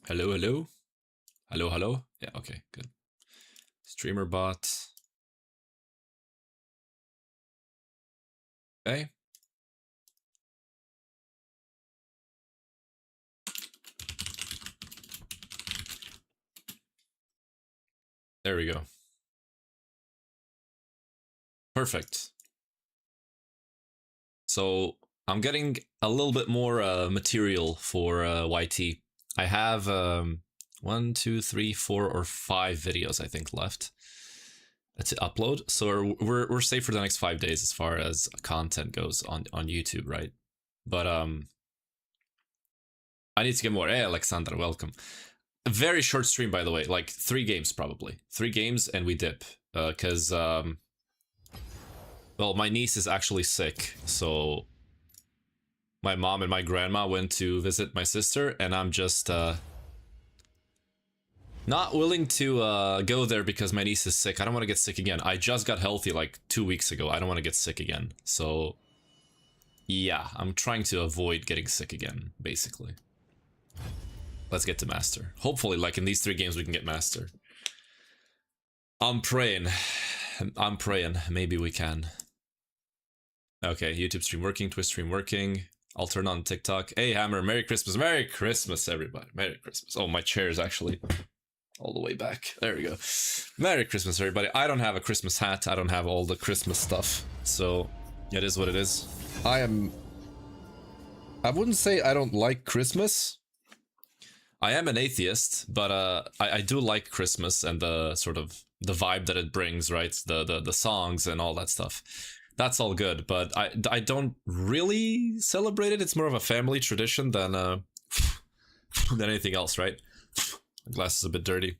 Hello, hello? Hello, hello? Yeah, okay, good. Streamer bot. Okay. There we go. Perfect. So I'm getting a little bit more material for YT. I have 1, 2, 3, 4, or 5 videos I think left to upload. So we're safe for the next 5 days as far as content goes on YouTube, right? But I need to get more. Hey, Alexander, welcome. A very short stream, by the way, like 3 games probably. 3 games and we dip. Because, well, my niece is actually sick, so my mom and my grandma went to visit my sister, and I'm just not willing to go there because my niece is sick. I don't want to get sick again. I just got healthy like 2 weeks ago. I don't want to get sick again. So, yeah, I'm trying to avoid getting sick again, basically. Let's get to Master. Hopefully, like in these 3 games, we can get Master. I'm praying. I'm praying. Maybe we can. Okay, YouTube stream working, Twitch stream working. I'll turn on TikTok. Hey, Hammer, Merry Christmas. Merry Christmas, everybody. Merry Christmas. Oh, my chair is actually all the way back. There we go. Merry Christmas, everybody. I don't have a Christmas hat. I don't have all the Christmas stuff. So, it is what it is. I wouldn't say I don't like Christmas. I am an atheist, but I do like Christmas and the sort of the vibe that it brings, right? The songs and all that stuff. That's all good, but I don't really celebrate it. It's more of a family tradition than than anything else, right? My glass is a bit dirty.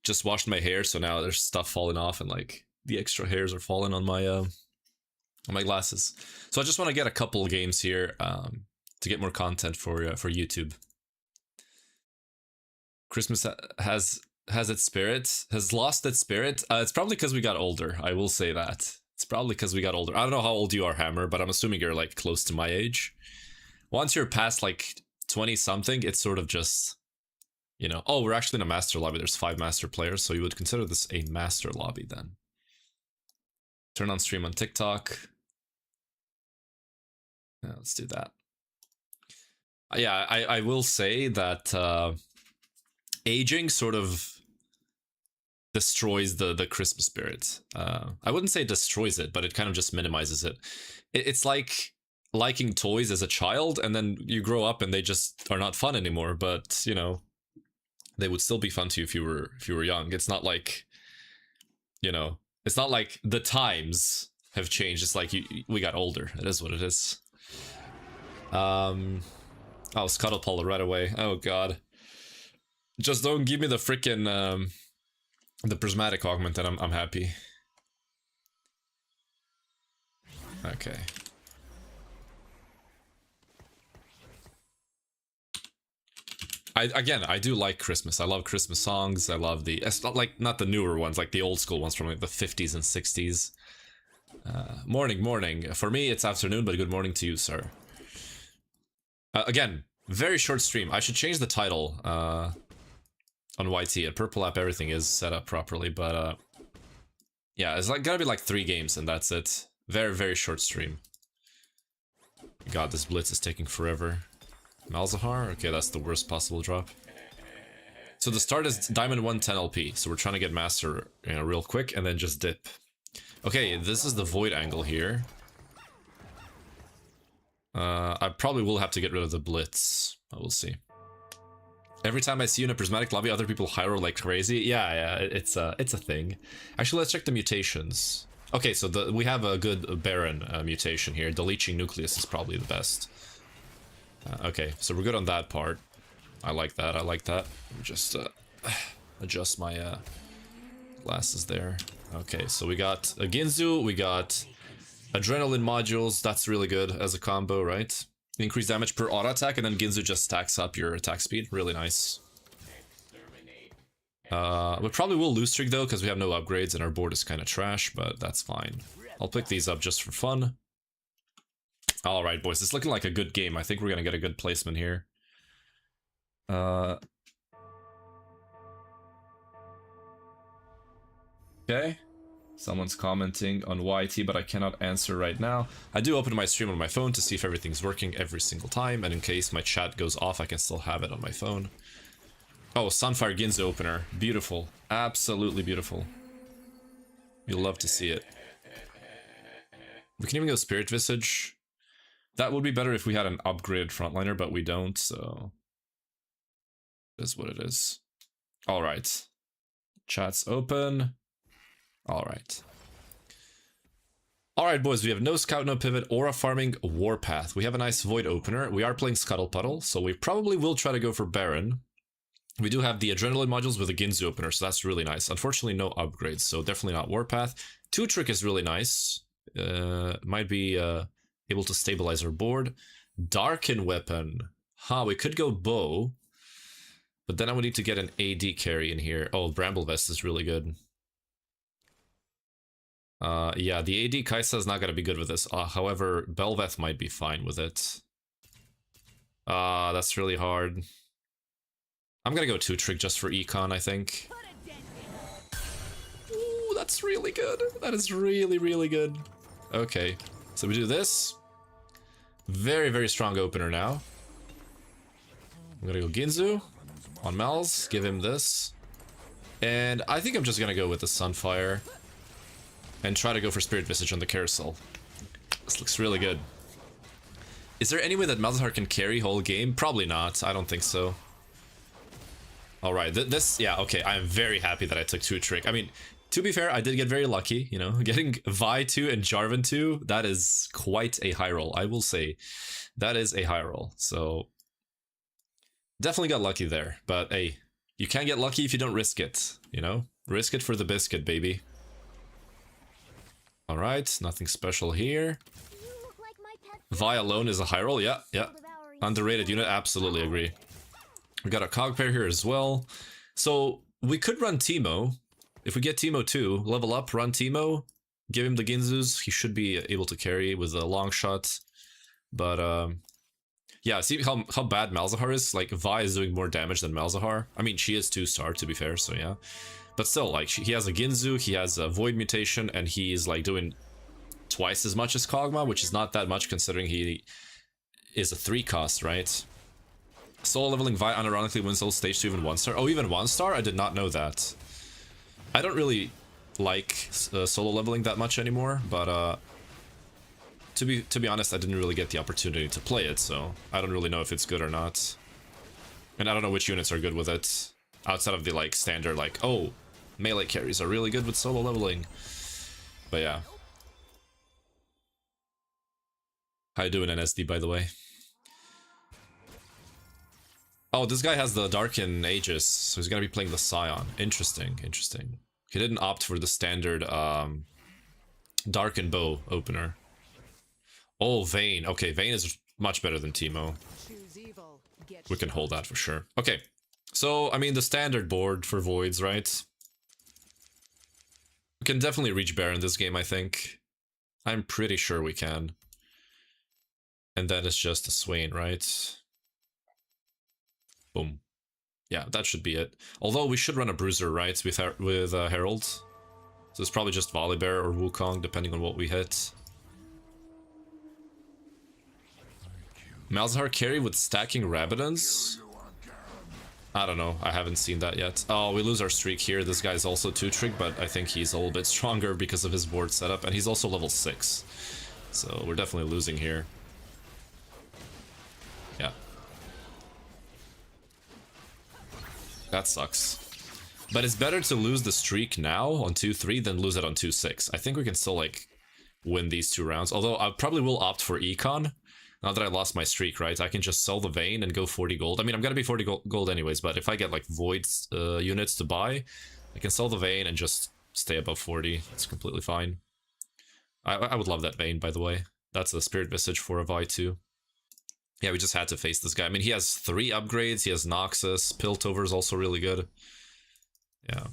Just washed my hair, so now there's stuff falling off, and like the extra hairs are falling on my glasses. So I just want to get a couple games here to get more content for YouTube. Christmas has its spirit, has lost its spirit. It's probably because we got older. I will say that. It's probably because we got older. I don't know how old you are, Hammer, but I'm assuming you're like close to my age. Once you're past like 20 something, it's sort of just, you know, oh, we're actually in a master lobby. There's 5 master players, so you would consider this a master lobby then. Turn on stream on TikTok. Yeah, let's do that. Yeah, I will say that aging sort of destroys the Christmas spirit. I wouldn't say it destroys it, but it kind of just minimizes it. It's like liking toys as a child, and then you grow up and they just are not fun anymore. But you know, they would still be fun to you if you were young. It's not like, you know, it's not like the times have changed. It's like we got older. It is what it is. Oh, Scuttle Puller right away. Oh god. Just don't give me the frickin' the prismatic augment, and I'm happy. Okay. I do like Christmas. I love Christmas songs. I love it's not like, not the newer ones, like the old school ones from like the 50s and 60s. Morning. For me, it's afternoon, but good morning to you, sir. Again, very short stream. I should change the title on YT. At Purple App, everything is set up properly, but yeah, it's like gotta be like 3 games and that's it. Very short stream. God, this blitz is taking forever. Malzahar? Okay, that's the worst possible drop. So the start is Diamond 110 LP, so we're trying to get Master, you know, real quick and then just dip. Okay, this is the Void angle here. I probably will have to get rid of the blitz. I will see. Every time I see you in a prismatic lobby, other people hyro like crazy. Yeah, it's a thing. Actually, let's check the mutations. Okay, so we have a good Baron mutation here. The Leeching Nucleus is probably the best. Okay, so we're good on that part. I like that. Just adjust my glasses there. Okay, so we got a Ginzu, we got Adrenaline modules. That's really good as a combo, right? Increase damage per auto attack, and then Ginzu just stacks up your attack speed. Really nice. We probably will lose streak though, because we have no upgrades and our board is kind of trash, but that's fine. I'll pick these up just for fun. Alright, boys, it's looking like a good game. I think we're gonna get a good placement here. Okay. Someone's commenting on YT, but I cannot answer right now. I do open my stream on my phone to see if everything's working every single time, and in case my chat goes off, I can still have it on my phone. Oh, Sunfire Ginza opener. Beautiful. Absolutely beautiful. You'll love to see it. We can even go Spirit Visage. That would be better if we had an upgraded frontliner, but we don't, so... it is what it is. Alright. Chat's open. Alright. Alright, boys, we have no scout, no pivot, or a farming warpath. We have a nice void opener. We are playing Scuttle Puddle, so we probably will try to go for Baron. We do have the Adrenaline modules with a Ginzu opener, so that's really nice. Unfortunately, no upgrades, so definitely not warpath. 2-trick is really nice. Might be able to stabilize our board. Darken weapon. We could go bow. But then I would need to get an AD carry in here. Oh, Bramble Vest is really good. Yeah, the AD Kaisa is not going to be good with this. However, Belveth might be fine with it. That's really hard. I'm going to go 2-trick just for econ, I think. Ooh, that's really good. That is really, really good. Okay, so we do this. Very, very strong opener now. I'm going to go Ginzu on Mel's, give him this. And I think I'm just going to go with the Sunfire. And try to go for Spirit Visage on the Carousel. This looks really good. Is there any way that Malzahar can carry whole game? Probably not. I don't think so. Alright, this... yeah, okay. I'm very happy that I took 2-trick. I mean, to be fair, I did get very lucky, you know. Getting Vi 2 and Jarvan 2, that is quite a high roll, I will say. That is a high roll. So, definitely got lucky there. But, hey, you can't get lucky if you don't risk it, you know? Risk it for the biscuit, baby. Alright, nothing special here. Vi alone is a high roll, yeah. Underrated unit, absolutely agree. We got a cog pair here as well. So, we could run Teemo. If we get Teemo 2, level up, run Teemo, give him the Ginzus, he should be able to carry with a long shot. But, yeah, see how bad Malzahar is? Like, Vi is doing more damage than Malzahar. I mean, she is 2-star, to be fair, so yeah. But still, like, he has a Ginzu, he has a Void Mutation, and he's, like, doing twice as much as Kog'Maw, which is not that much considering he is a 3-cost, right? Solo leveling Vi unironically wins all stage 2 even 1-star. Oh, even 1-star? I did not know that. I don't really like solo leveling that much anymore, but to be honest, I didn't really get the opportunity to play it, so I don't really know if it's good or not. And I don't know which units are good with it. Outside of the, like, standard, like, oh, melee carries are really good with solo leveling. But yeah. How you doing, NSD, by the way? Oh, this guy has the Darken Aegis, so he's gonna be playing the Scion. Interesting, interesting. He didn't opt for the standard Darken Bow opener. Oh, Vayne. Okay, Vayne is much better than Teemo. We can hold that for sure. Okay. So, I mean, the standard board for Voids, right? We can definitely reach Baron this game, I think. I'm pretty sure we can. And then it's just a Swain, right? Boom. Yeah, that should be it. Although we should run a Bruiser, right? With Herald. So it's probably just Volibear or Wukong, depending on what we hit. Malzahar carry with stacking Rabadons? I don't know, I haven't seen that yet. Oh, we lose our streak here. This guy's also 2-trick, but I think he's a little bit stronger because of his board setup, and he's also level 6. So we're definitely losing here. Yeah. That sucks. But it's better to lose the streak now on 2-3 than lose it on 2-6. I think we can still, like, win these 2 rounds. Although I probably will opt for Econ. Now that I lost my streak, right? I can just sell the Vayne and go 40 gold. I mean, I'm gonna be 40 gold anyways, but if I get, like, Void units to buy, I can sell the Vayne and just stay above 40. It's completely fine. I would love that Vayne, by the way. That's a Spirit Visage for a Vi too. Yeah, we just had to face this guy. I mean, he has 3 upgrades. He has Noxus. Piltover is also really good. Yeah.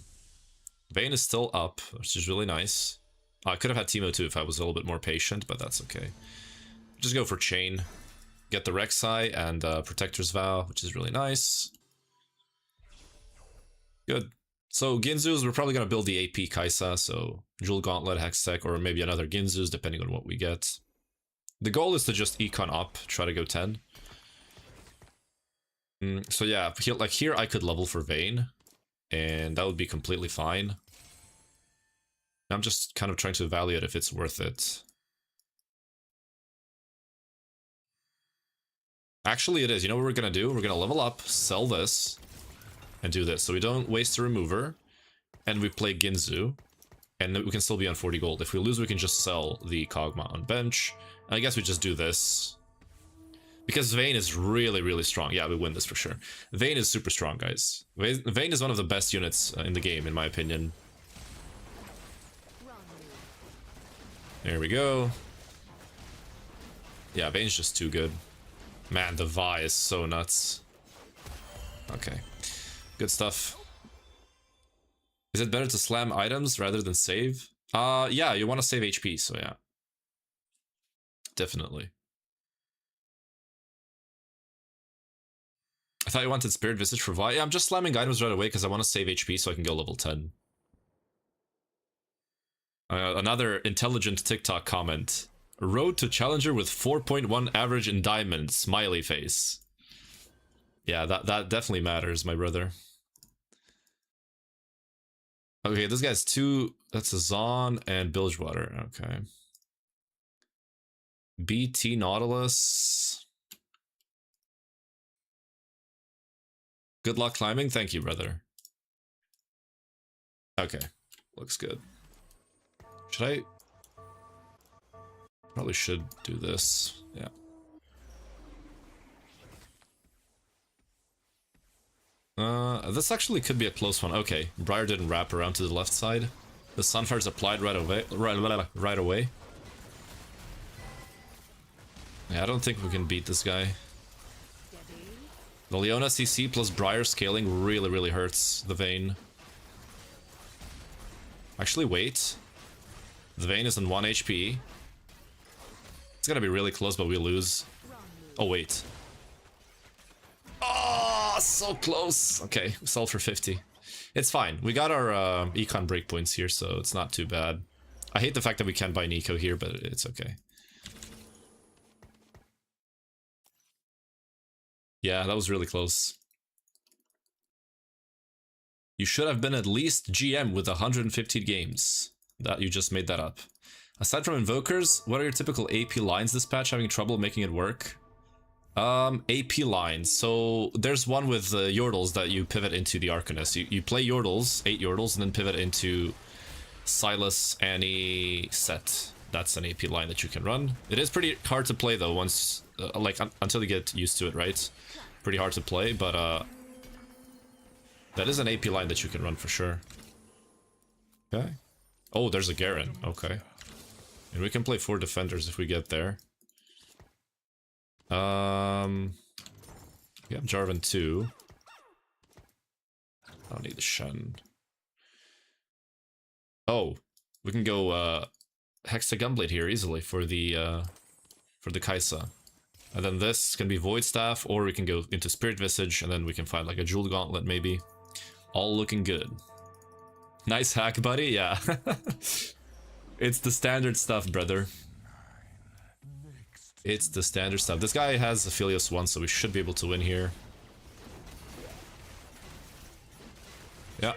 Vayne is still up, which is really nice. I could have had Teemo too if I was a little bit more patient, but that's okay. Just go for Chain. Get the Rek'Sai and Protector's Vow, which is really nice. Good. So Ginzu's, we're probably going to build the AP Kaisa, so Jewel Gauntlet, Hextech, or maybe another Ginzu's, depending on what we get. The goal is to just econ up, try to go 10. So yeah, like here I could level for Vayne, and that would be completely fine. I'm just kind of trying to evaluate if it's worth it. Actually, it is. You know what we're gonna do? We're gonna level up, sell this, and do this. So we don't waste a remover, and we play Ginzu, and we can still be on 40 gold. If we lose, we can just sell the Kog'Maw on bench. And I guess we just do this. Because Vayne is really, really strong. Yeah, we win this for sure. Vayne is super strong, guys. Vayne is one of the best units in the game, in my opinion. There we go. Yeah, Vayne's just too good. Man, the Vi is so nuts. Okay. Good stuff. Is it better to slam items rather than save? Yeah, you want to save HP, so yeah. Definitely. I thought you wanted Spirit Visage for Vi. Yeah, I'm just slamming items right away because I want to save HP so I can go level 10. Another intelligent TikTok comment. Road to Challenger with 4.1 average in Diamond. Smiley face. Yeah, that definitely matters, my brother. Okay, this guy's 2. That's a Zon and Bilgewater. Okay. BT Nautilus. Good luck climbing. Thank you, brother. Okay. Looks good. Should I? Probably should do this. Yeah. This actually could be a close one. Okay, Briar didn't wrap around to the left side. The Sunfire's applied right away. Right away. Yeah, I don't think we can beat this guy. The Leona CC plus Briar scaling really, really hurts the Vayne. Actually, wait. The Vayne is on 1 HP. It's gonna be really close, but we lose. Oh, wait. Oh, so close. Okay, we sold for 50. It's fine. We got our econ breakpoints here, so it's not too bad. I hate the fact that we can't buy Nico here, but it's okay. Yeah, that was really close. You should have been at least GM with 150 games. That you just made that up. Aside from invokers, what are your typical AP lines this patch? Having trouble making it work? AP lines. So there's one with Yordles that you pivot into the Arcanist. You play Yordles, 8 Yordles, and then pivot into Silas, Annie, Set. That's an AP line that you can run. It is pretty hard to play though once, until you get used to it, right? Pretty hard to play, but that is an AP line that you can run for sure. Okay. Oh, there's a Garen. Okay. And we can play 4 defenders if we get there. We have Jarvan too. I don't need the Shen. Oh, we can go Hexa Gunblade here easily for the Kaisa. And then this can be Void Staff, or we can go into Spirit Visage, and then we can find like a Jewel Gauntlet maybe. All looking good. Nice hack, buddy. Yeah. It's the standard stuff, brother. It's the standard stuff. This guy has Aphelios 1, so we should be able to win here. Yeah.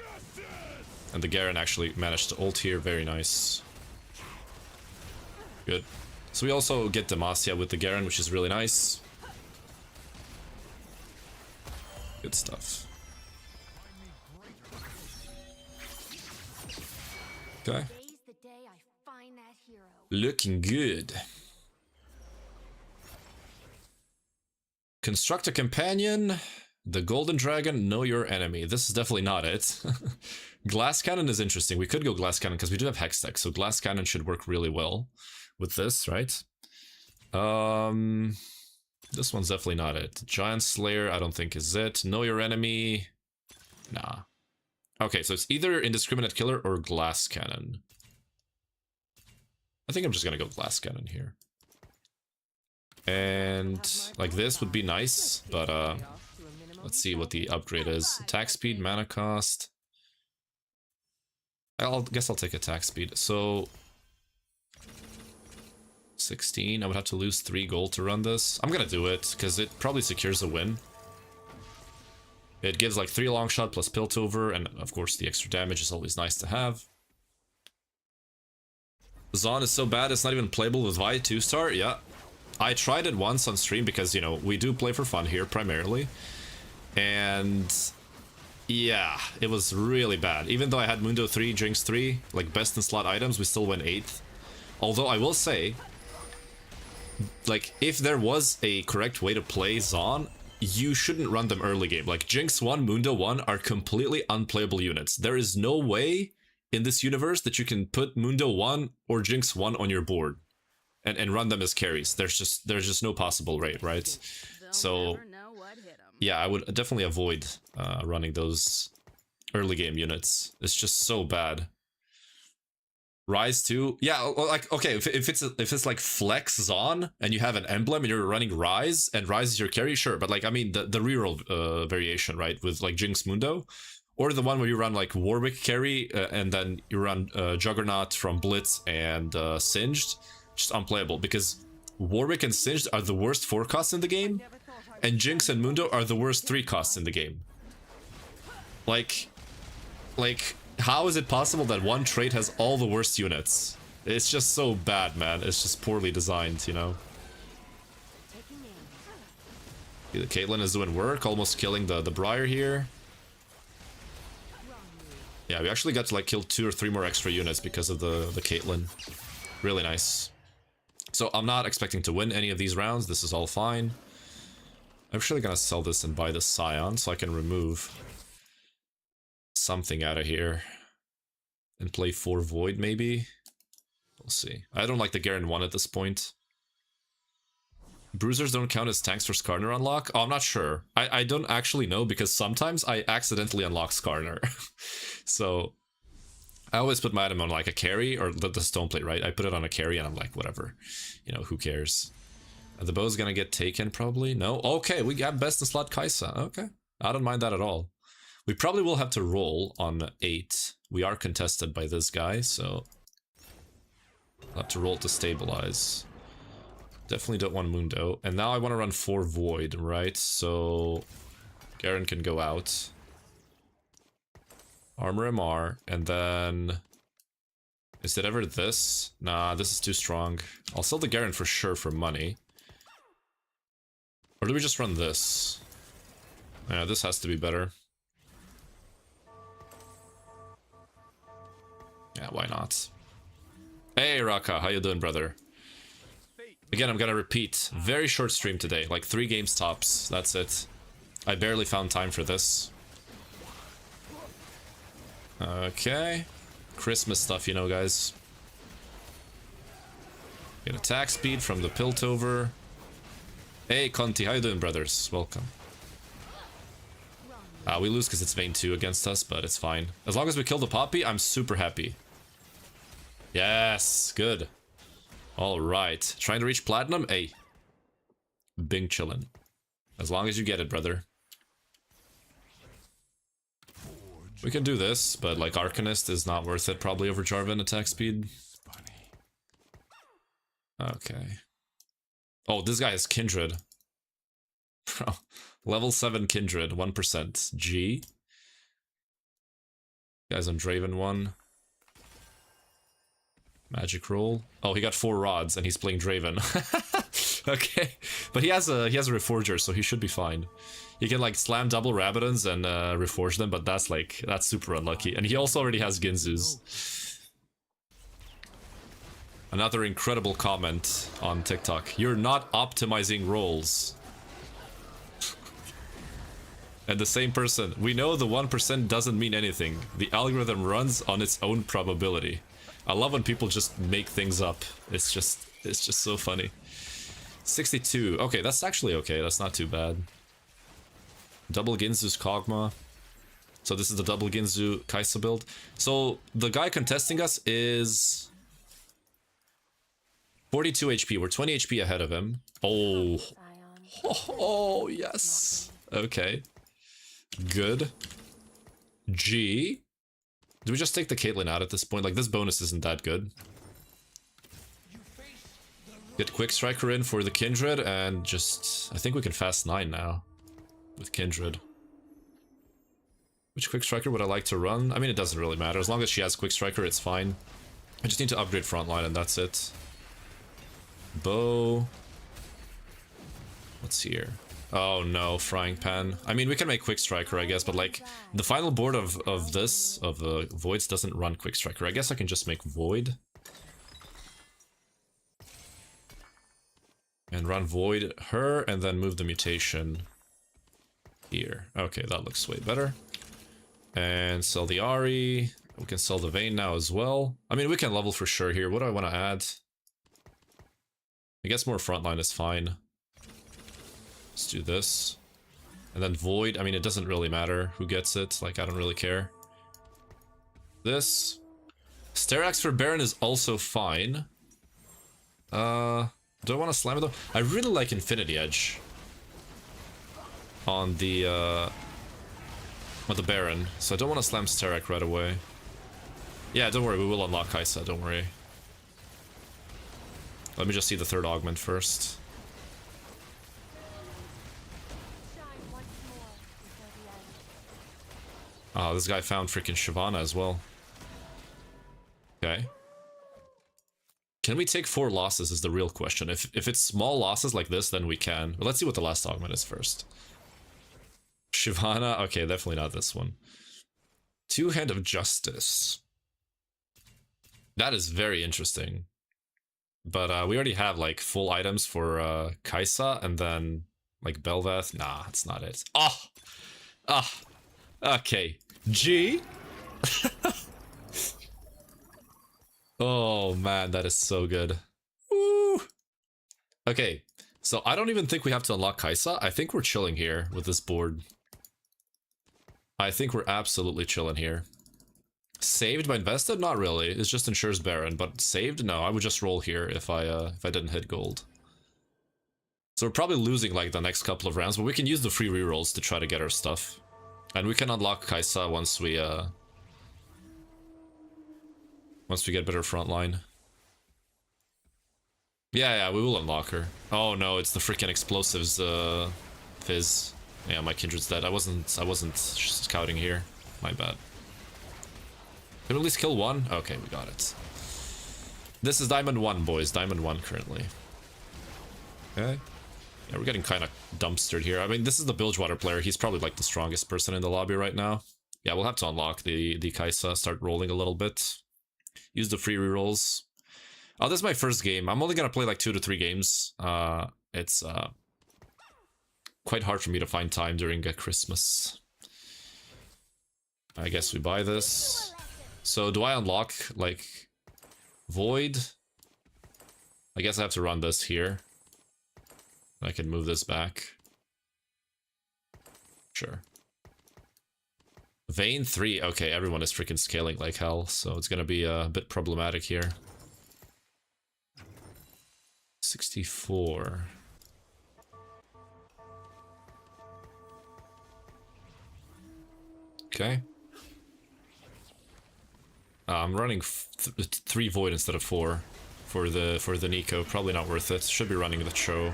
And the Garen actually managed to ult here. Very nice. Good. So we also get Demacia with the Garen, which is really nice. Good stuff. Okay. Looking good. Construct a companion. The Golden Dragon, know your enemy. This is definitely not it. Glass Cannon is interesting. We could go Glass Cannon because we do have Hextech, so Glass Cannon should work really well with this, right? This one's definitely not it. Giant Slayer, I don't think is it. Know your enemy. Nah. Okay, so it's either Indiscriminate Killer or Glass Cannon. I think I'm just gonna go Glass Cannon here. And like this would be nice, but let's see what the upgrade is. Attack speed, mana cost. Guess I'll take attack speed. So 16. I would have to lose 3 gold to run this. I'm gonna do it because it probably secures a win. It gives like 3 long shot plus Piltover, and of course the extra damage is always nice to have. Zon is so bad it's not even playable with Vi 2-star. Yeah, I tried it once on stream because, you know, we do play for fun here primarily, and yeah, it was really bad. Even though I had Mundo 3, Jinx 3, like best in slot items, we still went 8th. Although I will say, like, if there was a correct way to play Zon, you shouldn't run them early game. Like, Jinx 1, Mundo 1 are completely unplayable units. There is no way in this universe that you can put Mundo 1 or Jinx 1 on your board and run them as carries. There's just no possible rate, right? So yeah, I would definitely avoid running those early game units. It's just so bad. Rise 2, yeah, like, okay, if it's like Flex Zon and you have an emblem and you're running Rise and Rise is your carry, sure, but like, I mean the reroll variation, right, with like Jinx Mundo, or the one where you run like Warwick carry and then you run Juggernaut from Blitz and Singed, just unplayable, because Warwick and Singed are the worst 4 costs in the game, and Jinx and Mundo are the worst 3 costs in the game. Like, how is it possible that one trait has all the worst units? It's just so bad, man. It's just poorly designed, you know? The Caitlyn is doing work, almost killing the Briar here. Yeah, we actually got to like kill 2 or 3 more extra units because of the Caitlyn. Really nice. So I'm not expecting to win any of these rounds. This is all fine. I'm actually gonna sell this and buy the Scion so I can remove something out of here and play 4 Void maybe. We'll see. I don't like the Garen 1 at this point. Bruisers don't count as tanks for Skarner unlock? Oh, I'm not sure. I don't actually know, because sometimes I accidentally unlock Skarner. So I always put my item on like a carry, or the stone plate, right? I put it on a carry and I'm like, whatever. You know, who cares? The bow's gonna get taken probably? No? Okay, we got best in slot Kaisa. Okay. I don't mind that at all. We probably will have to roll on 8. We are contested by this guy, so I'll have to roll to stabilize. Definitely don't want Mundo. And now I want to run 4 Void, right? So Garen can go out. Armor MR, and then... Is it ever this? Nah, this is too strong. I'll sell the Garen for sure for money. Or do we just run this? Yeah, this has to be better. Yeah, why not? Hey, Raka, how you doing, brother? Again, I'm gonna repeat. Very short stream today, like 3 games tops. That's it. I barely found time for this. Okay. Christmas stuff, you know, guys. Get attack speed from the Piltover. Hey, Conti, how you doing, brothers? Welcome. We lose because it's Vayne 2 against us, but it's fine. As long as we kill the Poppy, I'm super happy. Yes, good. Alright. Trying to reach Platinum? Hey. Bing chillin'. As long as you get it, brother. We can do this, but like Arcanist is not worth it probably over Jarvan attack speed. Okay. Oh, this guy has Kindred. Level 7 Kindred, 1%. G. Guys on Draven 1. Magic roll. Oh, he got 4 rods and he's playing Draven. Okay. But he has a Reforger, so he should be fine. He can like slam double Rabadons and reforge them, but that's super unlucky. And he also already has Ginzus. Another incredible comment on TikTok. You're not optimizing rolls. And the same person. We know the 1% doesn't mean anything. The algorithm runs on its own probability. I love when people just make things up. It's just so funny. 62. Okay, that's actually okay. That's not too bad. Double Ginzu's Kog'Maw. So this is the double Ginzu Kaisa build. So the guy contesting us is 42 HP. We're 20 HP ahead of him. Oh. Oh, yes. Okay. Good. G. Do we just take the Caitlyn out at this point? Like, this bonus isn't that good. Get Quick Striker in for the Kindred, and just... I think we can fast 9 now. With Kindred. Which Quick Striker would I like to run? I mean, it doesn't really matter. As long as she has Quick Striker, it's fine. I just need to upgrade Frontline, and that's it. Bow... What's here? Oh no, Frying Pan. I mean, we can make Quick Striker, I guess, but like, the final board of Voids doesn't run Quick Striker. I guess I can just make Void. And run Void her, and then move the mutation here. Okay, that looks way better. And sell the Ari. We can sell the Vayne now as well. I mean, we can level for sure here. What do I want to add? I guess more Frontline is fine. Let's do this. And then Void, I mean, it doesn't really matter who gets it. Like, I don't really care. This. Sterax for Baron is also fine. Do I want to slam it though? I really like Infinity Edge. On the Baron. So I don't want to slam Sterax right away. Yeah, don't worry, we will unlock Kai'Sa, don't worry. Let me just see the third augment first. Oh, this guy found freaking Shyvana as well. Okay. Can we take 4 losses is the real question. If it's small losses like this, then we can. But let's see what the last augment is first. Shyvana, okay, definitely not this one. Two-Hand of Justice. That is very interesting. But we already have like full items for Kai'Sa, and then like Bel'Veth. Nah, it's not it. Oh! Ah! Okay. G? Oh man, that is so good. Woo! Okay, so I don't even think we have to unlock Kai'Sa. I think we're chilling here with this board. I think we're absolutely chilling here. Saved by invested? Not really. It just ensures Baron, but saved? No, I would just roll here if I didn't hit gold. So we're probably losing like the next couple of rounds, but we can use the free rerolls to try to get our stuff. And we can unlock Kai'Sa once we get better frontline. Yeah, we will unlock her. Oh no, it's the freaking explosives fizz. Yeah, my Kindred's dead. I wasn't scouting here. My bad. Can we at least kill one? Okay, we got it. This is Diamond 1, boys. Diamond 1 currently. Okay. Yeah, we're getting kind of dumpstered here. I mean, this is the Bilgewater player. He's probably like the strongest person in the lobby right now. Yeah, we'll have to unlock the Kai'Sa, start rolling a little bit. Use the free rerolls. Oh, this is my first game. I'm only gonna play like 2 to 3 games. It's quite hard for me to find time during Christmas. I guess we buy this. So do I unlock like Void? I guess I have to run this here. I can move this back. Sure. Vayne 3. Okay, everyone is freaking scaling like hell, so it's gonna be a bit problematic here. 64. Okay. I'm running 3 Void instead of 4 for the Nico. Probably not worth it. Should be running the Cho.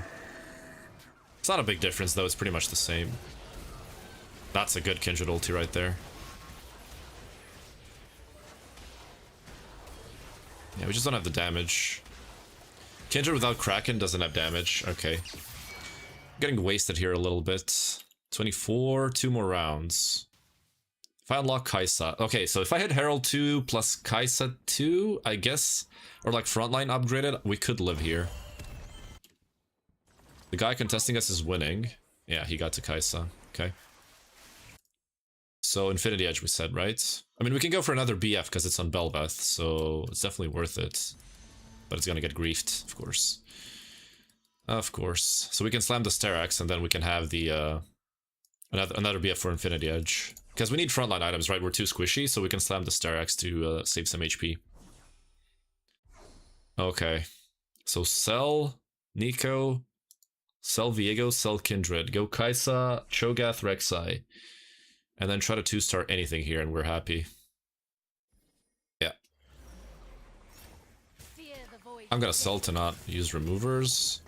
It's not a big difference though. It's pretty much the same. That's a good Kindred ulti right there. Yeah, we just don't have the damage. Kindred without Kraken doesn't have damage. Okay. Getting wasted here a little bit. 24, 2 more rounds. If I unlock Kai'Sa... Okay, so if I hit Herald 2 plus Kai'Sa 2, I guess, or like Frontline upgraded, we could live here. The guy contesting us is winning. Yeah, he got to Kai'Sa. Okay. So Infinity Edge we said, right? I mean, we can go for another BF because it's on Bel'Veth, so it's definitely worth it. But it's gonna get griefed, of course. Of course. So we can slam the Sterax and then we can have the another BF for Infinity Edge. Because we need frontline items, right? We're too squishy, so we can slam the Sterax to save some HP. Okay. So sell Nico, sell Viego, sell Kindred. Go Kai'Sa, Cho'Gath, Rek'Sai. And then try to 2-star anything here and we're happy. I'm gonna sell to not use removers.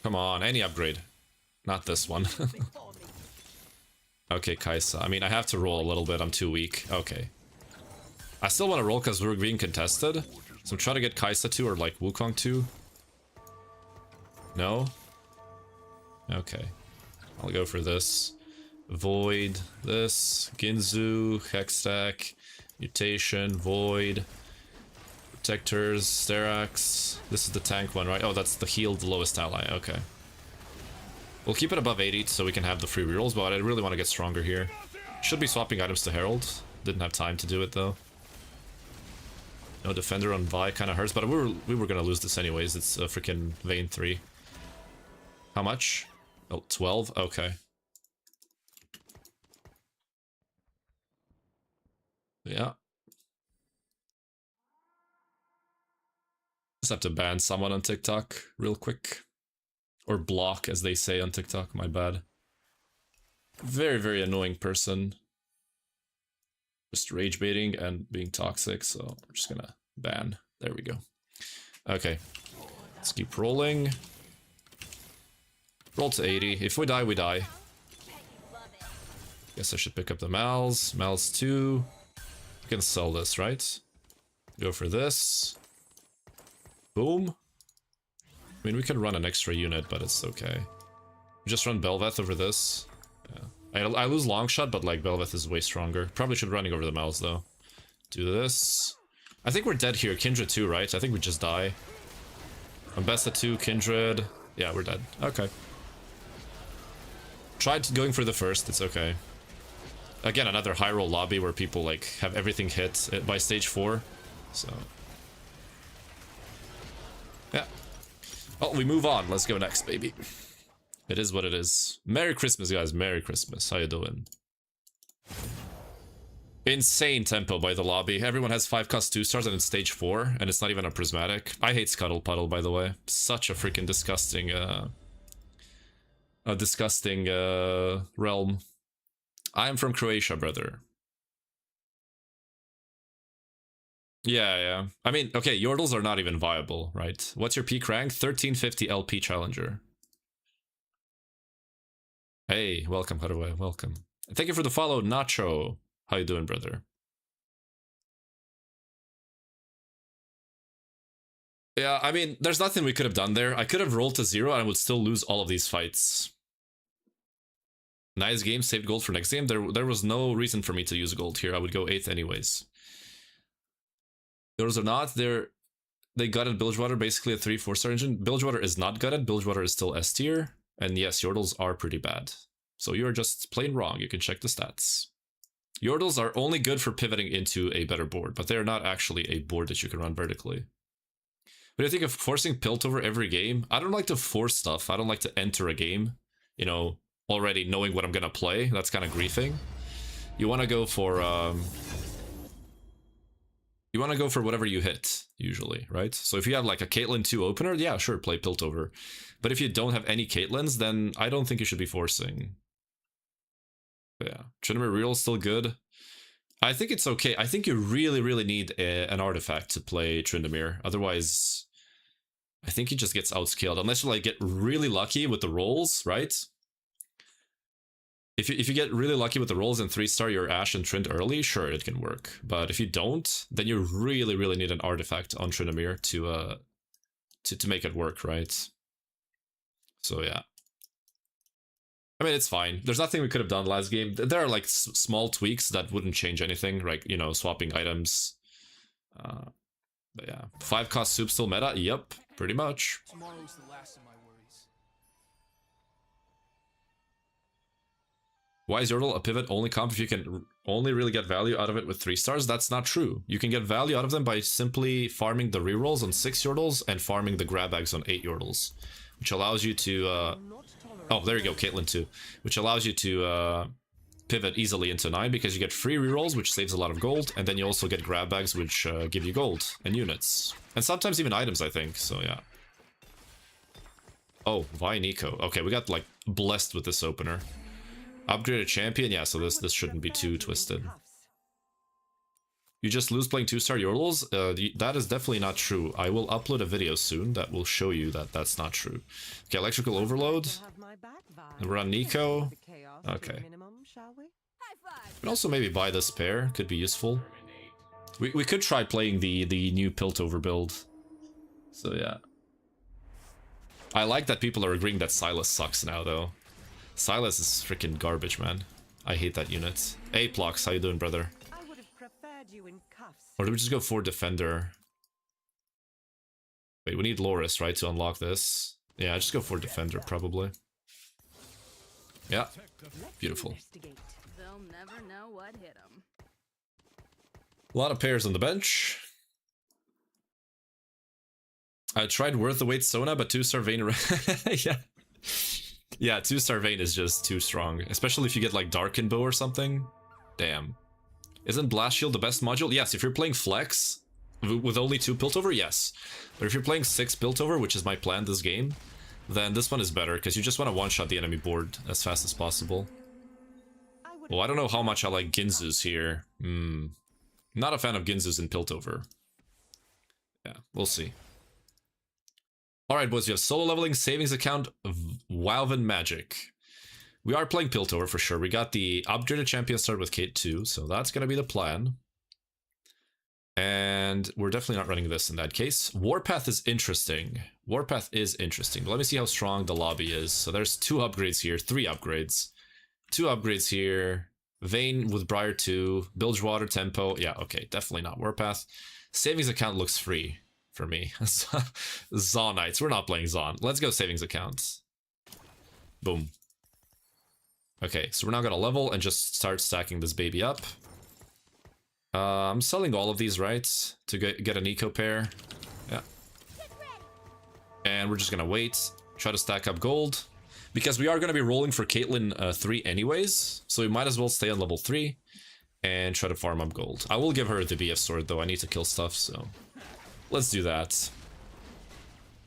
Come on, any upgrade. Not this one. Okay, Kaisa. I mean, I have to roll a little bit. I'm too weak. Okay. I still want to roll because we're being contested. So I'm trying to get Kaisa 2 or like Wukong 2. No? Okay. I'll go for this. Void, this, Ginzu, Hextech, Mutation, Void, Protectors, Sterax. This is the tank one, right? Oh, that's the healed lowest ally. Okay. We'll keep it above 80 so we can have the free rerolls, but I really want to get stronger here. Should be swapping items to Herald. Didn't have time to do it though. No Defender on Vi kind of hurts, but we were gonna lose this anyways. It's a freaking Vayne 3. How much? Oh, 12? Okay. Yeah. Just have to ban someone on TikTok real quick. Or block, as they say on TikTok, my bad. Very, very annoying person. Just rage baiting and being toxic, so I'm just gonna ban. There we go. Okay. Let's keep rolling. Roll to 80. If we die, we die. Guess I should pick up the Mals. Mals 2. We can sell this, right? Go for this. Boom. I mean, we can run an extra unit, but it's okay. Just run Belveth over this. Yeah. I lose Longshot, but like Belveth is way stronger. Probably should be running over the Mals though. Do this. I think we're dead here. Kindred 2, right? I think we just die. Ambessa 2, Kindred. Yeah, we're dead. Okay. Tried going for the first. It's okay. Again, another high roll lobby where people like have everything hit by stage 4. So yeah. Oh, we move on. Let's go next, baby. It is what it is. Merry Christmas, guys. Merry Christmas. How you doing? Insane tempo by the lobby. Everyone has 5 cost 2 stars and it's stage 4, and it's not even a prismatic. I hate Scuttle Puddle, by the way. Such a freaking disgusting, realm. I am from Croatia, brother. Yeah. I mean, okay, Yordles are not even viable, right? What's your peak rank? 1350 LP Challenger. Hey, welcome, Haruwe, welcome. Thank you for the follow, Nacho. How you doing, brother? Yeah, I mean, there's nothing we could have done there. I could have rolled to 0 and I would still lose all of these fights. Nice game, saved gold for next game. There was no reason for me to use gold here. I would go 8th anyways. Those are not. They gutted Bilgewater, basically a 3-4 star engine. Bilgewater is not gutted. Bilgewater is still S tier. And yes, Yordles are pretty bad. So you're just plain wrong. You can check the stats. Yordles are only good for pivoting into a better board, but they're not actually a board that you can run vertically. But I think of forcing Piltover every game. I don't like to force stuff. I don't like to enter a game, you know, already knowing what I'm gonna play. That's kind of griefing. You want to go for whatever you hit, usually, right? So if you have like a Caitlyn 2 opener, yeah, sure, play Piltover. But if you don't have any Caitlyns, then I don't think you should be forcing. But yeah, Tryndamere Real is still good. I think it's okay. I think you really, really need an artifact to play Tryndamere. Otherwise, I think he just gets outscaled. Unless you like get really lucky with the rolls, right? If you get really lucky with the rolls and 3-star your Ashe and Trynd early, sure, it can work. But if you don't, then you really, really need an artifact on Tryndamere to make it work, right? So yeah. I mean, it's fine. There's nothing we could have done last game. There are like small tweaks that wouldn't change anything, like, you know, swapping items. But yeah, 5 cost soup still meta? Yep, pretty much. Tomorrow's the last of my worries. Why is Yordle a pivot only comp if you can only really get value out of it with 3 stars? That's not true. You can get value out of them by simply farming the rerolls on 6 Yordles and farming the grab bags on 8 Yordles, which allows you to oh, there you go, Caitlyn 2, which allows you to pivot easily into 9 because you get free rerolls, which saves a lot of gold, and then you also get grab bags, which give you gold and units, and sometimes even items, I think. So yeah. Oh, Vi Nico. Okay, we got like blessed with this opener. Upgraded champion? Yeah, so this shouldn't be too twisted. You just lose playing 2-star Yordles? That is definitely not true. I will upload a video soon that will show you that that's not true. Okay, electrical overload. We're on Nico. Okay. We can also maybe buy this pair. Could be useful. We could try playing the new Piltover build. So yeah. I like that people are agreeing that Silas sucks now though. Silas is freaking garbage, man. I hate that unit. Hey Plox, how you doing, brother? Or do we just go for defender? Wait, we need Loris, right, to unlock this? Yeah, just go for defender, probably. Yeah, beautiful. They'll never know what hit 'em. A lot of pairs on the bench. I tried Worth the Wait Sona, but 2-star Vayne... yeah. Yeah, 2-star Vayne is just too strong. Especially if you get like Darken Bow or something. Damn. Isn't Blast Shield the best module? Yes, if you're playing Flex with only 2 Piltover, yes. But if you're playing 6 Piltover, which is my plan this game, then this one is better, because you just want to one-shot the enemy board as fast as possible. Well, I don't know how much I like Ginzus here. Not a fan of Ginzus in Piltover. Yeah, we'll see. Alright, boys, we have solo leveling, savings account, Wowvin Magic. We are playing Piltover for sure. We got the upgraded champion started with Kate 2, so that's going to be the plan. And we're definitely not running this in that case. Warpath is interesting. Warpath is interesting. But let me see how strong the lobby is. So there's 2 upgrades here, 3 upgrades. 2 upgrades here. Vayne with Briar 2, Bilgewater, Tempo. Yeah, okay, definitely not Warpath. Savings account looks free for me. Zonites. We're not playing Zon. Let's go savings account. Boom. Okay, so we're now gonna level and just start stacking this baby up. I'm selling all of these, right? To get an eco pair. Yeah. And we're just gonna wait. Try to stack up gold. Because we are gonna be rolling for Caitlyn 3 anyways. So we might as well stay on level 3. And try to farm up gold. I will give her the BF sword though. I need to kill stuff, so... let's do that.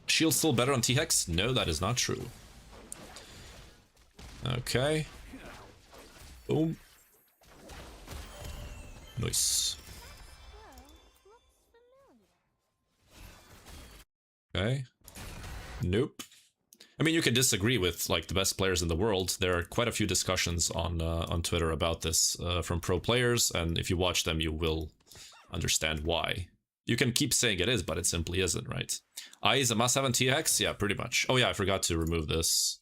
Shield's still better on T-Hex? No, that is not true. Okay. Boom. Nice. Okay. Nope. I mean, you can disagree with like the best players in the world. There are quite a few discussions on Twitter about this from pro players, and if you watch them, you will understand why. You can keep saying it is, but it simply isn't, right? I is a must-have on T-Hex? Yeah, pretty much. Oh yeah, I forgot to remove this.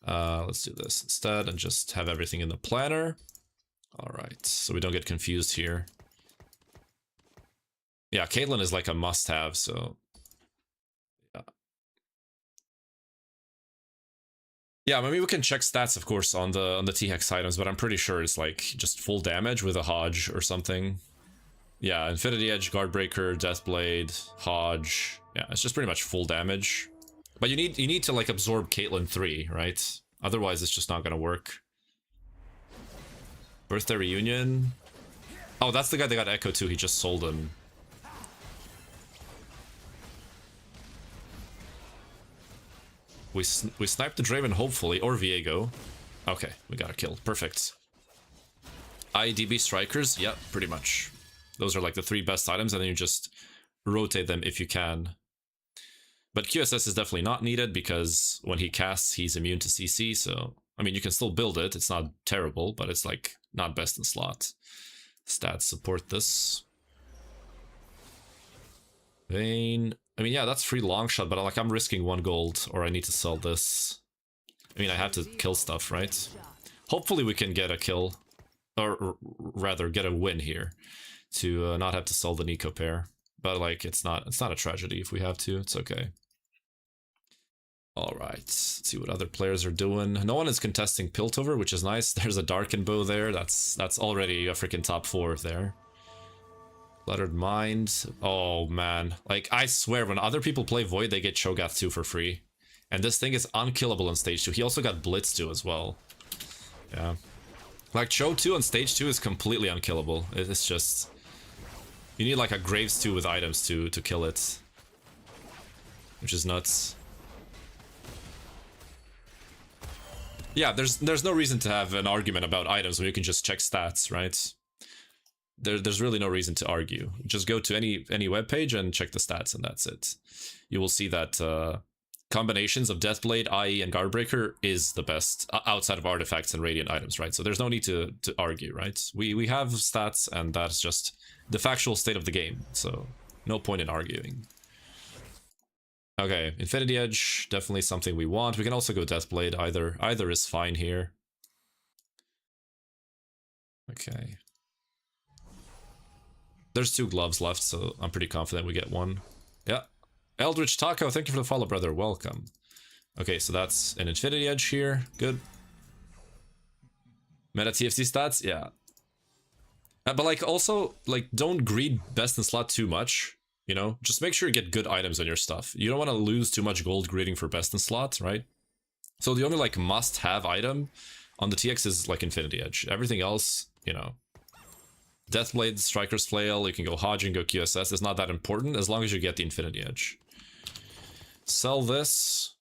Let's do this instead and just have everything in the planner. Alright, so we don't get confused here. Yeah, Caitlyn is like a must-have, so... yeah. Yeah, maybe we can check stats, of course, on the T-Hex items, but I'm pretty sure it's like just full damage with a Hodge or something. Yeah, Infinity Edge, Guardbreaker, Deathblade, Hodge. Yeah, it's just pretty much full damage. But you need to like absorb Caitlyn 3, right? Otherwise it's just not gonna work. Birthday Reunion. Oh, that's the guy that got Echo too, he just sold him. We sniped the Draven hopefully, or Viego. Okay, we got a kill, perfect. IDB Strikers, yep, pretty much. Those are like the 3 best items, and then you just rotate them if you can. But QSS is definitely not needed, because when he casts, he's immune to CC, so... I mean, you can still build it, it's not terrible, but it's like, not best in slot. Stats support this. Vayne... I mean, yeah, that's free long shot, but like, I'm risking 1 gold, or I need to sell this. I mean, I have to kill stuff, right? Hopefully we can get a kill. Or rather, get a win here. To not have to sell the Nico pair. But like, it's not a tragedy if we have to, it's okay. Alright, let's see what other players are doing. No one is contesting Piltover, which is nice. There's a Darken Bow there, that's already a freaking top 4 there. Cluttered Mind. Oh man, like I swear when other people play Void they get Cho'Gath 2 for free. And this thing is unkillable in stage 2. He also got Blitz 2 as well. Yeah. Like Cho 2 on stage 2 is completely unkillable. It's just... you need like a Graves 2 with items to kill it. Which is nuts. Yeah, there's no reason to have an argument about items when you can just check stats, right? There's really no reason to argue. Just go to any web page and check the stats, and that's it. You will see that combinations of Deathblade, IE, and Guardbreaker is the best outside of artifacts and radiant items, right? So there's no need to argue, right? We have stats, and that's just the factual state of the game. So no point in arguing. Okay, Infinity Edge, definitely something we want. We can also go Deathblade. Either is fine here. Okay. There's 2 gloves left, so I'm pretty confident we get one. Yeah. Eldritch Taco, thank you for the follow, brother. Welcome. Okay, so that's an Infinity Edge here. Good. Meta TFC stats? Yeah. But like, also, like, don't greed best in slot too much. You know, just make sure you get good items on your stuff. You don't want to lose too much gold greeding for best in slot, right? So the only like must-have item on the TX is like Infinity Edge. Everything else, you know, Deathblade, Striker's Flail, you can go Hodge and go QSS. It's not that important as long as you get the Infinity Edge. Sell this.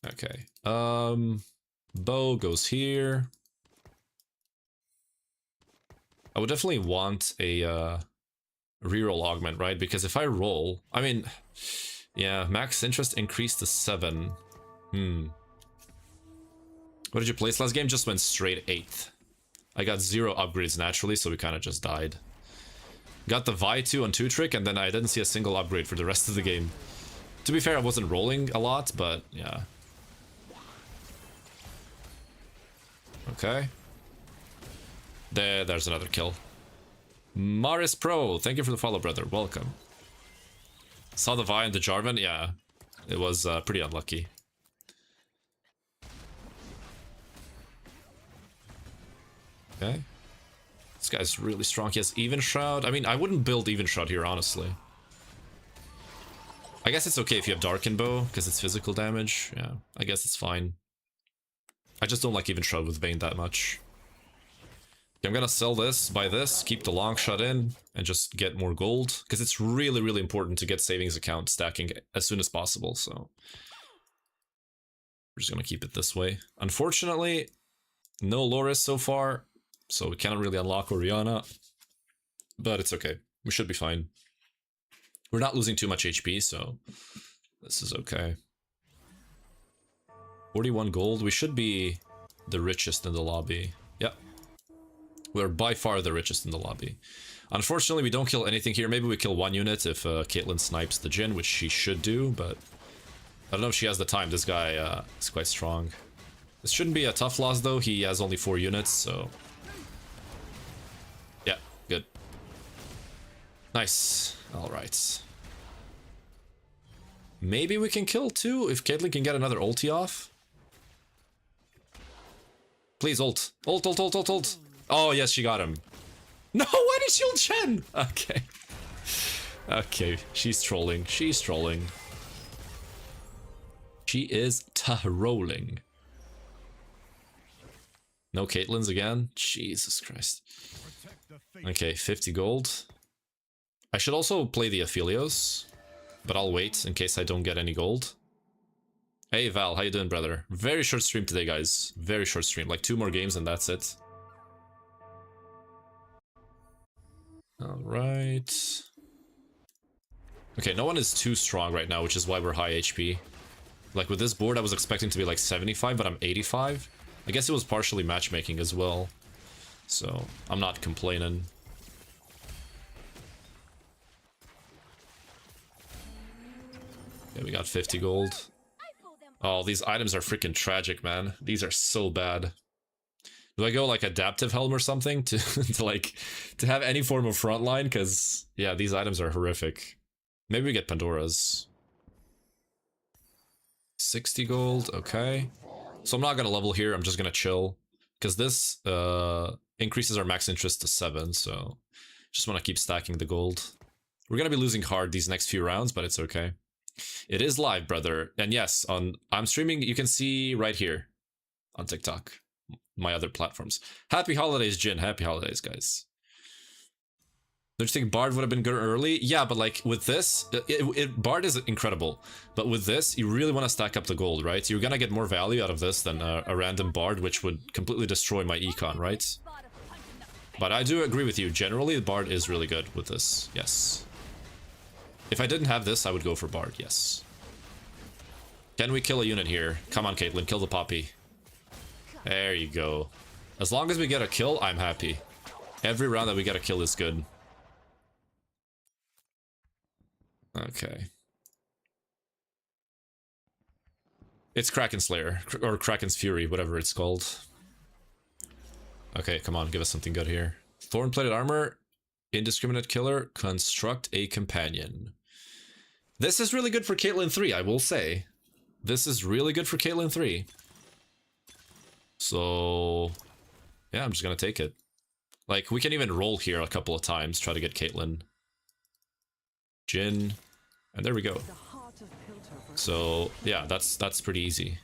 Okay. Bow goes here. I would definitely want a reroll augment, right? Because if I roll, I mean, yeah, max interest increased to 7. What did you place last game? Just went straight 8th. I got 0 upgrades naturally, so we kind of just died. Got the Vi 2 on 2 trick, and then I didn't see a single upgrade for the rest of the game. To be fair, I wasn't rolling a lot, but yeah. Okay. There's another kill. Maris Pro, thank you for the follow, brother. Welcome. Saw the Vi and the Jarvan? Yeah, it was pretty unlucky. Okay. This guy's really strong. He has Even Shroud. I mean, I wouldn't build Even Shroud here, honestly. I guess it's okay if you have Darken Bow, because it's physical damage. Yeah, I guess it's fine. I just don't like Even Shroud with Bane that much. I'm gonna sell this, buy this, keep the long shot in, and just get more gold. Because it's really, really important to get savings account stacking as soon as possible, so... we're just gonna keep it this way. Unfortunately, no Loris so far, so we cannot really unlock Oriana. But it's okay. We should be fine. We're not losing too much HP, so this is okay. 41 gold. We should be the richest in the lobby. Yep. We're by far the richest in the lobby. Unfortunately, we don't kill anything here. Maybe we kill 1 unit if Caitlyn snipes the Jhin, which she should do, but I don't know if she has the time. This guy is quite strong. This shouldn't be a tough loss, though. He has only 4 units, so... yeah, good. Nice. Alright. Maybe we can kill 2 if Caitlyn can get another ulti off. Please ult. Ult, ult, ult, ult, ult. Oh, yes, she got him. No, why did she ult Chen? Okay. Okay, she's trolling. She's trolling. She is trolling. No Caitlyn's again? Jesus Christ. Okay, 50 gold. I should also play the Aphelios, but I'll wait in case I don't get any gold. Hey Val, how you doing, brother? Very short stream today, guys. Very short stream. Like 2 more games and that's it. Alright. Okay, no one is too strong right now, which is why we're high HP. Like with this board, I was expecting to be like 75, but I'm 85. I guess it was partially matchmaking as well. So, I'm not complaining. Okay, we got 50 gold. Oh, these items are freaking tragic, man. These are so bad. Do I go like adaptive helm or something to to have any form of frontline? Because yeah, these items are horrific. Maybe we get Pandora's. 60 gold, okay. So I'm not gonna level here. I'm just gonna chill because this increases our max interest to 7. So just want to keep stacking the gold. We're gonna be losing hard these next few rounds, but it's okay. It is live, brother. And yes, I'm streaming, you can see right here on TikTok, my other platforms. Happy holidays, Jin. Happy holidays, guys. Don't you think Bard would have been good early? Yeah, but like with this, Bard is incredible. But with this, you really want to stack up the gold, right? You're gonna get more value out of this than a random Bard, which would completely destroy my econ, right? But I do agree with you. Generally, the Bard is really good with this. Yes. If I didn't have this, I would go for Bard. Yes. Can we kill a unit here? Come on, Caitlyn. Kill the Poppy. There you go. As long as we get a kill, I'm happy. Every round that we get a kill is good. Okay. It's Kraken Slayer. Or Kraken's Fury, whatever it's called. Okay, come on. Give us something good here. Thorn-plated armor. Indiscriminate killer. Construct a companion. This is really good for Caitlyn 3, I will say. This is really good for Caitlyn 3. So, yeah, I'm just gonna take it. Like, we can even roll here a couple of times, try to get Caitlyn. Jhin, and there we go. So, yeah, that's pretty easy.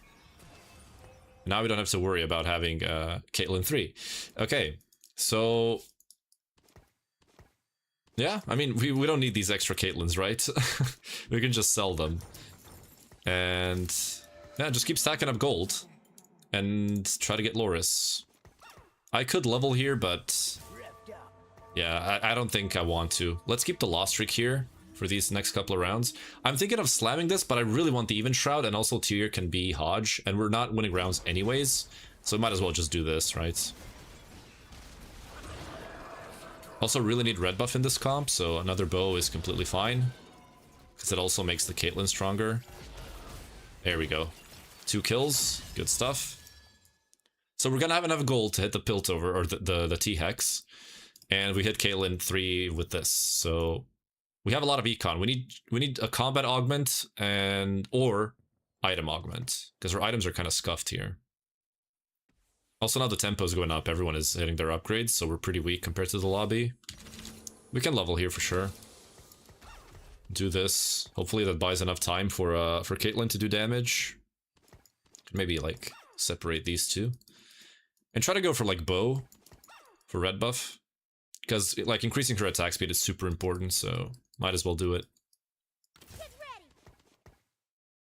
Now we don't have to worry about having Caitlyn 3. Okay, so... yeah, I mean, we don't need these extra Caitlyns, right? We can just sell them. And... yeah, just keep stacking up gold. And try to get Loris. I could level here, but... yeah, I don't think I want to. Let's keep the loss streak here for these next couple of rounds. I'm thinking of slamming this, but I really want the even shroud, and also Tyr can be Hodge, and we're not winning rounds anyways, so we might as well just do this, right? Also really need red buff in this comp, so another bow is completely fine, because it also makes the Caitlyn stronger. There we go. 2 kills, good stuff. So we're gonna have enough gold to hit the Piltover, or the T-Hex, and we hit Caitlyn 3 with this, so we have a lot of econ. We need a combat augment or item augment, because our items are kind of scuffed here. Also now the tempo is going up, everyone is hitting their upgrades, so we're pretty weak compared to the lobby. We can level here for sure. Do this. Hopefully that buys enough time for Caitlyn to do damage. Maybe like separate these two. And try to go for like bow for red buff. Because like increasing her attack speed is super important, so might as well do it.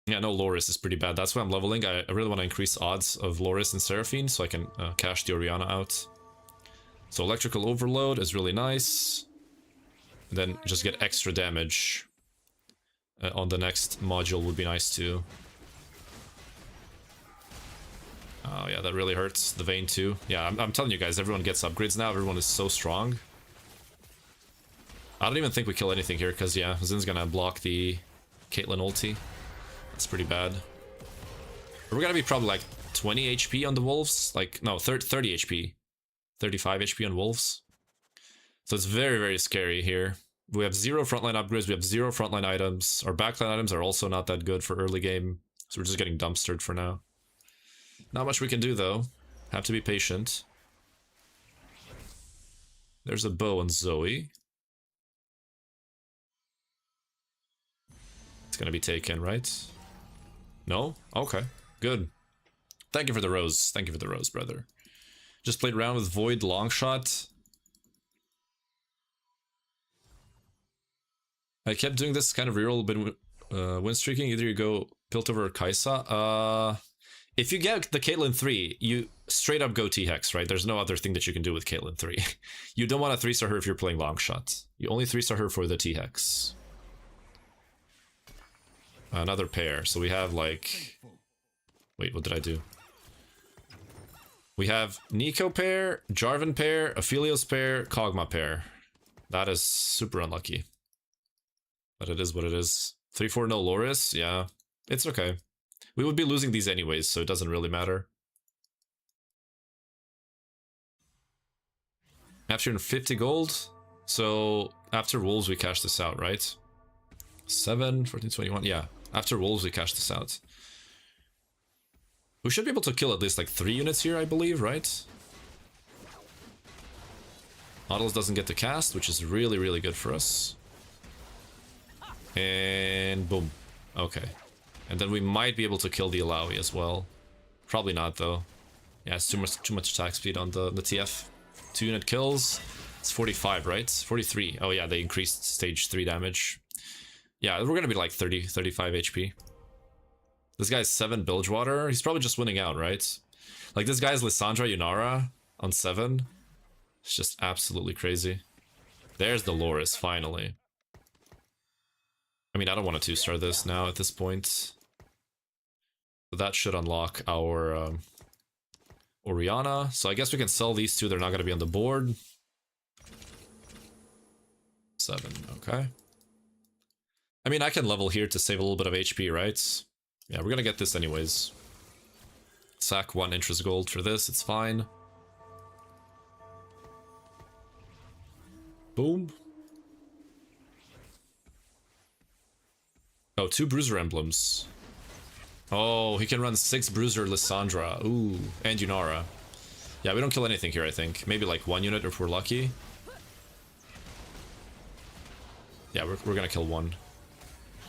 Yeah, no, Loris is pretty bad. That's why I'm leveling. I really want to increase odds of Loris and Seraphine so I can cash the Orianna out. So Electrical Overload is really nice. And then just get extra damage on the next module would be nice too. Oh yeah, that really hurts. The Vayne too. Yeah, I'm telling you guys, everyone gets upgrades now. Everyone is so strong. I don't even think we kill anything here because, yeah, Zin's gonna block the Caitlyn ulti. That's pretty bad. We're gonna be probably like 20 HP on the wolves. Like, no, 30 HP. 35 HP on wolves. So it's very, very scary here. We have 0 frontline upgrades. We have 0 frontline items. Our backline items are also not that good for early game. So we're just getting dumpstered for now. Not much we can do, though. Have to be patient. There's a bow on Zoe. It's gonna be taken, right? No? Okay. Good. Thank you for the rose. Thank you for the rose, brother. Just played around with Void Longshot. I kept doing this kind of reroll, been win streaking. Either you go Piltover or Kai'Sa. If you get the Caitlyn 3, you straight up go T-Hex, right? There's no other thing that you can do with Caitlyn 3. You don't want to 3-star her if you're playing Longshot. You only 3-star her for the T-Hex. Another pair. So we have like... wait, what did I do? We have Nico pair, Jarvan pair, Aphelios pair, Kog'Maw pair. That is super unlucky. But it is what it is. 3-4 no Loris? Yeah, it's okay. We would be losing these anyways, so it doesn't really matter. After 50 gold. So after Wolves we cash this out, right? 7, 14, 21, yeah. After Wolves we cash this out. We should be able to kill at least like 3 units here, I believe, right? Nautilus doesn't get the cast, which is really, really good for us. And boom. Okay. And then we might be able to kill the Alawi as well. Probably not, though. Yeah, it's too much attack speed on the TF. 2 unit kills. It's 45, right? 43. Oh yeah, they increased stage 3 damage. Yeah, we're gonna be like 30, 35 HP. This guy's 7 Bilgewater. He's probably just winning out, right? Like this guy's Lissandra Yunara on 7. It's just absolutely crazy. There's the Loris, finally. I mean, I don't want to 2-star this now at this point. But that should unlock our Orianna. So I guess we can sell these two. They're not going to be on the board. 7, okay. I mean, I can level here to save a little bit of HP, right? Yeah, we're going to get this anyways. Sack 1 interest gold for this, it's fine. Boom. Oh, 2 Bruiser emblems. Oh, he can run 6 Bruiser Lissandra. Ooh, and Yunara. Yeah, we don't kill anything here, I think. Maybe like 1 unit if we're lucky. Yeah, we're gonna kill 1.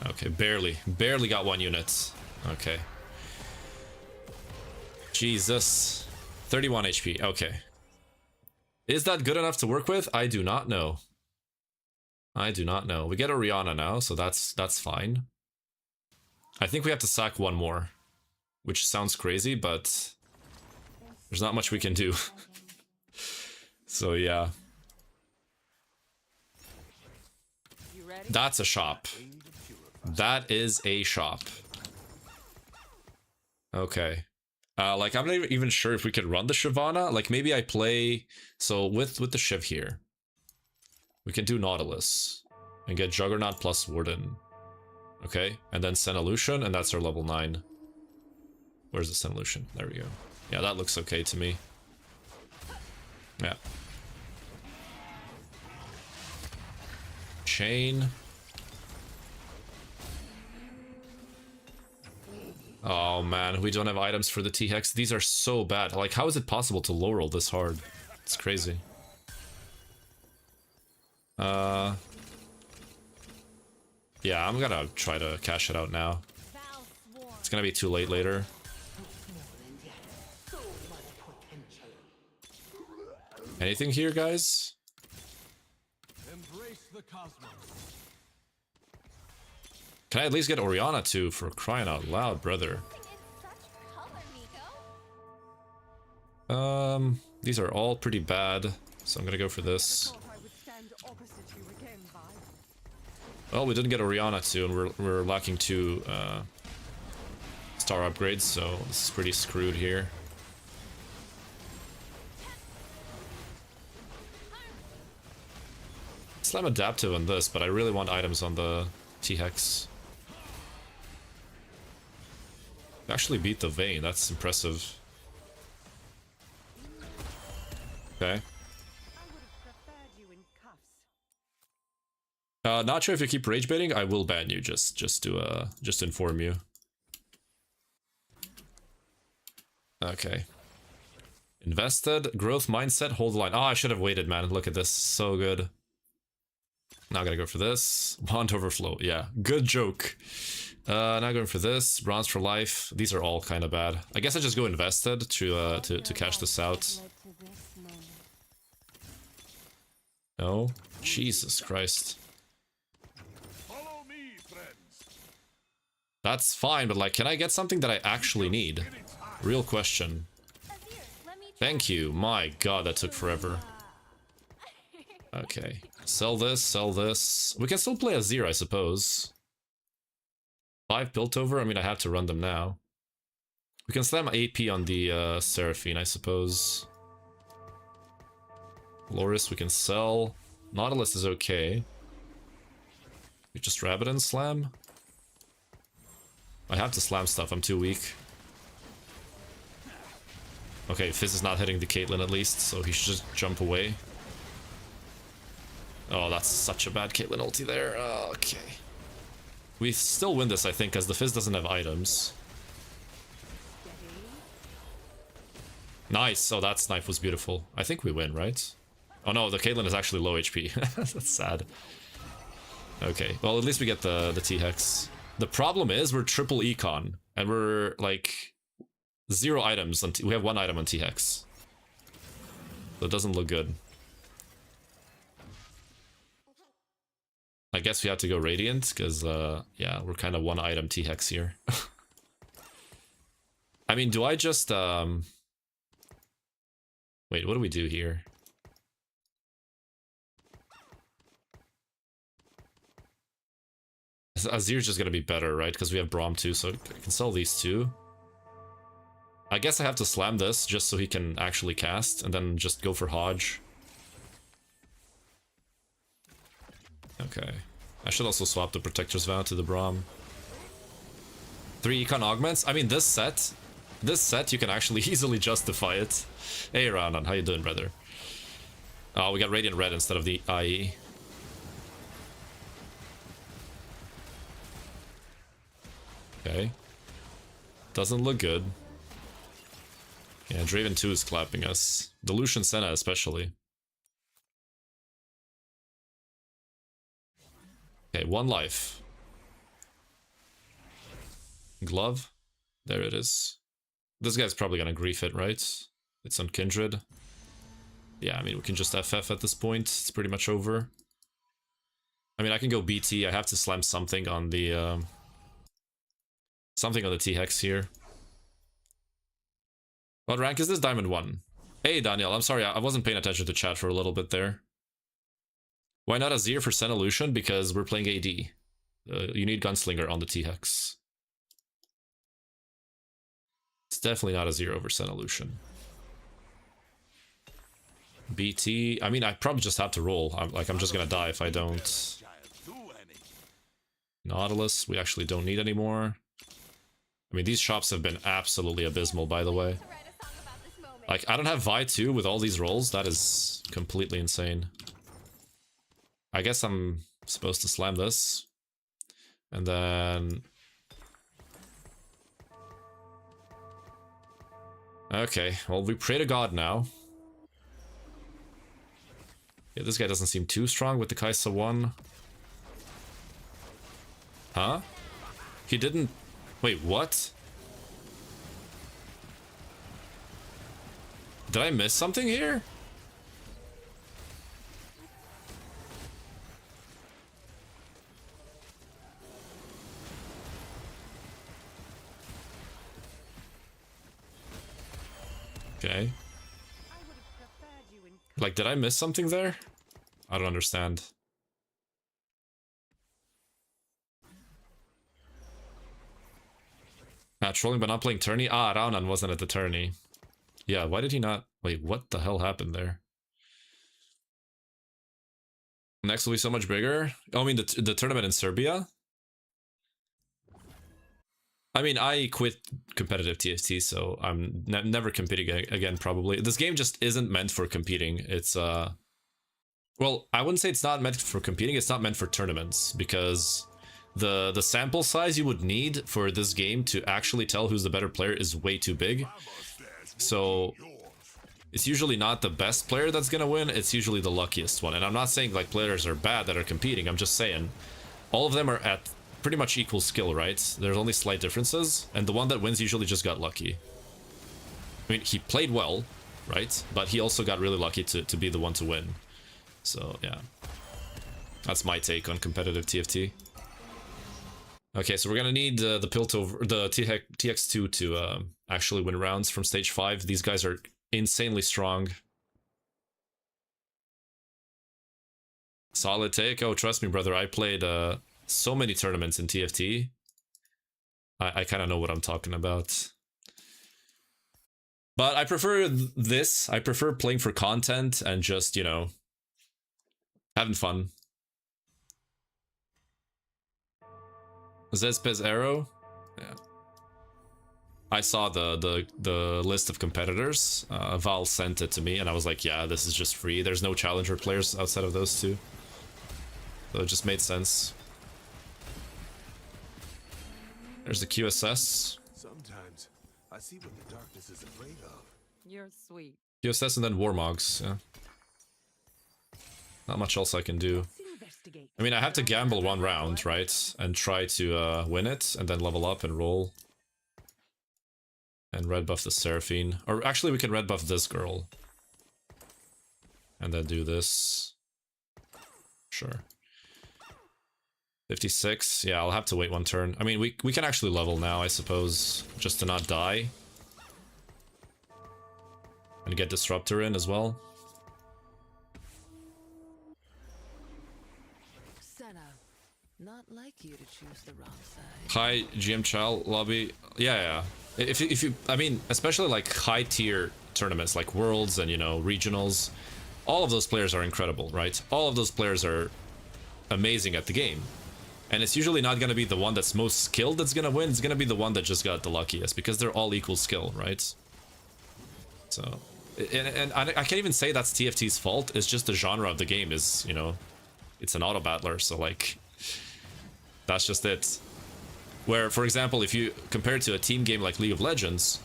Okay, barely. Barely got 1 unit. Okay. Jesus. 31 HP, okay. Is that good enough to work with? I do not know. I do not know. We get Orianna now, so that's fine. I think we have to sack 1 more, which sounds crazy, but there's not much we can do. So yeah. That's a shop. That is a shop. Okay. Like, I'm not even sure if we could run the Shyvana. Like, maybe I play... So, with the Shiv here, we can do Nautilus and get Juggernaut plus Warden. Okay, and then Senolution, and that's our level 9. Where's the Senolution? There we go. Yeah, that looks okay to me. Yeah. Chain. Oh man, we don't have items for the T-Hex. These are so bad. Like, how is it possible to low roll this hard? It's crazy. Yeah, I'm gonna try to cash it out now. It's gonna be too late later. Anything here, guys? Can I at least get Orianna too, for crying out loud, brother? These are all pretty bad, so I'm gonna go for this. Well, we didn't get Orianna too, and we're lacking 2 star upgrades, so this is pretty screwed here. Slam adaptive on this, but I really want items on the T-Hex. Actually beat the Vayne, that's impressive. Okay. Not sure if you keep rage baiting, I will ban you just to inform you. Okay. Invested, growth mindset, hold the line. Oh, I should have waited, man. Look at this, so good. Now gotta go for this. Bond overflow, yeah. Good joke. Now going for this. Bronze for life. These are all kind of bad. I guess I just go invested to cash this out. No? Jesus Christ. That's fine, but like, can I get something that I actually need? Real question. Thank you. My god, that took forever. Okay. Sell this, sell this. We can still play Azir, I suppose. 5 built over? I mean, I have to run them now. We can slam AP on the Seraphine, I suppose. Loris we can sell. Nautilus is okay. We just Rabbit and slam? I have to slam stuff, I'm too weak. Okay, Fizz is not hitting the Caitlyn at least, so he should just jump away. Oh, that's such a bad Caitlyn ulti there. Okay. We still win this, I think, because the Fizz doesn't have items. Nice. Oh, that snipe was beautiful. I think we win, right? Oh no, the Caitlyn is actually low HP. That's sad. Okay, well, at least we get the T-Hex. The problem is we're triple econ, and we're like 0 items. We have 1 item on T-Hex. So it doesn't look good. I guess we have to go Radiant, because, yeah, we're kind of one item T-Hex here. I mean, do I just, Wait, what do we do here? Azir's just gonna be better, right? Because we have Braum too, so I can sell these two. I guess I have to slam this just so he can actually cast, and then just go for Hodge. Okay. I should also swap the Protector's Vow to the Braum. 3 Econ Augments? I mean, this set, you can actually easily justify it. Hey, Ranan, how you doing, brother? Oh, we got Radiant Red instead of the IE. Okay. Doesn't look good. Yeah, Draven 2 is clapping us. The Lucian Senna especially. Okay, 1 life. Glove. There it is. This guy's probably gonna grief it, right? It's on Kindred. Yeah, I mean, we can just FF at this point. It's pretty much over. I mean, I can go BT. I have to slam something on the... something on the T-Hex here. What rank is this? Diamond 1. Hey, Daniel, I'm sorry, I wasn't paying attention to chat for a little bit there. Why not Azir for Senna Lucian? Because we're playing AD. You need Gunslinger on the T-Hex. It's definitely not Azir over Senna Lucian. BT... I mean, I probably just have to roll. I'm just gonna die if I don't. Nautilus, we actually don't need anymore. I mean, these shops have been absolutely abysmal, by the way. Like, I don't have Vi 2 with all these rolls. That is completely insane. I guess I'm supposed to slam this. And then... Okay, well, we pray to God now. Yeah, this guy doesn't seem too strong with the Kaisa 1. Huh? He didn't... Wait, what? Did I miss something here? Okay. Like, did I miss something there? I don't understand. Trolling but not playing tourney? Ah, Raunan wasn't at the tourney. Yeah, why did he not... Wait, what the hell happened there? Next will be so much bigger? Oh, I mean, the tournament in Serbia? I mean, I quit competitive TFT, so I'm never competing again, probably. This game just isn't meant for competing. It's, well, I wouldn't say it's not meant for competing, it's not meant for tournaments, because the sample size you would need for this game to actually tell who's the better player is way too big. So it's usually not the best player that's gonna win, it's usually the luckiest one. And I'm not saying like players are bad that are competing, I'm just saying all of them are at pretty much equal skill, right? There's only slight differences, and the one that wins usually just got lucky. I mean, he played well, right? But he also got really lucky to be the one to win. So, yeah. That's my take on competitive TFT. Okay, so we're gonna need the TX2 to actually win rounds from stage 5. These guys are insanely strong. Solid take. Oh, trust me, brother. I played so many tournaments in TFT. I kind of know what I'm talking about. But I prefer this. I prefer playing for content and just, you know, having fun. Zespez Arrow? Yeah. I saw the list of competitors. Val sent it to me, and I was like, yeah, this is just free. There's no challenger players outside of those two. So it just made sense. There's the QSS. Sometimes I see what the darkness is afraid of. You're sweet. QSS and then Warmogs, yeah. Not much else I can do. I mean, I have to gamble one round, right? And try to win it, and then level up and roll. And red buff the Seraphine. Or actually, we can red buff this girl. And then do this. Sure. 56. Yeah, I'll have to wait one turn. I mean, we can actually level now, I suppose, just to not die. And get Disruptor in as well. Not like you to choose the wrong side. Hi, GM Child lobby. Yeah. If you, I mean, especially like high tier tournaments like Worlds and, you know, regionals, all of those players are incredible, right? All of those players are amazing at the game. And it's usually not going to be the one that's most skilled that's going to win. It's going to be the one that just got the luckiest because they're all equal skill, right? So, and I can't even say that's TFT's fault. It's just the genre of the game is, you know, it's an auto battler. So like, that's just it. Where, for example, if you compare it to a team game like League of Legends,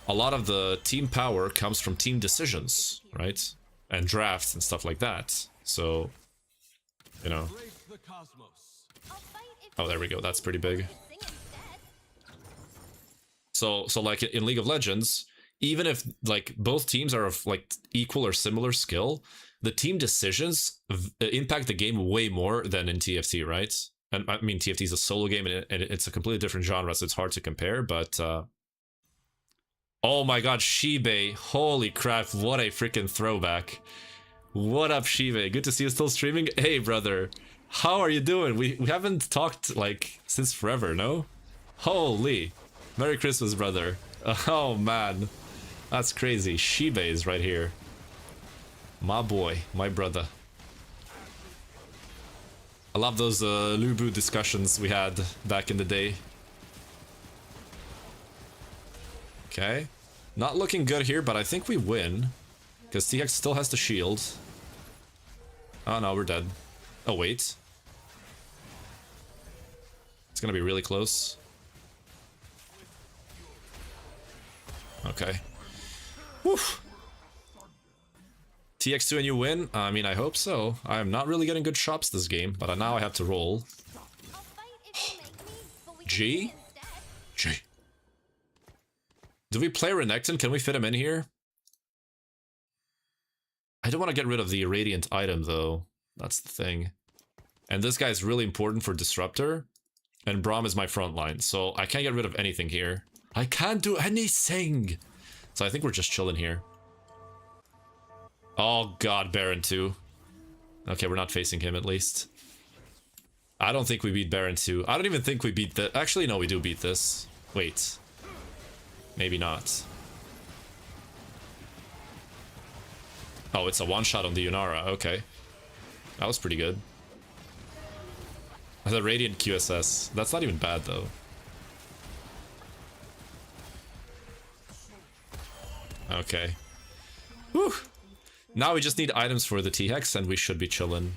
a lot of the team power comes from team decisions, right? And drafts and stuff like that. So, you know. Oh, there we go. That's pretty big. So like in League of Legends, even if like both teams are of like equal or similar skill, the team decisions impact the game way more than in TFT, right? And I mean, TFT is a solo game and it's a completely different genre, so it's hard to compare, but oh my god, Shibe, holy crap, what a freaking throwback. What up, Shibe? Good to see you still streaming. Hey, brother, how are you doing? We haven't talked like since forever, no? Holy, Merry Christmas, brother. Oh man, that's crazy. Shibe is right here. My boy, my brother. I love those Lubu discussions we had back in the day. Okay. Not looking good here, but I think we win. Because TX still has the shield. Oh no, we're dead. Oh wait. It's gonna be really close. Okay. Whew. TX2 and you win? I mean, I hope so. I'm not really getting good shops this game, but now I have to roll. G? G. Do we play Renekton? Can we fit him in here? I don't want to get rid of the Radiant item, though. That's the thing. And this guy is really important for Disruptor. And Braum is my front line, so I can't get rid of anything here. I can't do anything! So I think we're just chilling here. Oh god, Baron 2. Okay, we're not facing him at least. I don't think we beat Baron 2. I don't even think we beat the... Actually, no, we do beat this. Wait. Maybe not. Oh, it's a one-shot on the Yunara. Okay. That was pretty good. The Radiant QSS. That's not even bad, though. Okay. Whew. Now we just need items for the T-Hex and we should be chillin'.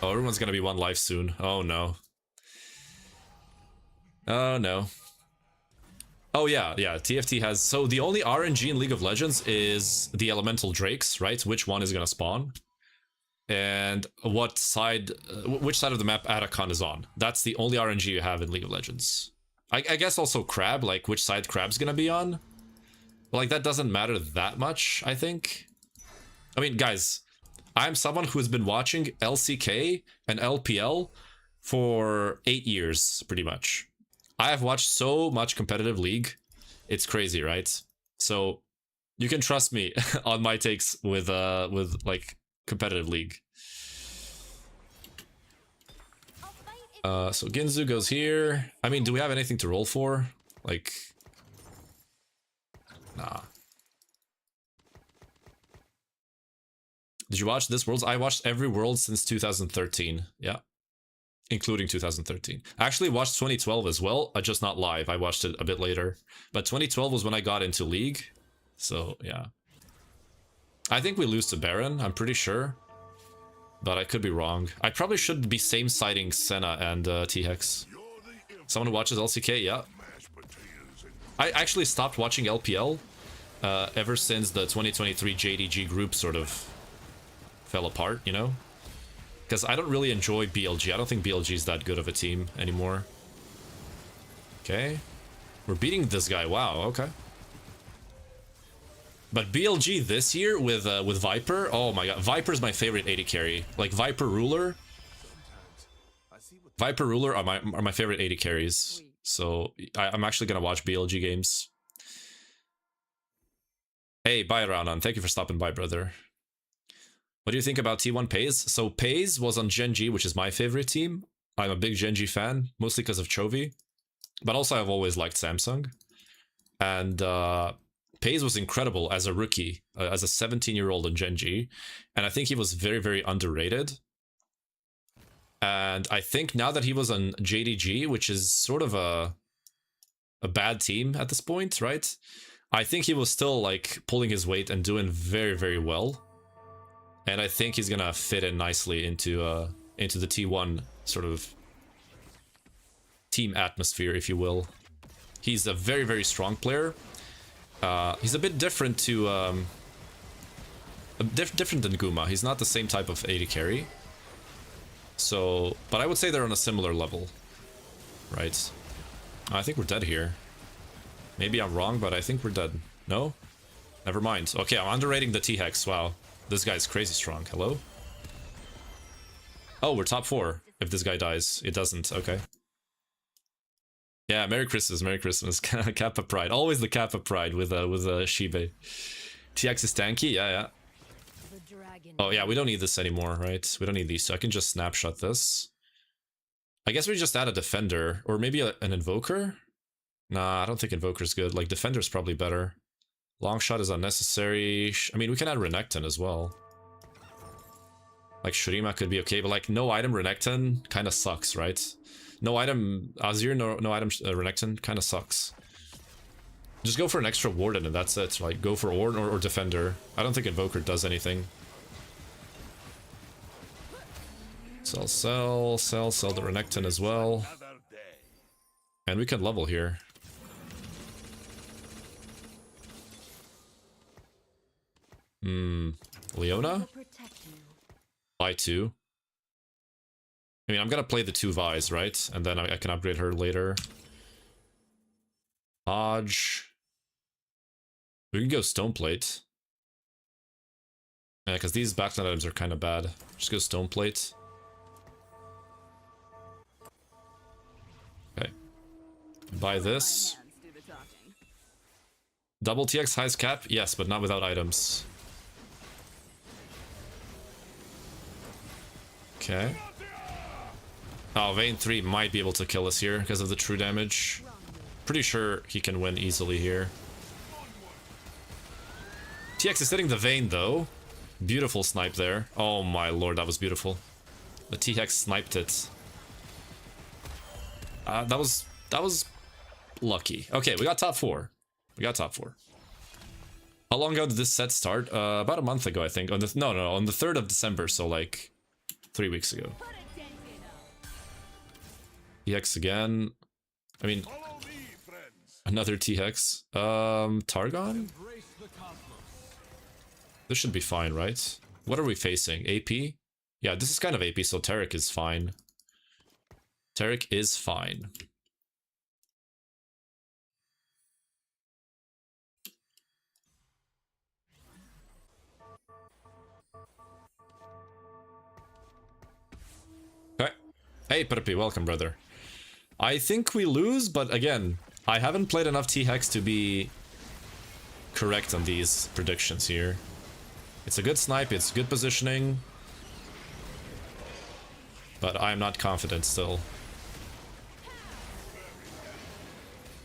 Oh, everyone's gonna be one life soon. Oh no. Oh no. Oh yeah, TFT has... So the only RNG in League of Legends is the Elemental Drakes, right? Which one is gonna spawn? And what side... which side of the map Atacon is on. That's the only RNG you have in League of Legends. I guess also Crab, like which side Crab's gonna be on. Like, that doesn't matter that much, I think. I mean, guys, I'm someone who's been watching LCK and LPL for 8 years, pretty much. I have watched so much competitive League. It's crazy, right? So, you can trust me on my takes with like, competitive League. So Ginzu goes here. I mean, do we have anything to roll for? Like... Nah. Did you watch this Worlds? I watched every World since 2013. Yeah. Including 2013. I actually watched 2012 as well. Just not live. I watched it a bit later. But 2012 was when I got into League. So, yeah. I think we lose to Baron. I'm pretty sure. But I could be wrong. I probably should be same-siding Senna and T-Hex. Someone who watches LCK? Yeah. I actually stopped watching LPL ever since the 2023 JDG group sort of fell apart, you know? Because I don't really enjoy BLG. I don't think BLG is that good of a team anymore. Okay. We're beating this guy. Wow, okay. But BLG this year with Viper, oh my god. Viper's my favorite AD carry. Like, Viper Ruler. see what Viper Ruler are my favorite AD carries. So I'm actually gonna watch BLG games. Hey, bye Raunan. Thank you for stopping by, brother. What do you think about T1 Pays? So Pays was on Gen G, which is my favorite team. I'm a big Gen G fan, mostly because of Chovy. But also I've always liked Samsung. And Pays was incredible as a rookie, as a 17-year-old in Gen G. And I think he was very, very underrated. And I think now that he was on JDG, which is sort of a bad team at this point, right? I think he was still like pulling his weight and doing very, very well. And I think he's gonna fit in nicely into the T1 sort of team atmosphere, if you will. He's a very, very strong player. He's a bit different to different than Guma. He's not the same type of AD carry. So, but I would say they're on a similar level, right? I think we're dead here. Maybe I'm wrong, but I think we're dead. No? Never mind. Okay, I'm underrating the T-Hex. Wow. This guy's crazy strong. Hello? Oh, we're top 4. If this guy dies. It doesn't. Okay. Yeah, Merry Christmas. Merry Christmas. Kappa Pride. Always the Kappa Pride with Shibe. TX is tanky? Yeah, yeah. Oh, yeah, we don't need this anymore, right? We don't need these, so I can just snapshot this. I guess we just add a Defender. Or maybe an Invoker? Nah, I don't think Invoker's good. Like, Defender's probably better. Long shot is unnecessary. I mean, we can add Renekton as well. Like, Shurima could be okay, but like, no item Renekton kind of sucks, right? No item Azir, no item Renekton kind of sucks. Just go for an extra Warden and that's it. Like, go for Warden or Defender. I don't think Invoker does anything. Sell the Renekton as well. And we can level here. Leona? Buy 2. I mean, I'm gonna play the 2 Vi's, right? And then I can upgrade her later. Hodge. We can go Stoneplate. Yeah, because these backline items are kind of bad. Just go Stoneplate. Okay. Buy this. Double TX highest cap? Yes, but not without items. Okay. Oh, Vayne 3 might be able to kill us here because of the true damage. Pretty sure he can win easily here. TX is hitting the Vayne though. Beautiful snipe there. Oh my lord, that was beautiful. The TX sniped it. That was lucky. Okay, we got top 4. We got top 4. How long ago did this set start? About a month ago, I think. On the on the 3rd of December, so like 3 weeks ago. TX again. I mean, another TX. Targon? This should be fine, right? What are we facing? AP? Yeah, this is kind of AP, so Taric is fine. Taric is fine. Okay. Hey, Perpi, welcome, brother. I think we lose, but again, I haven't played enough T-Hex to be correct on these predictions here. It's a good snipe, it's good positioning, but I'm not confident still.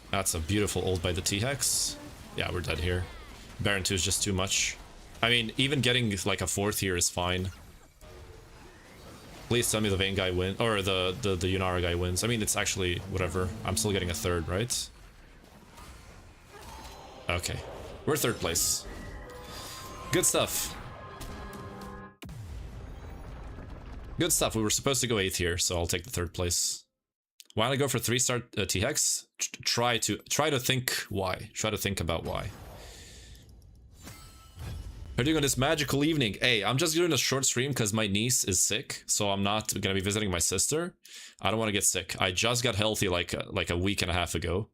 That's a beautiful ult by the T-Hex. Yeah, we're dead here. Baron 2 is just too much. I mean, even getting like a 4th here is fine. Please tell me the Vayne guy wins, or the Yunara guy wins. I mean, it's actually whatever. I'm still getting a 3rd, right? Okay. We're 3rd place. Good stuff. Good stuff. We were supposed to go 8th here, so I'll take the 3rd place. Why don't I go for 3-star T-Hex? Try to think why. Try to think about why. How are you doing on this magical evening? Hey, I'm just doing a short stream because my niece is sick, so I'm not gonna be visiting my sister. I don't want to get sick. I just got healthy like a week and a half ago.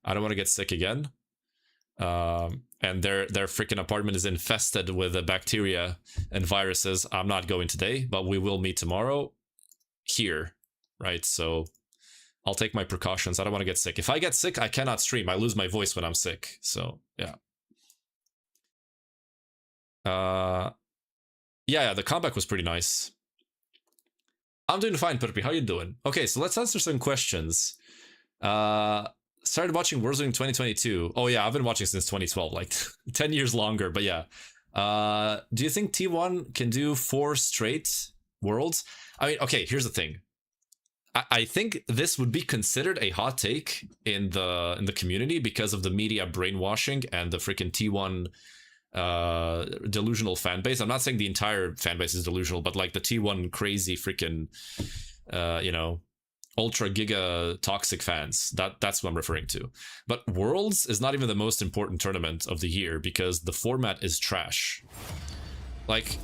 I don't want to get sick again. And their freaking apartment is infested with bacteria and viruses. I'm not going today, but we will meet tomorrow here right? So I'll take my precautions. I don't want to get sick. If I get sick, I cannot stream. I lose my voice when I'm sick. So yeah. Yeah, the comeback was pretty nice. I'm doing fine, Perpi. How you doing? Okay, so let's answer some questions. Started watching Warzone in 2022. Oh yeah, I've been watching since 2012, like 10 years longer, but yeah. Do you think T1 can do 4 straight worlds? I mean, okay, here's the thing. I think this would be considered a hot take in the community because of the media brainwashing and the freaking T1 delusional fan base. I'm not saying the entire fan base is delusional, but like the T1 crazy freaking you know, ultra giga toxic fans. That's what I'm referring to. But Worlds is not even the most important tournament of the year because the format is trash. Like,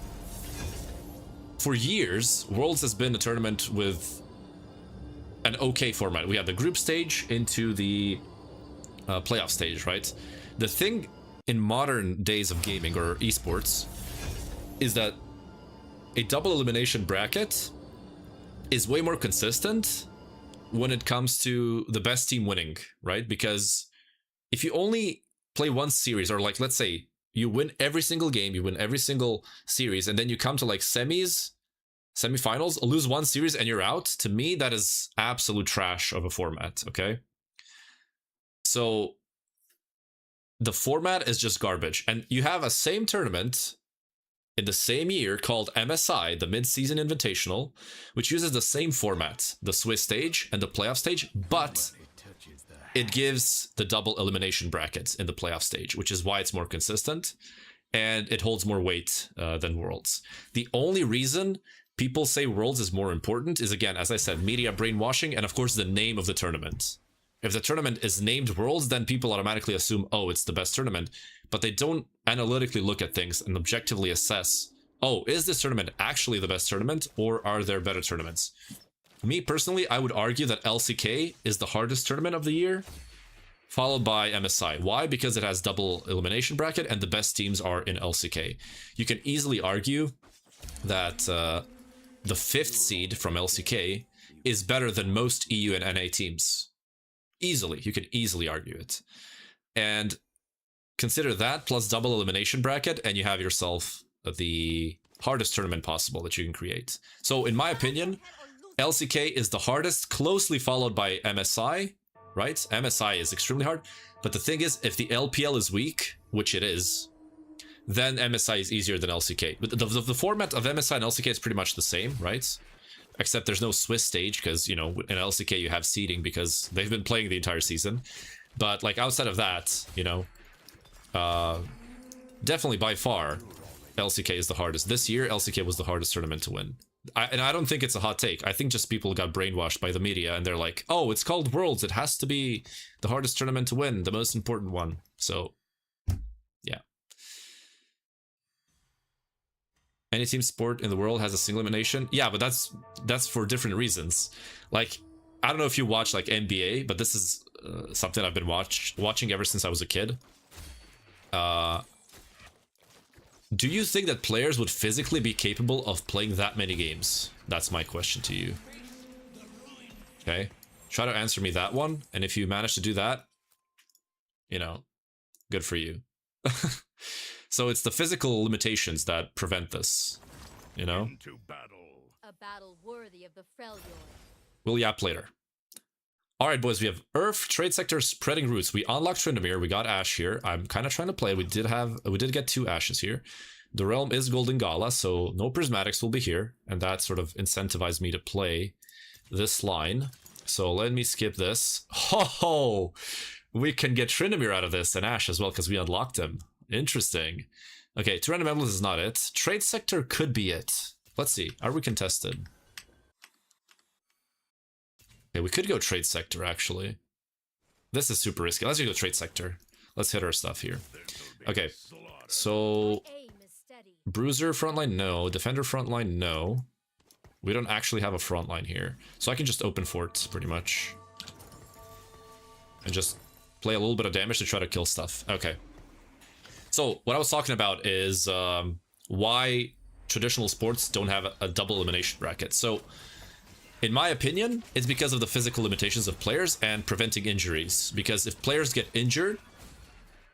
for years, Worlds has been a tournament with an okay format. We have the group stage into the playoff stage, right? The thing in modern days of gaming or esports is that a double elimination bracket is way more consistent when it comes to the best team winning, right? Because if you only play one series, or like, let's say you win every single game, you win every single series, and then you come to like semifinals, lose one series and you're out, to me, that is absolute trash of a format, okay? So the format is just garbage. And you have a same tournament in the same year called MSI, the Mid-Season Invitational, which uses the same format, the Swiss stage and the playoff stage, but it gives the double elimination brackets in the playoff stage, which is why it's more consistent and it holds more weight than Worlds. The only reason people say Worlds is more important is, again, as I said, media brainwashing and of course the name of the tournament. If the tournament is named Worlds, then people automatically assume, oh, it's the best tournament, but they don't analytically look at things and objectively assess, oh, is this tournament actually the best tournament or are there better tournaments? Me personally, I would argue that LCK is the hardest tournament of the year, followed by MSI. Why? Because it has double elimination bracket and the best teams are in LCK. You can easily argue that the 5th seed from LCK is better than most EU and NA teams. Easily. You can easily argue it. And consider that plus double elimination bracket and you have yourself the hardest tournament possible that you can create. So in my opinion, LCK is the hardest, closely followed by MSI, right? MSI is extremely hard. But the thing is, if the LPL is weak, which it is, then MSI is easier than LCK. But the format of MSI and LCK is pretty much the same, right? Except there's no Swiss stage because, you know, in LCK you have seeding because they've been playing the entire season. But like outside of that, you know, definitely by far, LCK is the hardest. This year, LCK was the hardest tournament to win. And I don't think it's a hot take. I think just people got brainwashed by the media and they're like, oh, it's called Worlds. It has to be the hardest tournament to win, the most important one. So, yeah. Any team sport in the world has a single elimination. Yeah, but that's for different reasons. Like, I don't know if you watch like NBA, but this is something I've been watching ever since I was a kid. Do you think that players would physically be capable of playing that many games? That's my question to you. Okay, try to answer me that one, and if you manage to do that, you know, good for you. So it's the physical limitations that prevent this, you know? A battle worthy of the Freljord. We'll yap later. Alright, boys, we have Earth, Trade Sector, Spreading Roots. We unlocked Tryndamere, we got Ashe here. I'm kind of trying to play. We did get 2 Ashes here. The realm is Golden Gala, so no Prismatics will be here. And that sort of incentivized me to play this line. So let me skip this. Ho! We can get Tryndamere out of this and Ashe as well because we unlocked him. Interesting. Okay, 2 random emblems is not it. Trade Sector could be it. Let's see. Are we contested? Okay, we could go Trade Sector, actually. This is super risky. Let's go Trade Sector. Let's hit our stuff here. Okay, so... Bruiser frontline, no. Defender frontline, no. We don't actually have a frontline here. So I can just open fort, pretty much. And just play a little bit of damage to try to kill stuff. Okay. So, what I was talking about is why traditional sports don't have a double elimination bracket. So, In my opinion, it's because of the physical limitations of players and preventing injuries. Because if players get injured,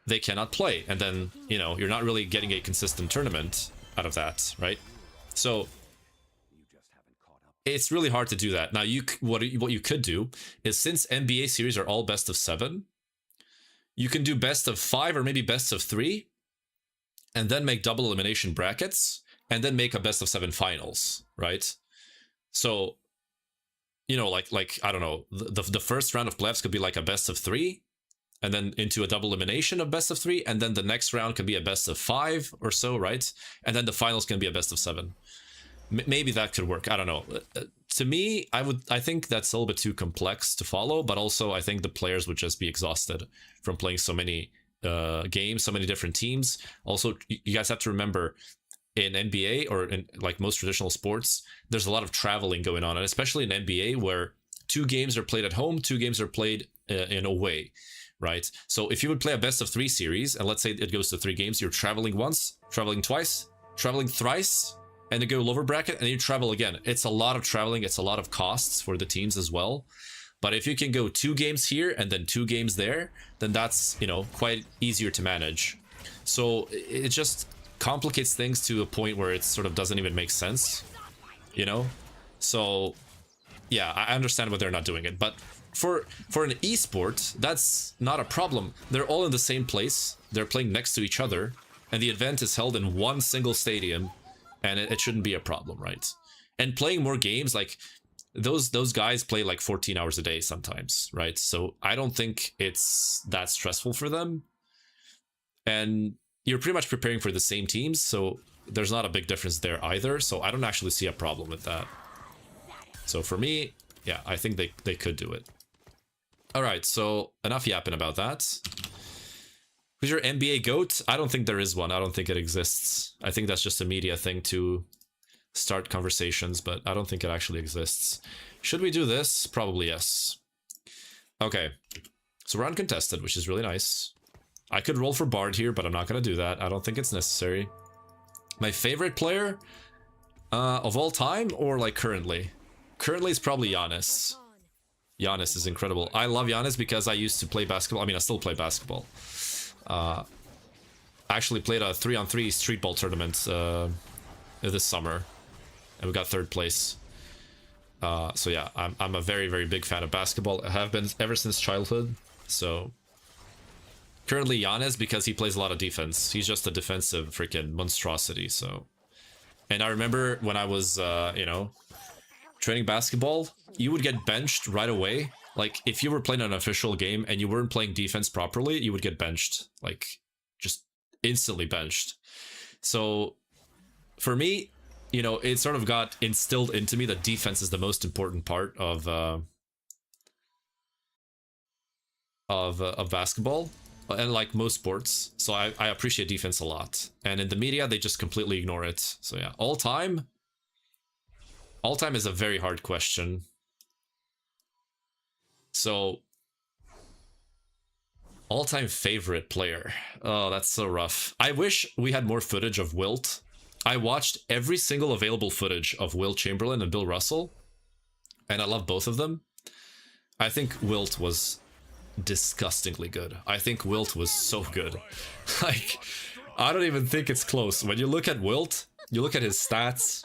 they cannot play. And then, you know, you're not really getting a consistent tournament out of that, right? So it's really hard to do that. Now, what you could do is, since NBA series are all best of 7, you can do best of 5 or maybe best of 3, and then make double elimination brackets, and then make a best of 7 finals, right? So, you know, like I don't know, the first round of playoffs could be like a best of 3, and then into a double elimination of best of 3, and then the next round can be a best of 5 or so, right? And then the finals can be a best of 7. Maybe that could work. I don't know. To me, I think that's a little bit too complex to follow, but also I think the players would just be exhausted from playing so many games, so many different teams. Also, you guys have to remember, in NBA or in like most traditional sports, there's a lot of traveling going on, and especially in NBA, where 2 games are played at home, 2 games are played in away, right? So if you would play a best of 3 series, and let's say it goes to 3 games, you're traveling once, traveling twice, traveling thrice, and you go lower bracket, and you travel again. It's a lot of traveling. It's a lot of costs for the teams as well. But if you can go 2 games here and then 2 games there, then that's, you know, quite easier to manage. So it just complicates things to a point where it sort of doesn't even make sense, you know? So yeah, I understand why they're not doing it. But for an esport, that's not a problem. They're all in the same place. They're playing next to each other, and the event is held in one single stadium. And it shouldn't be a problem, right? And playing more games, like those guys play like 14 hours a day sometimes, right? So I don't think it's that stressful for them. And you're pretty much preparing for the same teams, so there's not a big difference there either. So I don't actually see a problem with that. So for me, yeah, I think they could do it. All right, so enough yapping about that. Who's your NBA GOAT? I don't think there is one. I don't think it exists. I think that's just a media thing to start conversations, but I don't think it actually exists. Should we do this? Probably yes. Okay. So we're uncontested, which is really nice. I could roll for Bard here, but I'm not going to do that. I don't think it's necessary. My favorite player of all time, or like currently? Currently, it's probably Giannis. Giannis is incredible. I love Giannis because I used to play basketball. I mean, I still play basketball. I actually played a 3-on-3 street ball tournament this summer, and we got 3rd place. So yeah, I'm a very, very big fan of basketball. I have been ever since childhood. So currently Giannis, because he plays a lot of defense. He's just a defensive freaking monstrosity. So, and I remember when I was, you know, training basketball, you would get benched right away. Like, if you were playing an official game and you weren't playing defense properly, you would get benched. Like, just instantly benched. So, for me, you know, it sort of got instilled into me that defense is the most important part of basketball, and like most sports. So I appreciate defense a lot. And in the media, they just completely ignore it. So yeah, all time is a very hard question. So, all-time favorite player. Oh, that's so rough. I wish we had more footage of Wilt. I watched every single available footage of Wilt Chamberlain and Bill Russell, and I love both of them. I think Wilt was disgustingly good. I think Wilt was so good. Like, I don't even think it's close. When you look at Wilt, you look at his stats,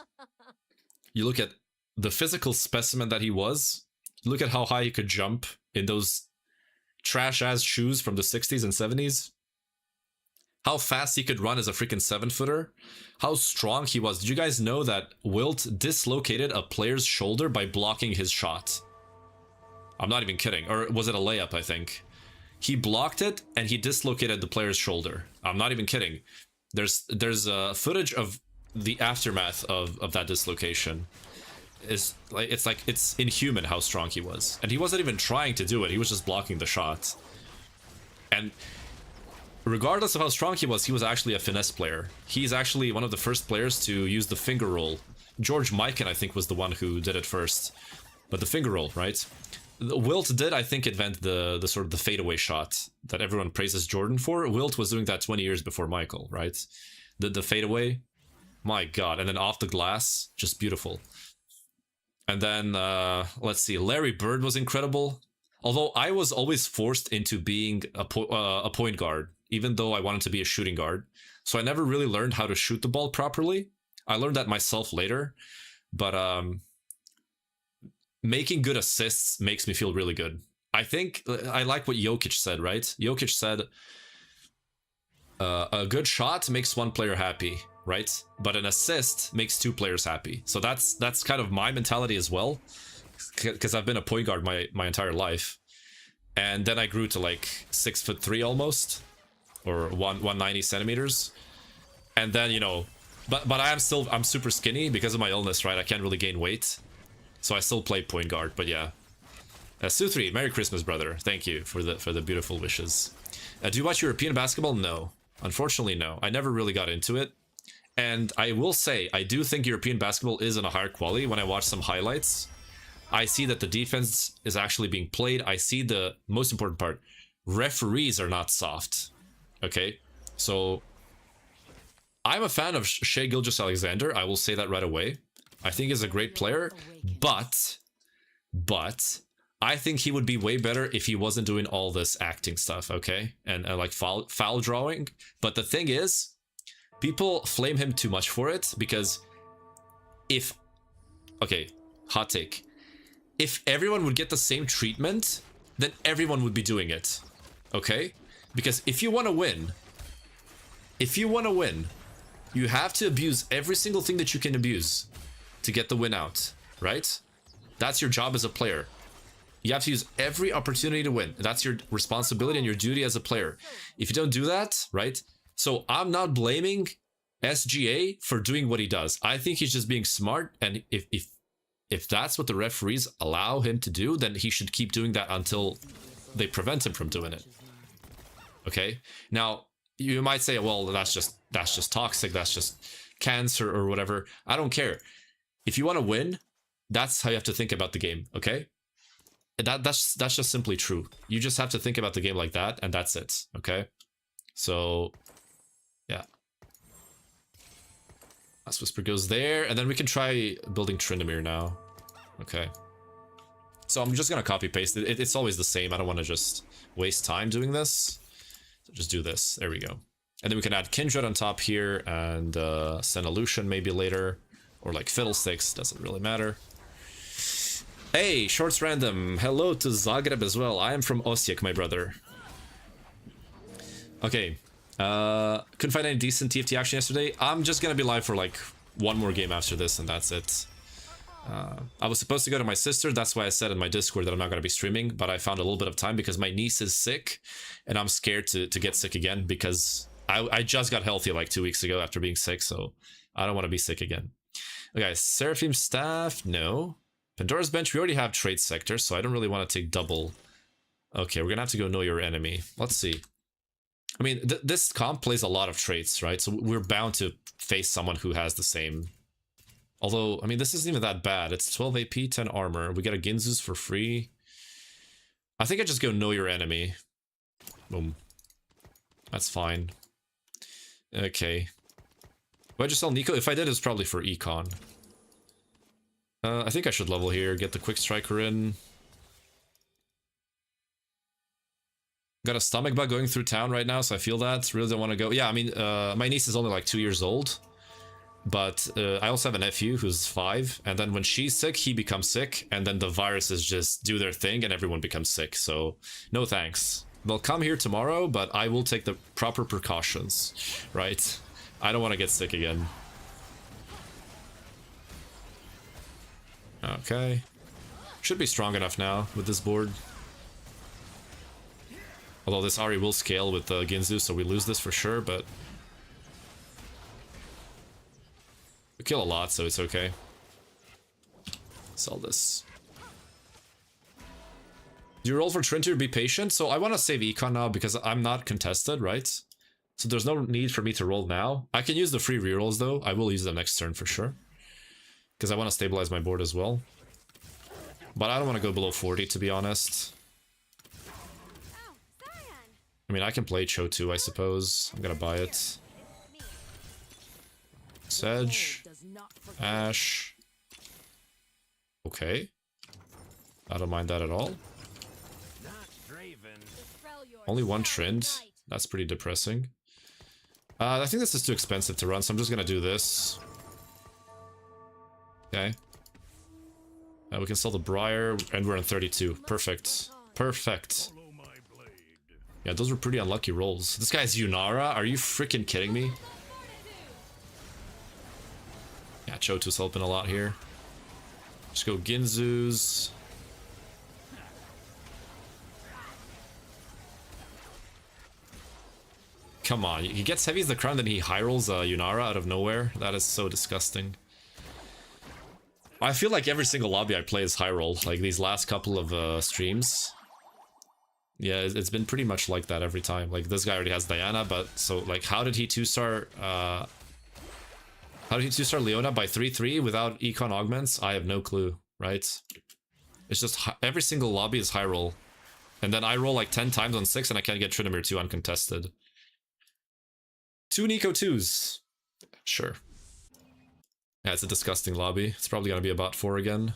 you look at the physical specimen that he was, look at how high he could jump in those trash-ass shoes from the 60s and 70s. How fast he could run as a freaking 7-footer. How strong he was. Did you guys know that Wilt dislocated a player's shoulder by blocking his shot? I'm not even kidding. Or was it a layup, I think? He blocked it and he dislocated the player's shoulder. I'm not even kidding. There's footage of the aftermath of that dislocation. It's inhuman how strong he was, and he wasn't even trying to do it. He was just blocking the shot. And regardless of how strong he was actually a finesse player. He's actually one of the first players to use the finger roll. George Mikan, I think, was the one who did it first, but the finger roll, right? Wilt did, I think, invent the sort of the fadeaway shot that everyone praises Jordan for. Wilt was doing that 20 years before Michael, right? The fadeaway, my god, and then off the glass, just beautiful. And then, let's see, Larry Bird was incredible. Although I was always forced into being a point guard, even though I wanted to be a shooting guard. So I never really learned how to shoot the ball properly. I learned that myself later. But making good assists makes me feel really good. I think I like what Jokic said, right? Jokic said, a good shot makes one player happy, right? But an assist makes two players happy. So that's kind of my mentality as well, because I've been a point guard my entire life, and then I grew to like 6'3" almost, or 190 centimeters, and then, you know, but I'm super skinny because of my illness, right? I can't really gain weight, so I still play point guard. But yeah, Suthri, Merry Christmas, brother. Thank you for the beautiful wishes. Do you watch European basketball? No, unfortunately, no. I never really got into it. And I will say, I do think European basketball is on a higher quality. When I watch some highlights, I see that the defense is actually being played. I see the most important part. Referees are not soft. Okay? So, I'm a fan of Shai Gilgeous-Alexander. I will say that right away. I think he's a great player. But, I think he would be way better if he wasn't doing all this acting stuff, okay? And like foul drawing. But the thing is, people flame him too much for it, because if... Okay, hot take. If everyone would get the same treatment, then everyone would be doing it, okay? Because if you want to win, you have to abuse every single thing that you can abuse to get the win out, right? That's your job as a player. You have to use every opportunity to win. That's your responsibility and your duty as a player. If you don't do that, right? So I'm not blaming SGA for doing what he does. I think he's just being smart, and if that's what the referees allow him to do, then he should keep doing that until they prevent him from doing it. Okay? Now, you might say, well, that's just toxic, that's just cancer or whatever. I don't care. If you want to win, that's how you have to think about the game, okay? That's just simply true. You just have to think about the game like that, and that's it, okay? So, yeah. Last Whisper goes there, and then we can try building Tryndamere now. Okay. So I'm just gonna copy paste it. It's always the same. I don't want to just waste time doing this. So just do this. There we go. And then we can add Kindred on top here, and send a Lucian maybe later. Or like Fiddlesticks, doesn't really matter. Hey, Shorts Random. Hello to Zagreb as well. I am from Osijek, my brother. Okay. Couldn't find any decent TFT action yesterday. I'm just gonna be live for like one more game after this, and that's it. I was supposed to go to my sister. That's why I said in my Discord that I'm not gonna be streaming, but I found a little bit of time because my niece is sick, and I'm scared to get sick again because I just got healthy like 2 weeks ago after being sick, so I don't want to be sick again. Okay, Seraphim Staff, no. Pandora's Bench, we already have Trade Sector, so I don't really want to take double. Okay, we're gonna have to go Know Your Enemy. Let's see. I mean, this comp plays a lot of traits, right? So we're bound to face someone who has the same. Although, I mean, this isn't even that bad. It's 12 AP, 10 armor. We get a Ginzus for free. I think I just go Know Your Enemy. Boom. That's fine. Okay. Would I just sell Nico? If I did, it's probably for Econ. I think I should level here, get the Quick Striker in. Got a stomach bug going through town right now, so I feel that. Really don't want to go. Yeah, I mean, my niece is only like 2 years old. But I also have a nephew who's 5. And then when she's sick, he becomes sick. And then the viruses just do their thing and everyone becomes sick. So, no thanks. They'll come here tomorrow, but I will take the proper precautions, right? I don't want to get sick again. Okay. Should be strong enough now with this board. Although this Ahri will scale with Ginzu, so we lose this for sure, but... we kill a lot, so it's okay. Sell this. Do you roll for Trinity or be patient? So I want to save Econ now because I'm not contested, right? So there's no need for me to roll now. I can use the free rerolls though. I will use them next turn for sure. Because I want to stabilize my board as well. But I don't want to go below 40 to be honest. I mean, I can play Cho too, I suppose. I'm gonna buy it. Sedge. Ash. Okay. I don't mind that at all. Only one trend. That's pretty depressing. I think this is too expensive to run, so I'm just gonna do this. Okay. We can sell the Briar, and we're in 32. Perfect. Perfect. Yeah, those were pretty unlucky rolls. This guy's Yunara? Are you freaking kidding me? Yeah, Chotu's helping a lot here. Just go Ginzu's. Come on, he gets heavy as the crown, then he high rolls Yunara out of nowhere. That is so disgusting. I feel like every single lobby I play is high roll, like these last couple of streams. Yeah, it's been pretty much like that every time. Like, this guy already has Diana, but so, like, how did he 2-star Leona by 3-3 without econ augments? I have no clue, right? It's just every single lobby is high roll. And then I roll like 10 times on 6 and I can't get Trinamir 2 uncontested. 2 Nico 2s. Sure. Yeah, it's a disgusting lobby. It's probably gonna be about 4 again.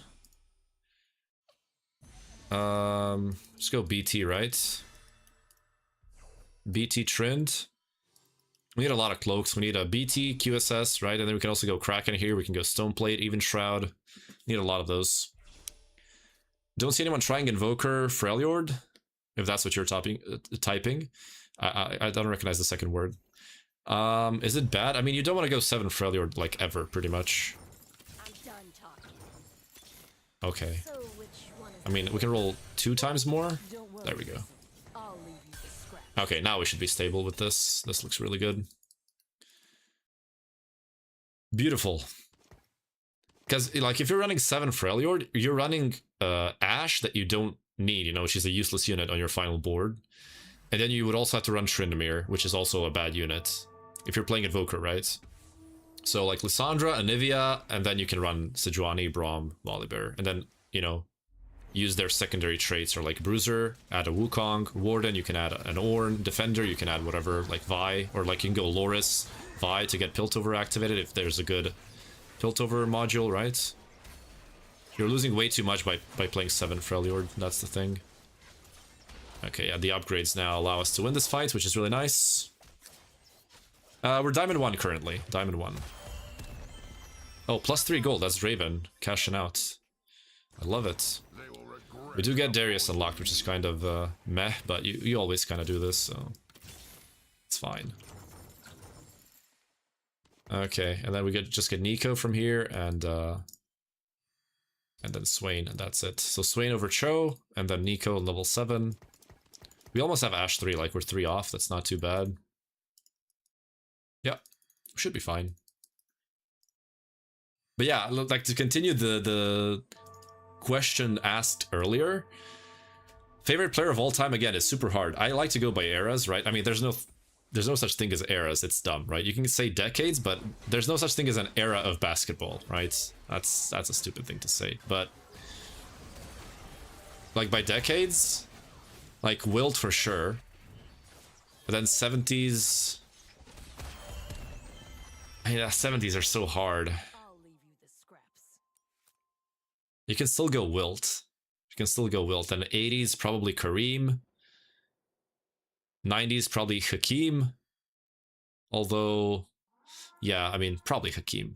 Let's go BT, right? BT trend. We need a lot of cloaks. We need a BT, QSS, right? And then we can also go Kraken here. We can go Stoneplate, even Shroud. Need a lot of those. Don't see anyone trying Invoker Freljord, if that's what you're typing. I don't recognize the second word. Is it bad? I mean, you don't want to go 7 Freljord, like, ever, pretty much. I'm done talking. Okay. So which one is I mean, we can roll 2 times more. There we go. I'll leave you to scrap. Okay, now we should be stable with this. This looks really good. Beautiful. Because, like, if you're running 7 Freljord, you're running Ashe that you don't need, you know, she's a useless unit on your final board. And then you would also have to run Tryndamere, which is also a bad unit. If you're playing Invoker, right? So, like, Lysandra, Anivia, and then you can run Sejuani, Braum, Volibear. And then, you know, use their secondary traits, or like Bruiser, add a Wukong, Warden, you can add an Ornn, Defender, you can add whatever, like Vi, or like you can go Loris, Vi to get Piltover activated if there's a good Piltover module, right? You're losing way too much by playing 7 Freljord, that's the thing. Okay, yeah, the upgrades now allow us to win this fight, which is really nice. We're Diamond 1 currently, Diamond 1. Oh, +3 gold, that's Draven, cashing out. I love it. We do get Darius unlocked, which is kind of meh, but you always kind of do this, so it's fine. Okay, and then we just get Nico from here, and then Swain, and that's it. So Swain over Cho, and then Nico on level 7. We almost have Ashe 3, like we're 3 off, that's not too bad. Yeah, should be fine. But yeah, like to continue the question asked earlier, favorite player of all time, again, is super hard. I like to go by eras, right? I mean, there's no such thing as eras, it's dumb, right? You can say decades, but there's no such thing as an era of basketball, right? That's a stupid thing to say, but like by decades, like Wilt for sure, but then 70s, yeah, 70s are so hard. I'll leave you the scraps. You can still go Wilt. You can still go Wilt. And 80s, probably Kareem. 90s, probably Hakeem. Although, yeah, I mean, probably Hakeem.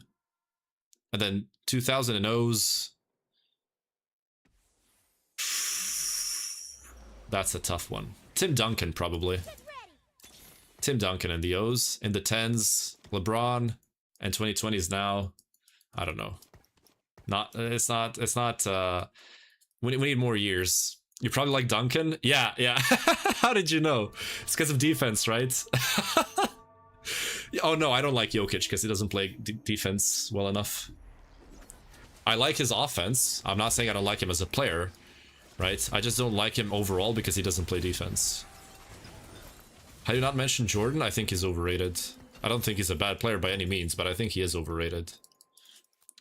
And then 2000s. That's a tough one. Tim Duncan, probably. Tim Duncan in the O's. In the 10s, LeBron. And 2020s now. I don't know. It's not, we need more years. You probably like Duncan? Yeah. How did you know? It's because of defense, right? Oh no, I don't like Jokic because he doesn't play defense well enough. I like his offense. I'm not saying I don't like him as a player, right? I just don't like him overall because he doesn't play defense. How do you not mention Jordan? I think he's overrated. I don't think he's a bad player by any means, but I think he is overrated.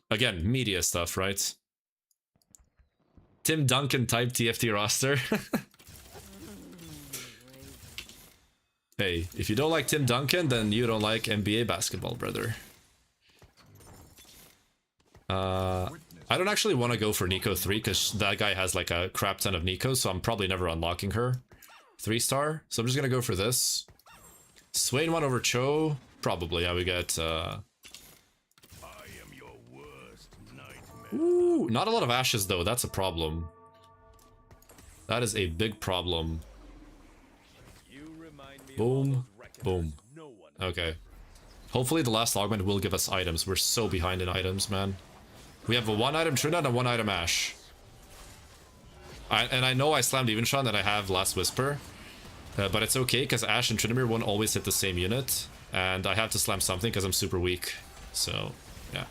Again, media stuff, right? Tim Duncan type TFT roster. Hey, if you don't like Tim Duncan, then you don't like NBA basketball, brother. I I don't actually want to go for Nico 3 because that guy has like a crap ton of Nico, so I'm probably never unlocking her. 3-star. So I'm just gonna go for this. Swain 1 over Cho. Probably. Yeah, we get Ooh, not a lot of ashes though, that's a problem. That is a big problem. Boom. Boom. Okay. Hopefully the last augment will give us items. We're so behind in items, man. We have a 1 item Trinidad and a 1 item Ash. And I know I slammed Evenshot and I have Last Whisper. But it's okay because Ash and Trinimir won't always hit the same unit. And I have to slam something because I'm super weak. So, yeah.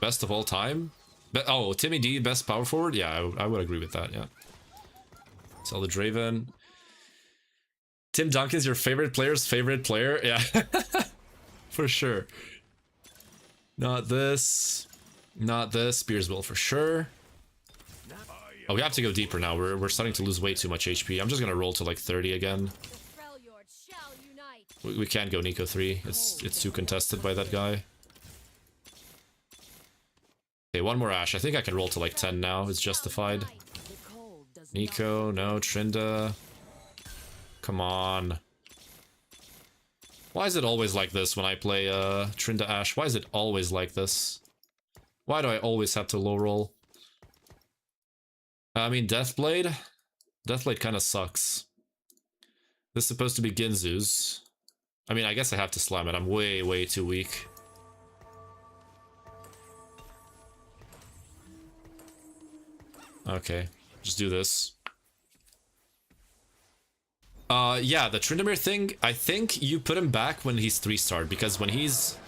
Best of all time? Oh, Timmy D, best power forward? Yeah, I would agree with that, yeah. Sell the Draven. Tim Duncan's your favorite player's favorite player? Yeah. For sure. Not this. Not this. Spears will for sure. Oh, we have to go deeper now. We're starting to lose way too much HP. I'm just gonna roll to like 30 again. We can't go Nico 3. It's too contested by that guy. Okay, 1 more Ash. I think I can roll to like 10 now. It's justified. Nico, no. Trinda. Come on. Why is it always like this when I play Trinda Ash? Why is it always like this? Why do I always have to low roll? I mean, Deathblade? Deathblade kind of sucks. This is supposed to be Ginzu's. I mean, I guess I have to slam it. I'm way, way too weak. Okay, just do this. Yeah, the Tryndamere thing, I think you put him back when he's 3-starred, because when he's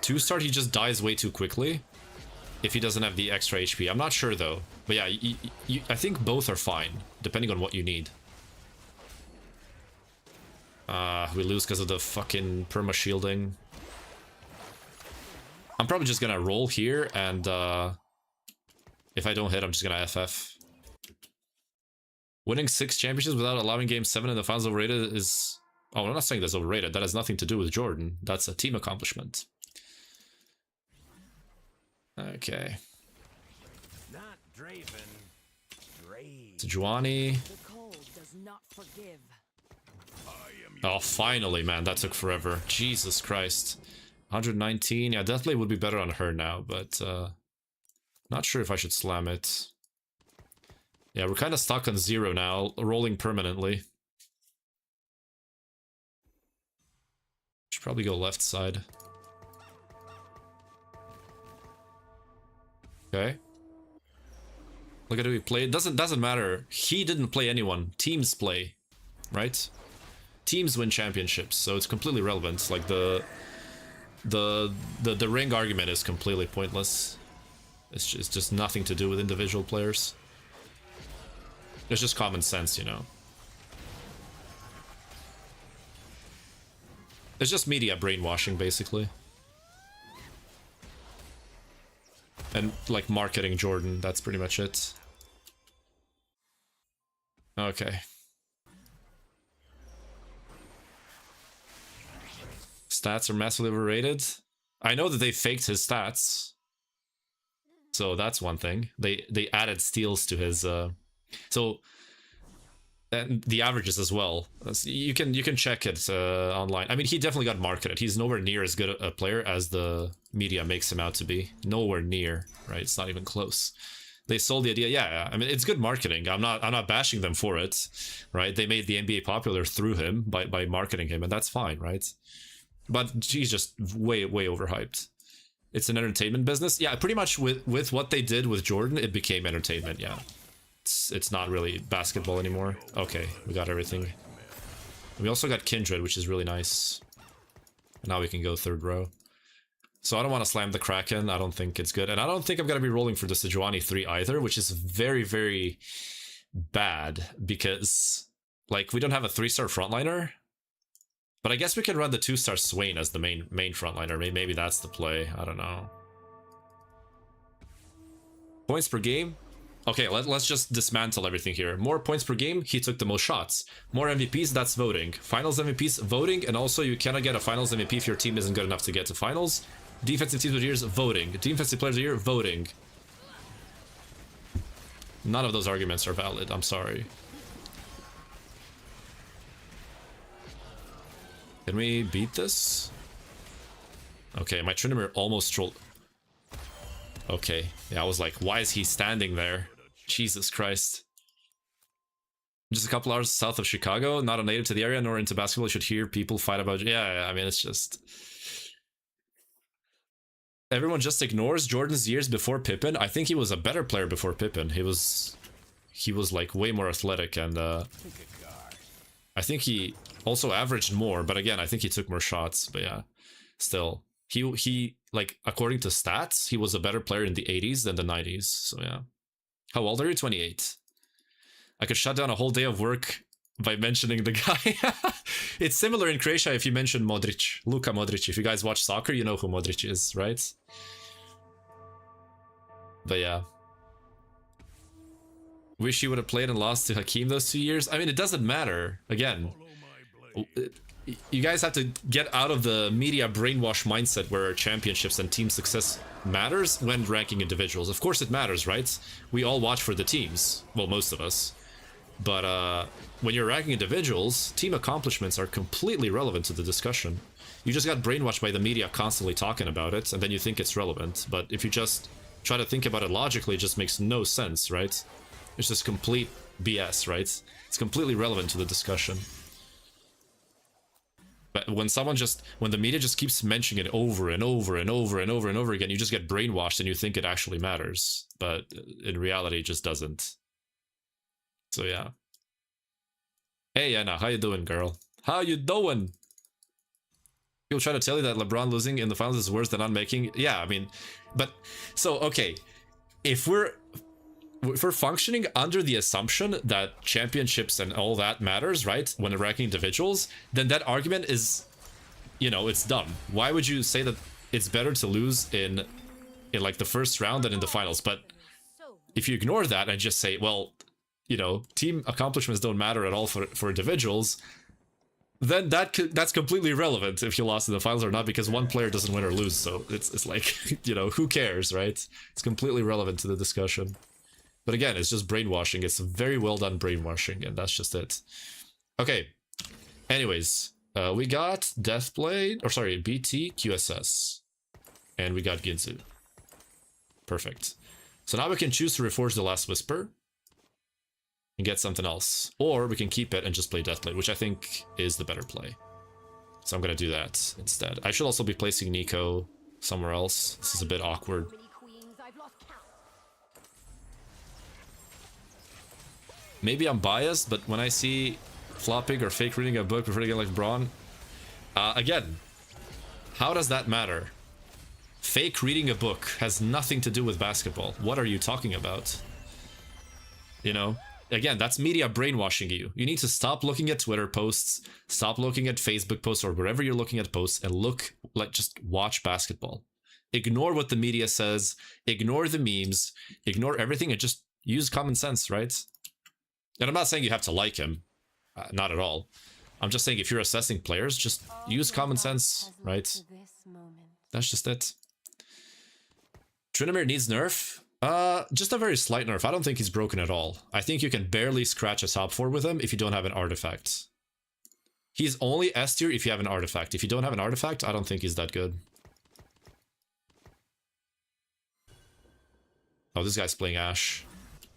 2-starred, he just dies way too quickly if he doesn't have the extra HP. I'm not sure, though. But yeah, I think both are fine, depending on what you need. We lose because of the fucking perma-shielding. I'm probably just gonna roll here, and if I don't hit, I'm just gonna FF. Winning 6 championships without allowing game 7 in the finals overrated is... Oh, I'm not saying that's overrated. That has nothing to do with Jordan. That's a team accomplishment. Okay. Not Draven. Sejuani. Oh, finally, man. That took forever. Jesus Christ. 119. Yeah, Deathblade would be better on her now, but not sure if I should slam it. Yeah, we're kind of stuck on 0 now, rolling permanently. Should probably go left side. Okay. Look at who he played. Doesn't matter. He didn't play anyone. Teams play, right? Teams win championships, so it's completely relevant. Like the ring argument is completely pointless. It's just nothing to do with individual players. It's just common sense, you know. It's just media brainwashing, basically. And, like, marketing Jordan, that's pretty much it. Okay. Stats are massively overrated. I know that they faked his stats. So that's one thing. They added steals to his... So, and the averages as well. You can check it online. I mean, he definitely got marketed. He's nowhere near as good a player as the media makes him out to be. Nowhere near, right? It's not even close. They sold the idea. Yeah, I mean, it's good marketing. I'm not bashing them for it, right? They made the NBA popular through him by marketing him, and that's fine, right? But he's just way overhyped. It's an entertainment business. Yeah, pretty much with what they did with Jordan, it became entertainment. Yeah. It's not really basketball anymore. Okay, we got everything. We also got Kindred, which is really nice. Now we can go 3rd row. So I don't want to slam the Kraken. I don't think it's good. And I don't think I'm going to be rolling for the Sejuani 3 either, which is very, very bad. Because, like, we don't have a 3-star frontliner. But I guess we can run the 2-star Swain as the main frontliner. Maybe that's the play. I don't know. Points per game? Okay, let's just dismantle everything here. More points per game, he took the most shots. More MVPs, that's voting. Finals MVPs, voting, and also you cannot get a finals MVP if your team isn't good enough to get to finals. Defensive teams of the year, voting. Defensive players of the year, voting. None of those arguments are valid, I'm sorry. Can we beat this? Okay, my Tryndamere almost trolled. Okay, yeah, I was like, why is he standing there? Jesus Christ. Just a couple hours south of Chicago, not a native to the area, nor into basketball. You should hear people fight about... Yeah, I mean, it's just... Everyone just ignores Jordan's years before Pippen. I think he was a better player before Pippen. He was like way more athletic, and I think he also averaged more, but again, I think he took more shots. But yeah, still, he like, according to stats, he was a better player in the 80s than the 90s. So yeah. How old are you? 28. I could shut down a whole day of work by mentioning the guy. It's similar in Croatia if you mention Modric, Luka Modric. If you guys watch soccer, you know who Modric is, right? But yeah. Wish you would have played and lost to Hakeem those 2 years. I mean, it doesn't matter. Again, you guys have to get out of the media brainwash mindset where championships and team success matters when ranking individuals. Of course it matters, right? We all watch for the teams. Well, most of us. But when you're ranking individuals, team accomplishments are completely relevant to the discussion. You just got brainwashed by the media constantly talking about it, and then you think it's relevant. But if you just try to think about it logically, it just makes no sense, right? It's just complete BS, right? It's completely relevant to the discussion. But when the media just keeps mentioning it over and over and over and over and over again, you just get brainwashed and you think it actually matters. But in reality, it just doesn't. So yeah. Hey Anna, how you doing, girl? How you doing? People try to tell you that LeBron losing in the finals is worse than not making. Yeah, I mean, but so okay, if we're functioning under the assumption that championships and all that matters, right? When ranking individuals, then that argument is, you know, it's dumb. Why would you say that it's better to lose in like the first round than in the finals? But if you ignore that and just say, well, you know, team accomplishments don't matter at all for individuals, then that's completely irrelevant if you lost in the finals or not, because one player doesn't win or lose. So it's like, you know, who cares, right? It's completely relevant to the discussion. But again, it's just brainwashing. It's very well done brainwashing, and that's just it. Okay. Anyways, we got Deathblade, or sorry, BT, QSS, and we got Ginzu. Perfect. So now we can choose to reforge the Last Whisper and get something else. Or we can keep it and just play Deathblade, which I think is the better play. So I'm going to do that instead. I should also be placing Nico somewhere else. This is a bit awkward. Maybe I'm biased, but when I see flopping or fake reading a book before getting like Braun, again, how does that matter? Fake reading a book has nothing to do with basketball. What are you talking about? You know? Again, that's media brainwashing you. You need to stop looking at Twitter posts, stop looking at Facebook posts, or wherever you're looking at posts, and look, like, just watch basketball. Ignore what the media says, ignore the memes, ignore everything, and just use common sense, right? And I'm not saying you have to like him, not at all. I'm just saying if you're assessing players, just use common sense, right? That's just it. Tryndamere needs nerf. Just a very slight nerf. I don't think he's broken at all. I think you can barely scratch a top 4 with him if you don't have an artifact. He's only S tier if you have an artifact. If you don't have an artifact, I don't think he's that good. Oh, this guy's playing Ashe.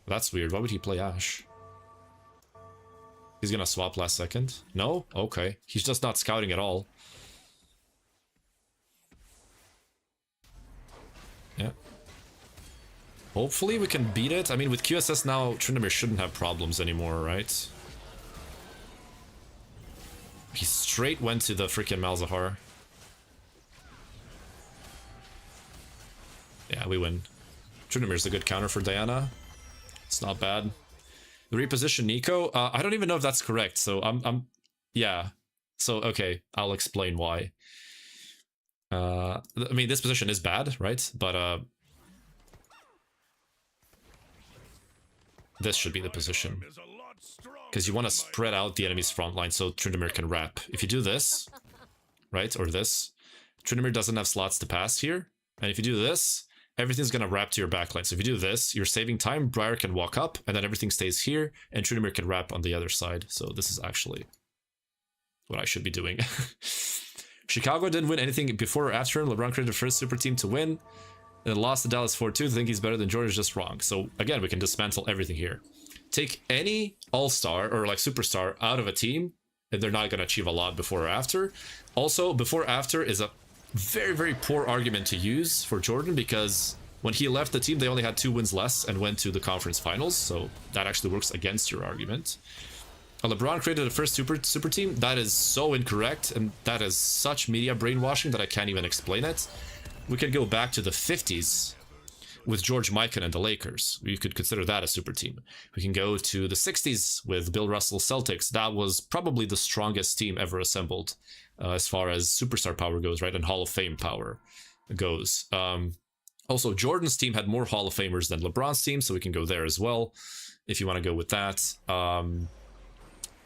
That's weird. Why would he play Ashe? He's gonna swap last second? No? Okay. He's just not scouting at all. Yeah. Hopefully we can beat it. I mean, with QSS now, Tryndamere shouldn't have problems anymore, right? He straight went to the freaking Malzahar. Yeah, we win. Tryndamere's a good counter for Diana. It's not bad. The reposition Nico, I don't even know if that's correct, so yeah. So, okay, I'll explain why. I mean, this position is bad, right? But, this should be the position. Because you want to spread out the enemy's front line so Tryndamere can wrap. If you do this, right, or this, Tryndamere doesn't have slots to pass here. And if you do this, everything's going to wrap to your backline. So if you do this, you're saving time. Briar can walk up, and then everything stays here, and Tryndamere can wrap on the other side. So this is actually what I should be doing. Chicago didn't win anything before or after him. LeBron created the first super team to win, and lost to Dallas 4-2. To think he's better than Jordan is just wrong. So again, we can dismantle everything here. Take any all-star or like superstar out of a team, and they're not going to achieve a lot before or after. Also, before or after is a very, very poor argument to use for Jordan, because when he left the team, they only had 2 wins less and went to the conference finals. So that actually works against your argument. LeBron created the first super team. That is so incorrect, and that is such media brainwashing that I can't even explain it. We could go back to the 50s with George Mikan and the Lakers. We could consider that a super team. We can go to the 60s with Bill Russell's Celtics. That was probably the strongest team ever assembled as far as superstar power goes, right? And Hall of Fame power goes. Also, Jordan's team had more Hall of Famers than LeBron's team, so we can go there as well if you want to go with that.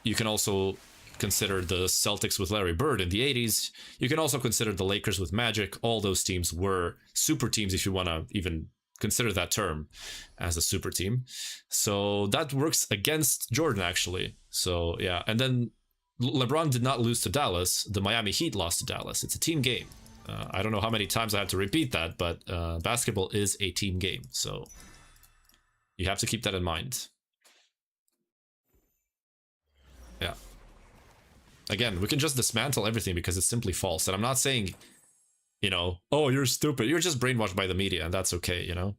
You can also consider the Celtics with Larry Bird in the 80s. You can also consider the Lakers with Magic. All those teams were super teams, if you want to even consider that term as a super team. So that works against Jordan, actually. So yeah, and then LeBron did not lose to Dallas. The Miami Heat lost to Dallas. It's a team game. I don't know how many times I have to repeat that, but basketball is a team game. So you have to keep that in mind. Yeah. Again, we can just dismantle everything because it's simply false. And I'm not saying, you know, oh, you're stupid. You're just brainwashed by the media, and that's okay, you know?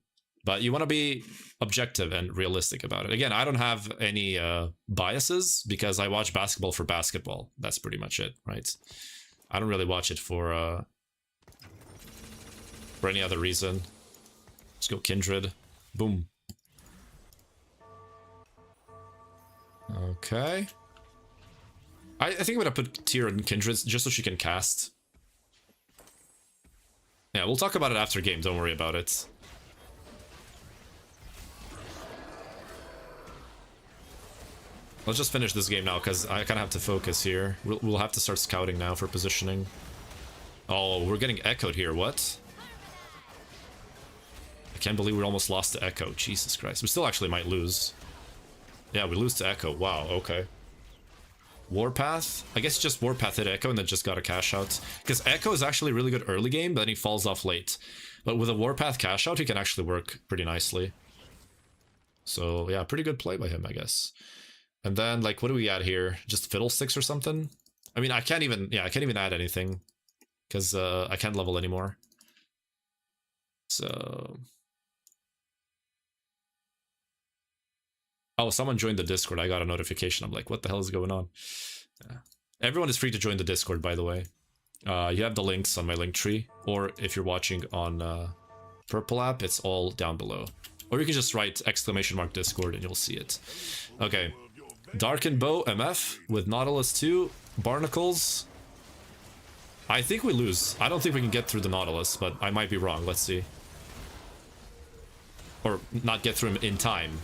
But you want to be objective and realistic about it. Again, I don't have any biases because I watch basketball for basketball. That's pretty much it, right? I don't really watch it for any other reason. Let's go Kindred. Boom. Okay. I think I'm gonna put Tyr in Kindred just so she can cast. Yeah, we'll talk about it after game, don't worry about it. Let's just finish this game now, because I kind of have to focus here. We'll have to start scouting now for positioning. Oh, we're getting echoed here, what? I can't believe we almost lost to Echo, Jesus Christ. We still actually might lose. Yeah, we lose to Echo, wow, okay. Warpath? I guess just Warpath hit Echo and then just got a cash out. Because Echo is actually really good early game, but then he falls off late. But with a Warpath cash out, he can actually work pretty nicely. So yeah, pretty good play by him, I guess. And then, like, what do we add here? Just Fiddlesticks or something? I mean, I can't even add anything. Because I can't level anymore. So... Oh, someone joined the Discord. I got a notification. I'm like, what the hell is going on? Yeah. Everyone is free to join the Discord, by the way. You have the links on my link tree. Or if you're watching on Purple app, it's all down below. Or you can just write !Discord and you'll see it. Okay. Darkened Bow MF with Nautilus 2. Barnacles. I think we lose. I don't think we can get through the Nautilus, but I might be wrong. Let's see. Or not get through him in time.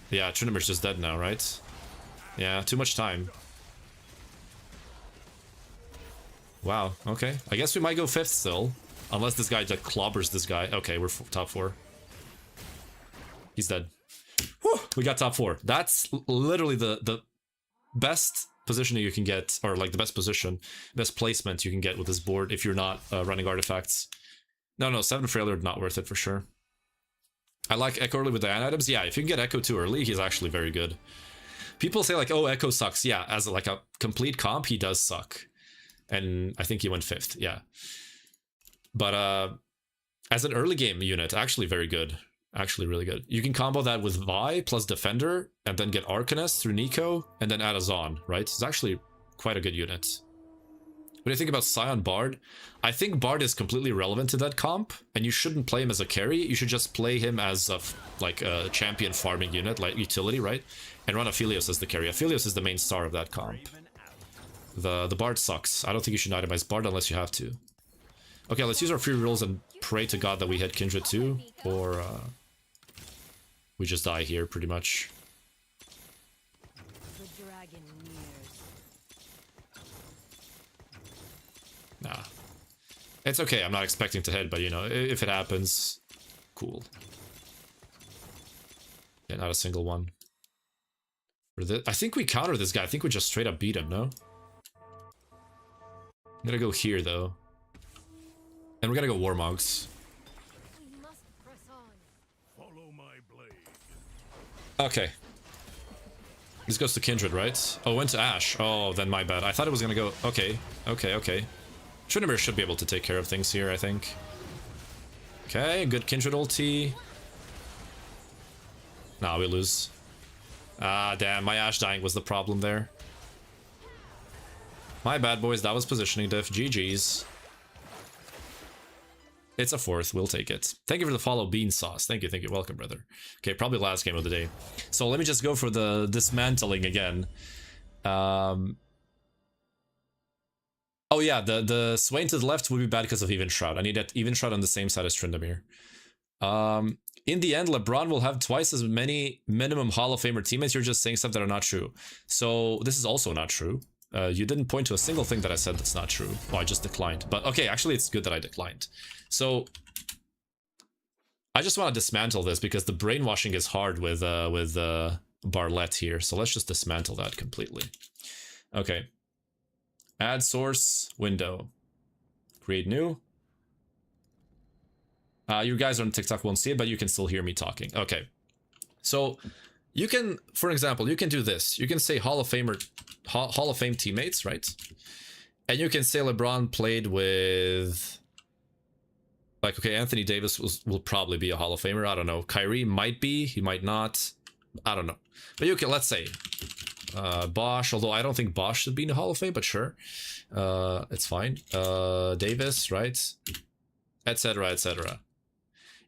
Yeah, Tryndamere's just dead now, right? Yeah, too much time. Wow, okay. I guess we might go 5th still. Unless this guy just clobbers this guy. Okay, we're top 4. He's dead. Whew, we got top 4. That's literally the best positioning you can get, or like the best position, best placement you can get with this board if you're not running artifacts. No, 7 failure, not worth it for sure. I like Echo early with the Ion items. Yeah, if you can get Echo too early, he's actually very good. People say like, oh, Echo sucks. Yeah, as like a complete comp, he does suck. And I think he went 5th, yeah. But as an early game unit, actually very good. Actually really good. You can combo that with Vi plus Defender, and then get Arcanist through Nico, and then add a Zon, right? It's actually quite a good unit. What do you think about Scion Bard? I think Bard is completely relevant to that comp, and you shouldn't play him as a carry. You should just play him as a champion farming unit, like utility, right? And run Aphelios as the carry. Aphelios is the main star of that comp. The Bard sucks. I don't think you should itemize Bard unless you have to. Okay, let's use our free rolls and pray to God that we hit Kindred too, or we just die here pretty much. The dragon nears. Nah. It's okay, I'm not expecting to hit, but you know, if it happens, cool. Yeah, not a single one. For this, I think we counter this guy. I think we just straight up beat him, no? I'm gonna go here, though. And we're gonna go Warmogs. We must press on. Follow my blade. Okay. This goes to Kindred, right? Oh, went to Ash. Oh, then my bad. I thought it was gonna go... Okay, okay, okay. Tryndamere should be able to take care of things here, I think. Okay, good Kindred ulti. Nah, we lose. Ah, damn, my Ash dying was the problem there. My bad, boys. That was positioning diff. GG's. It's a fourth. We'll take it. Thank you for the follow, Bean Sauce. Thank you, thank you. Welcome, brother. Okay, probably last game of the day. So let me just go for the dismantling again. Oh yeah, the Swain to the left would be bad because of Even Shroud. I need that Even Shroud on the same side as Tryndamere. In the end, LeBron will have twice as many minimum Hall of Famer teammates. You're just saying stuff that are not true. So this is also not true. You didn't point to a single thing that I said that's not true. Oh, I just declined. But okay, actually it's good that I declined. So I just want to dismantle this because the brainwashing is hard with Barlett here. So let's just dismantle that completely. Okay. Add source window. Create new. You guys on TikTok won't see it, but you can still hear me talking. Okay. So you can, for example, you can do this. You can say Hall of Fame teammates, right? And you can say LeBron played with, like, okay, Anthony Davis will probably be a Hall of Famer. I don't know. Kyrie might be. He might not. I don't know. But you can, let's say, Bosch, although I don't think Bosch should be in the Hall of Fame, but sure. It's fine. Davis, right? Etc., etc.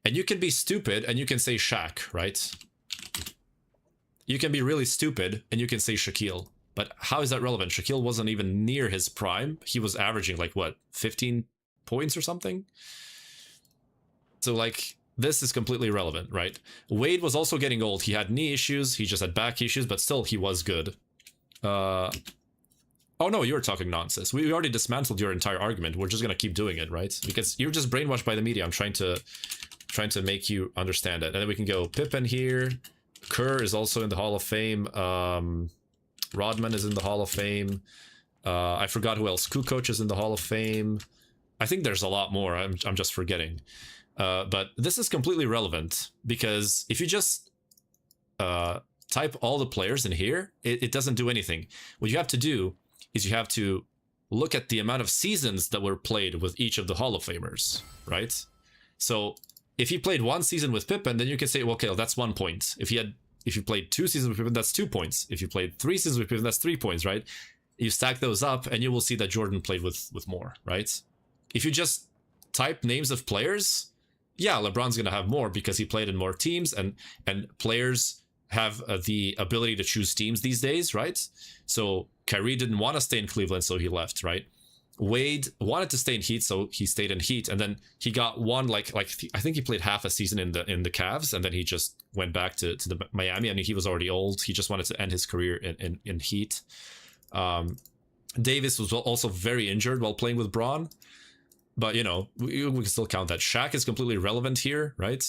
And you can be stupid and you can say Shaq, right? You can be really stupid and you can say Shaquille. But how is that relevant? Shaquille wasn't even near his prime. He was averaging like, what, 15 points or something? So like, this is completely irrelevant, right? Wade was also getting old. He had knee issues. He just had back issues, but still he was good. Oh no, you're talking nonsense. We already dismantled your entire argument. We're just gonna keep doing it, right? Because you're just brainwashed by the media. I'm trying to make you understand it. And then we can go Pippen here. Kerr is also in the Hall of Fame. Rodman is in the Hall of Fame. I forgot who else. Kukoc is in the Hall of Fame. I think there's a lot more. I'm just forgetting. But this is completely relevant because if you just type all the players in here, it doesn't do anything. What you have to do is you have to look at the amount of seasons that were played with each of the Hall of Famers, right? So if you played one season with Pippen, then you can say, well, okay, that's 1 point. If you played 2 seasons with Pippen, that's 2 points. If you played 3 seasons with Pippen, that's 3 points, right? You stack those up and you will see that Jordan played with more, right? If you just type names of players, yeah, LeBron's going to have more because he played in more teams and players have the ability to choose teams these days, right? So Kyrie didn't want to stay in Cleveland, so he left, right? Wade wanted to stay in Heat, so he stayed in Heat, and then he got one like I think he played half a season in the Cavs, and then he just went back to the Miami. I mean, he was already old. He just wanted to end his career in Heat. Davis was also very injured while playing with Braun, but you know we can still count that. Shaq is completely relevant here, right?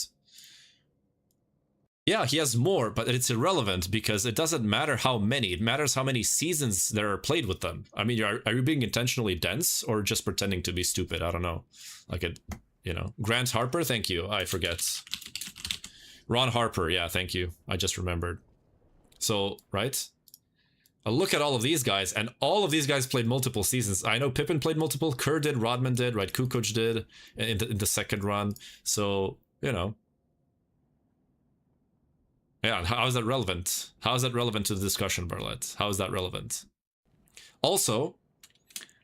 Yeah, he has more, but it's irrelevant because it doesn't matter how many. It matters how many seasons there are played with them. I mean, are you being intentionally dense or just pretending to be stupid? I don't know. Like it, you know. Grant Harper, thank you. I forget. Ron Harper, yeah, thank you. I just remembered. So, right? Look at all of these guys, and all of these guys played multiple seasons. I know Pippen played multiple, Kerr did, Rodman did, right? Kukoc did in the second run. So, you know. Yeah, how is that relevant? How is that relevant to the discussion, Barlett? How is that relevant? Also,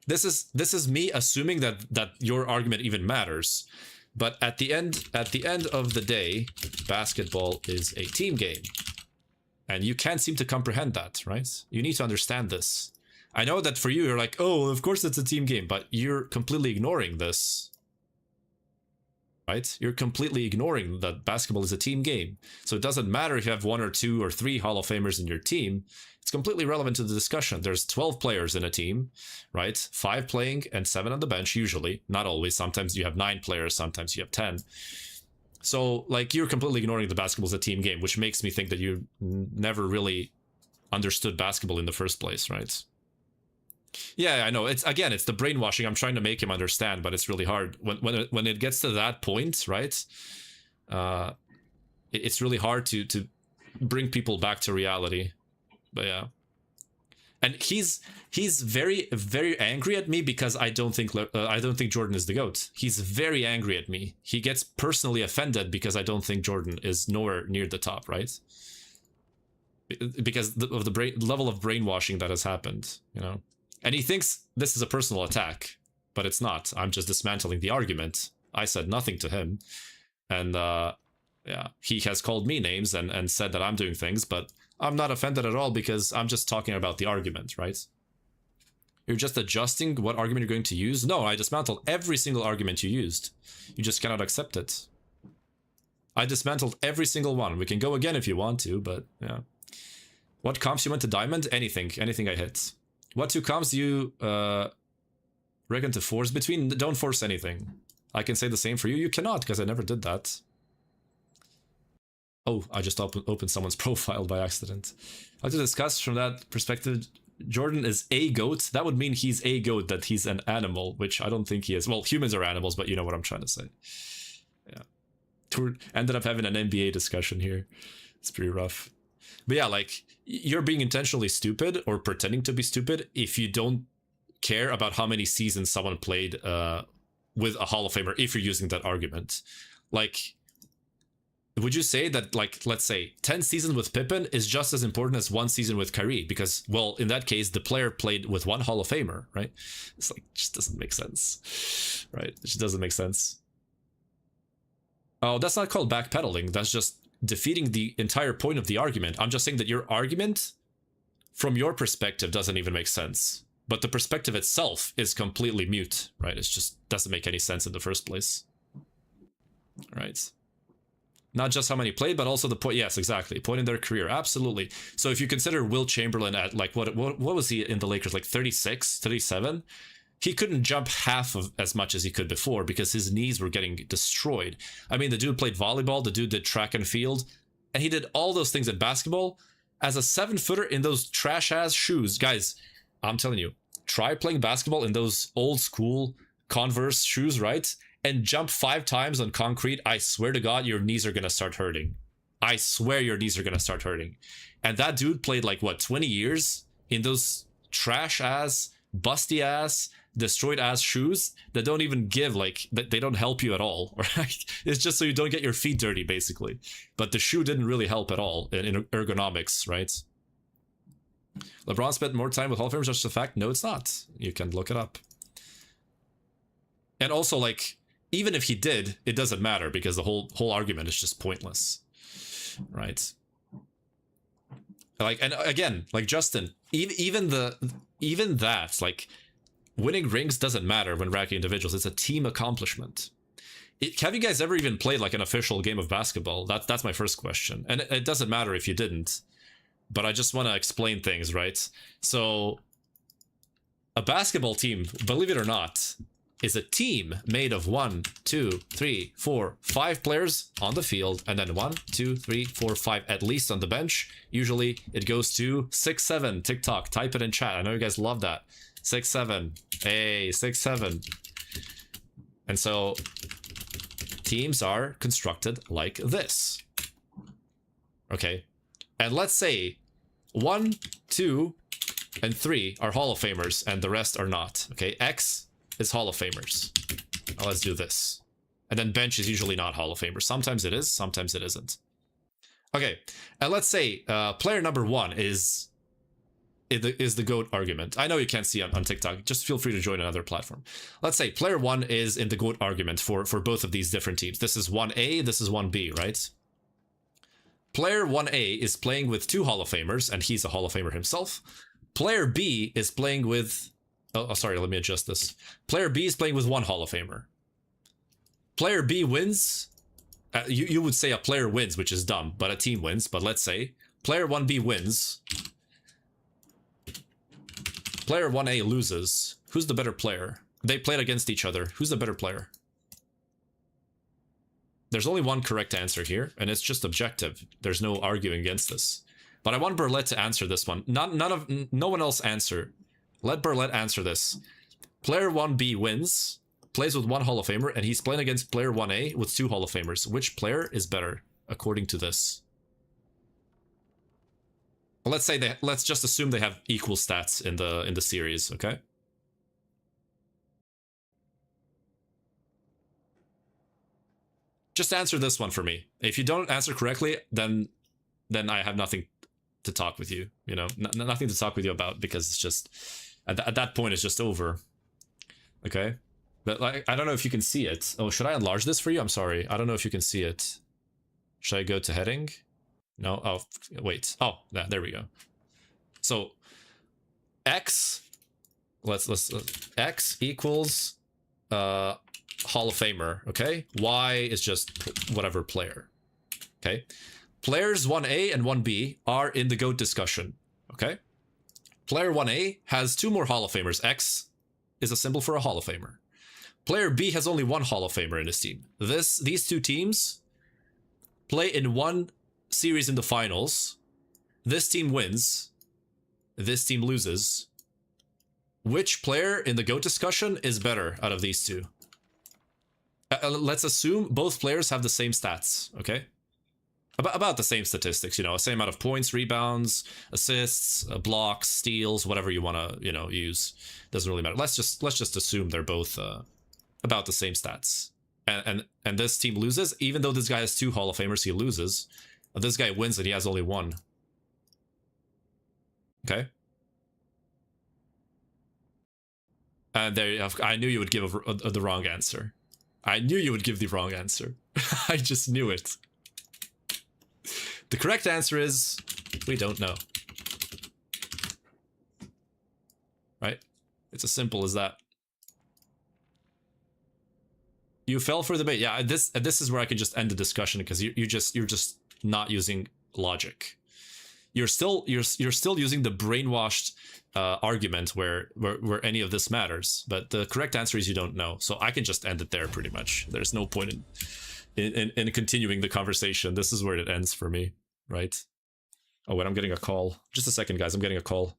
this is me assuming that your argument even matters. But at the end of the day, basketball is a team game. And you can't seem to comprehend that, right? You need to understand this. I know that for you, you're like, oh, of course it's a team game, but you're completely ignoring this. right? You're completely ignoring that basketball is a team game. So it doesn't matter if you have 1 or 2 or 3 Hall of Famers in your team. It's completely relevant to the discussion. There's 12 players in a team, right? 5 playing and 7 on the bench, usually. Not always. Sometimes you have 9 players, sometimes you have 10. So, like, you're completely ignoring the basketball as a team game, which makes me think that you never really understood basketball in the first place, right? Yeah, I know. It's the brainwashing. I'm trying to make him understand, but it's really hard. When it gets to that point, right? It's really hard to bring people back to reality. But yeah. And he's very, very angry at me because I don't think Jordan is the GOAT. He's very angry at me. He gets personally offended because I don't think Jordan is nowhere near the top, right? Because of the level of brainwashing that has happened, you know. And he thinks this is a personal attack, but it's not. I'm just dismantling the argument. I said nothing to him, and yeah, he has called me names and said that I'm doing things, but I'm not offended at all because I'm just talking about the argument, right? You're just adjusting what argument you're going to use? No, I dismantled every single argument you used. You just cannot accept it. I dismantled every single one. We can go again if you want to, but yeah. What comps you went to Diamond? Anything I hit. What 2 comps do you reckon to force between? Don't force anything. I can say the same for you. You cannot, because I never did that. Oh, I just opened someone's profile by accident. I'd like to discuss from that perspective, Jordan is a GOAT. That would mean he's a GOAT, that he's an animal, which I don't think he is. Well, humans are animals, but you know what I'm trying to say. Yeah. Ended up having an NBA discussion here. It's pretty rough. But yeah, like, you're being intentionally stupid or pretending to be stupid if you don't care about how many seasons someone played with a Hall of Famer, if you're using that argument. Like, would you say that, like, let's say 10 seasons with Pippen is just as important as 1 season with Kyrie? Because, well, in that case, the player played with 1 Hall of Famer, right? It's like, it just doesn't make sense, right? It just doesn't make sense. Oh, that's not called backpedaling. That's just defeating the entire point of the argument. I'm just saying that your argument, from your perspective, doesn't even make sense. But the perspective itself is completely mute, right? It just doesn't make any sense in the first place. Right? Not just how many played, but also the point. Yes, exactly. Point in their career. Absolutely. So if you consider Will Chamberlain at, like, what was he in the Lakers? Like 36, 37? He couldn't jump half of as much as he could before because his knees were getting destroyed. I mean, the dude played volleyball, the dude did track and field, and he did all those things in basketball as a 7-footer in those trash-ass shoes. Guys, I'm telling you, try playing basketball in those old-school Converse shoes, right? And jump 5 times on concrete. I swear to God, your knees are going to start hurting. I swear your knees are going to start hurting. And that dude played, like, what, 20 years in those trash-ass, busty-ass, destroyed-ass shoes that don't even give, like, they don't help you at all, right? It's just so you don't get your feet dirty, basically. But the shoe didn't really help at all in ergonomics, right? LeBron spent more time with Hall of Famers, just a fact? No, it's not. You can look it up. And also, like, even if he did, it doesn't matter because the whole argument is just pointless, right? Like, and again, like Justin, even that, like, winning rings doesn't matter when ranking individuals. It's a team accomplishment. Have you guys ever even played, like, an official game of basketball? That's my first question. And it doesn't matter if you didn't, but I just want to explain things, right? So a basketball team, believe it or not, is a team made of 1, 2, 3, 4, 5 players on the field, and then 1, 2, 3, 4, 5 at least on the bench. Usually it goes to 6, 7. TikTok, type it in chat. I know you guys love that. 6, 7. Hey, 6, 7. And so teams are constructed like this. Okay. And let's say 1, 2, and 3 are Hall of Famers and the rest are not. Okay. X is Hall of Famers. Now let's do this. And then bench is usually not Hall of Famers. Sometimes it is, sometimes it isn't. Okay. And let's say player number 1 is the GOAT argument. I know you can't see on TikTok. Just feel free to join another platform. Let's say player 1 is in the GOAT argument for both of these different teams. This is 1A, this is 1B, right? Player 1A is playing with 2 Hall of Famers, and he's a Hall of Famer himself. Player B is playing with... Oh, sorry, let me adjust this. Player B is playing with 1 Hall of Famer. player B wins. You would say a player wins, which is dumb, but a team wins. But let's say player 1B wins. Player 1A loses. Who's the better player? They played against each other. Who's the better player? There's only one correct answer here, and it's just objective. There's no arguing against this. But I want Burlette to answer this one. No one else answer. Let Burlette answer this. Player 1B wins, plays with 1 Hall of Famer, and he's playing against player 1A with 2 Hall of Famers. Which player is better, according to this? Well, let's just assume they have equal stats in the series, okay? Just answer this one for me. If you don't answer correctly, then I have nothing to talk with you. You know, nothing to talk with you about, because it's just at that point it's just over. Okay, but like I don't know if you can see it. Oh, should I enlarge this for you? I'm sorry, I don't know if you can see it. Should I go to heading? No. Oh, wait. Oh, there we go. So X. Let's X equals Hall of Famer, okay? Y is just whatever player, okay? Players 1A and 1B are in the GOAT discussion, okay? Player 1A has 2 more Hall of Famers. X is a symbol for a Hall of Famer. Player B has only 1 Hall of Famer in his team. These 2 teams play in 1 series in the finals. This team wins. This team loses. Which player in the GOAT discussion is better out of these 2? Let's assume both players have the same stats, okay? About the same statistics, you know, same amount of points, rebounds, assists, blocks, steals, whatever you want to, you know, use. Doesn't really matter. Let's just assume they're both about the same stats. And this team loses, even though this guy has 2 Hall of Famers, he loses. This guy wins and he has only 1. Okay? And there, I knew you would give the wrong answer. I knew you would give the wrong answer. I just knew it. The correct answer is, we don't know. Right? It's as simple as that. You fell for the bait. Yeah, this is where I can just end the discussion, because you're just not using logic. You're still using the brainwashed argument where any of this matters, but the correct answer is you don't know. So I can just end it there pretty much. There's no point in continuing the conversation. This is where it ends for me, right? Oh wait, I'm getting a call. Just a second, guys. I'm getting a call.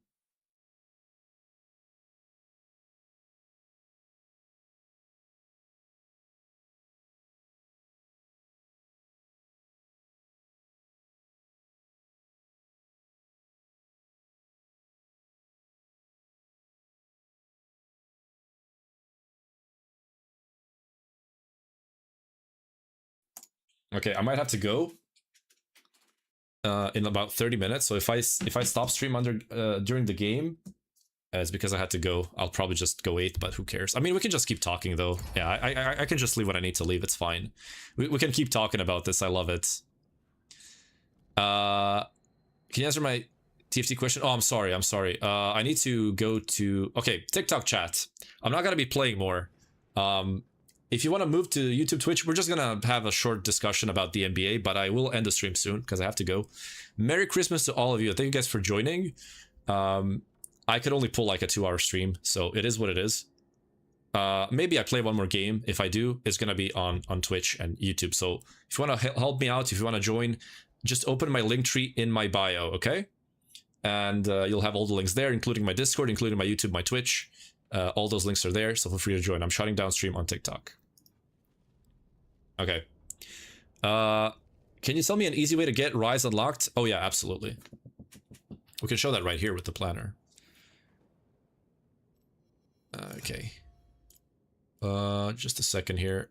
Okay, I might have to go in about 30 minutes. So if I stop stream during the game, it's because I had to go. I'll probably just go 8, but who cares? I mean, we can just keep talking though. Yeah, I can just leave when I need to leave. It's fine. We can keep talking about this. I love it. Can you answer my TFT question? Oh, I'm sorry. I need to go to... Okay, TikTok chat. I'm not gonna be playing more. If you want to move to YouTube, Twitch, we're just going to have a short discussion about the NBA, but I will end the stream soon because I have to go. Merry Christmas to all of you. Thank you guys for joining. I could only pull like a 2-hour stream, so it is what it is. Maybe I play one more game. If I do, it's going to be on Twitch and YouTube. So if you want to help me out, if you want to join, just open my link tree in my bio, okay? And you'll have all the links there, including my Discord, including my YouTube, my Twitch. All those links are there, so feel free to join. I'm shutting down stream on TikTok. Okay. Can you tell me an easy way to get Rise unlocked? Oh yeah, absolutely. We can show that right here with the planner. Okay. Just a second here.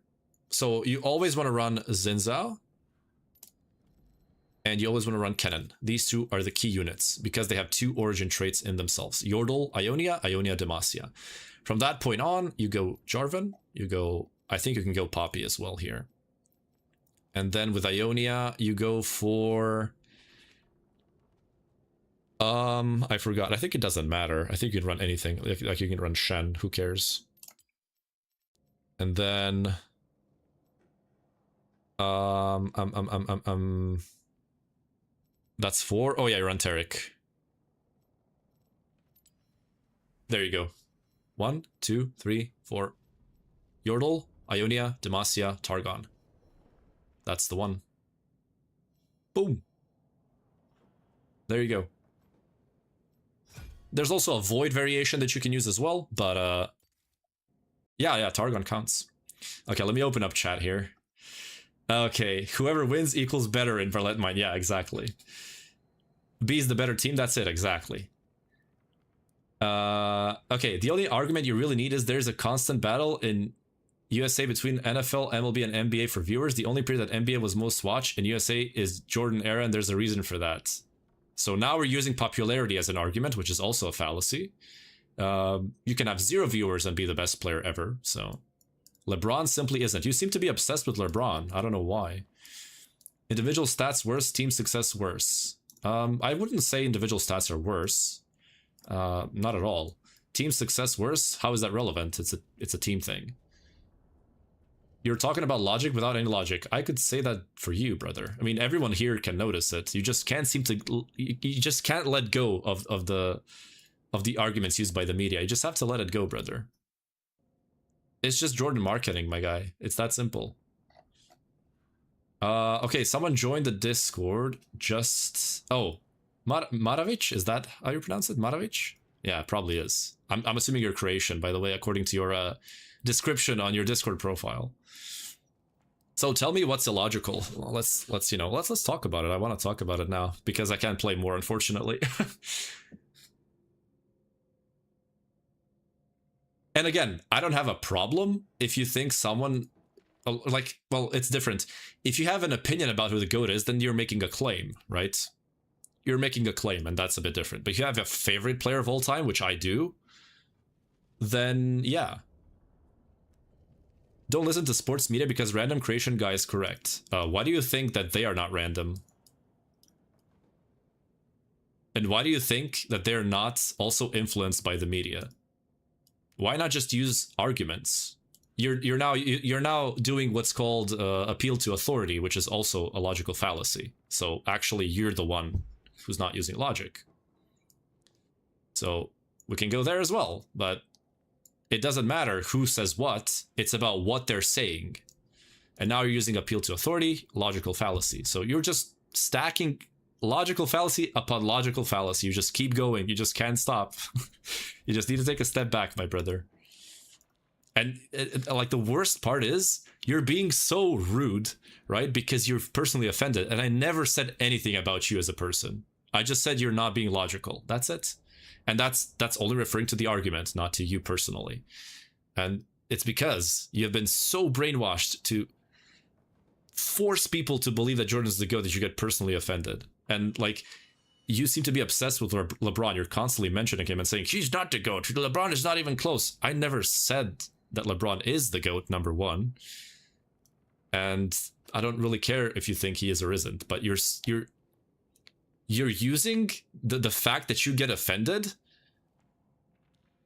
So you always want to run Zinzao. And you always want to run Kennen. These 2 are the key units because they have 2 origin traits in themselves. Yordle, Ionia, Ionia, Demacia. From that point on, you go Jarvan, you go... I think you can go Poppy as well here. And then with Ionia, you go for... I forgot. I think it doesn't matter. I think you can run anything. Like you can run Shen. Who cares? And then... That's 4. Oh yeah, you're on Tarek. There you go. 1, 2, 3, 4. Yordle, Ionia, Demacia, Targon. That's the one. Boom. There you go. There's also a Void variation that you can use as well, but yeah, Targon counts. Okay, let me open up chat here. Okay, whoever wins equals better in Verlet Mine. Yeah, exactly. B is the better team. That's it, exactly. Okay, the only argument you really need is there's a constant battle in USA between NFL, MLB, and NBA for viewers. The only period that NBA was most watched in USA is Jordan era, and there's a reason for that. So now we're using popularity as an argument, which is also a fallacy. You can have 0 viewers and be the best player ever, so... LeBron simply isn't. You seem to be obsessed with LeBron. I don't know why. Individual stats worse, team success worse. I wouldn't say individual stats are worse. Not at all. Team success worse? How is that relevant? It's a team thing. You're talking about logic without any logic. I could say that for you, brother. I mean, everyone here can notice it. You just can't seem to... You just can't let go of the arguments used by the media. You just have to let it go, brother. It's just Jordan marketing, my guy. It's that simple. Okay, someone joined the Discord just... Oh, Maravich? Is that how you pronounce it? Maravich? Yeah, it probably is. I'm assuming you're Croatian, by the way, according to your description on your Discord profile. So tell me what's illogical. Well, let's talk about it. I want to talk about it now because I can't play more, unfortunately. And again, I don't have a problem if you think someone, like, well, it's different. If you have an opinion about who the GOAT is, then you're making a claim, right? You're making a claim, and that's a bit different. But if you have a favorite player of all time, which I do, then yeah. Don't listen to sports media because random creation guy is correct. Why do you think that they are not random? And why do you think that they're not also influenced by the media? Why not just use arguments? You're now doing what's called appeal to authority, which is also a logical fallacy. So actually, you're the one who's not using logic. So we can go there as well, but it doesn't matter who says what. It's about what they're saying. And now you're using appeal to authority, logical fallacy. So you're just stacking logical fallacy upon logical fallacy. You just keep going. You just can't stop. You just need to take a step back, my brother. And like the worst part is you're being so rude, right? Because you're personally offended. And I never said anything about you as a person. I just said you're not being logical. That's it. And that's only referring to the argument, not to you personally. And it's because you have been so brainwashed to force people to believe that Jordan's the GOAT that you get personally offended. And like, you seem to be obsessed with LeBron. You're constantly mentioning him and saying, he's not the GOAT. LeBron is not even close. I never said that LeBron is the GOAT, number one. And I don't really care if you think he is or isn't, but you're using the fact that you get offended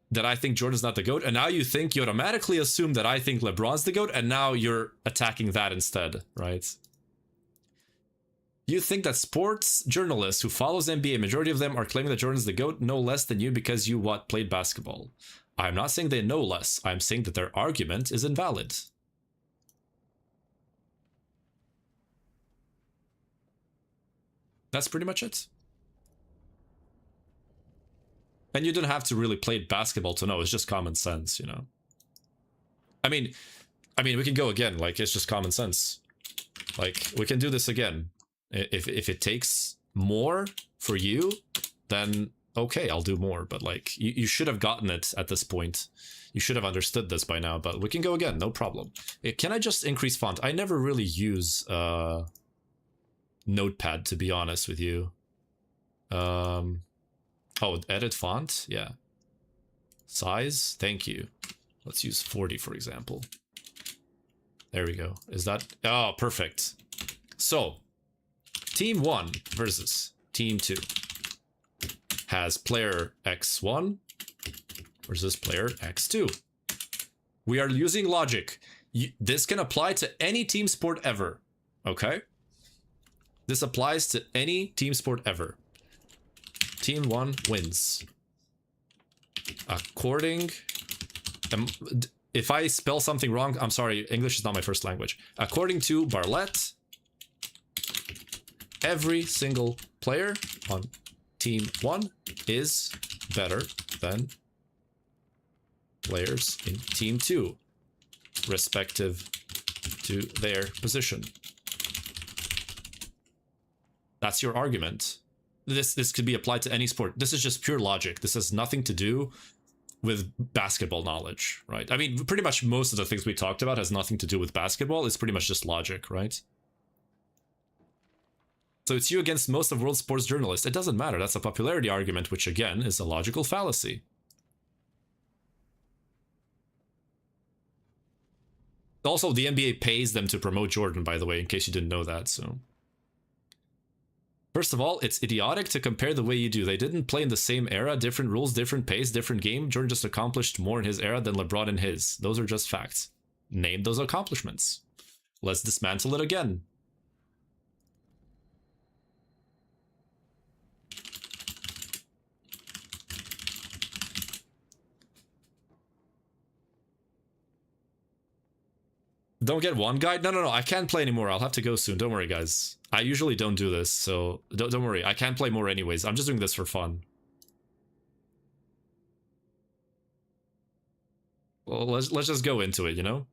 that I think Jordan's not the GOAT, and now you think you automatically assume that I think LeBron's the GOAT, and now you're attacking that instead, right? You think that sports journalists who follows NBA, majority of them are claiming that Jordan's the GOAT no less than you because you played basketball. I'm not saying they know less. I'm saying that their argument is invalid. That's pretty much it. And you don't have to really play basketball to know. It's just common sense, you know. I mean, we can go again. Like, it's just common sense. Like, we can do this again. If it takes more for you, then okay, I'll do more. But like, you should have gotten it at this point. You should have understood this by now. But we can go again, no problem. Can I just increase font? I never really use Notepad, to be honest with you. Oh, edit font? Yeah. Size? Thank you. Let's use 40, for example. There we go. Is that... Oh, perfect. So, Team 1 versus Team 2 has player X1 versus player X2. We are using logic. This can apply to any team sport ever. Okay? This applies to any team sport ever. Team 1 wins. According... if I spell something wrong, I'm sorry, English is not my first language. According to Barlett, every single player on Team 1 is better than players in Team 2, respective to their position. That's your argument. This could be applied to any sport. This is just pure logic. This has nothing to do with basketball knowledge, right? I mean, pretty much most of the things we talked about has nothing to do with basketball. It's pretty much just logic, right? So it's you against most of world sports journalists. It doesn't matter. That's a popularity argument, which again is a logical fallacy. Also, the NBA pays them to promote Jordan, by the way, in case you didn't know that, so... First of all, it's idiotic to compare the way you do. They didn't play in the same era, different rules, different pace, different game. Jordan just accomplished more in his era than LeBron in his. Those are just facts. Name those accomplishments. Let's dismantle it again. Don't get one guide? No, I can't play anymore. I'll have to go soon. Don't worry, guys. I usually don't do this, so don't worry. I can't play more anyways. I'm just doing this for fun. Well, let's just go into it, you know?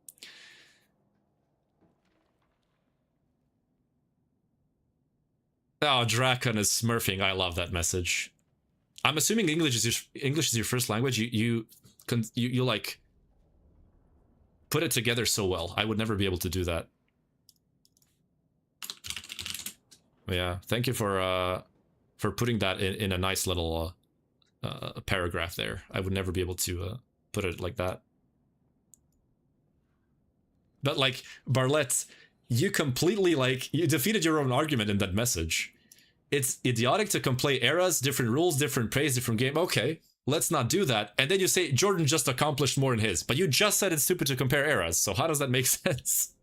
Oh, Drakon is smurfing. I love that message. I'm assuming English is your first language. You like put it together so well. I would never be able to do that. Yeah, thank you for putting that in a nice little paragraph there. I would never be able to put it like that. But like, Barlett, you completely you defeated your own argument in that message. It's idiotic to compare eras, different rules, different pace, different game. Okay, let's not do that. And then you say Jordan just accomplished more in his. But you just said it's stupid to compare eras. So how does that make sense?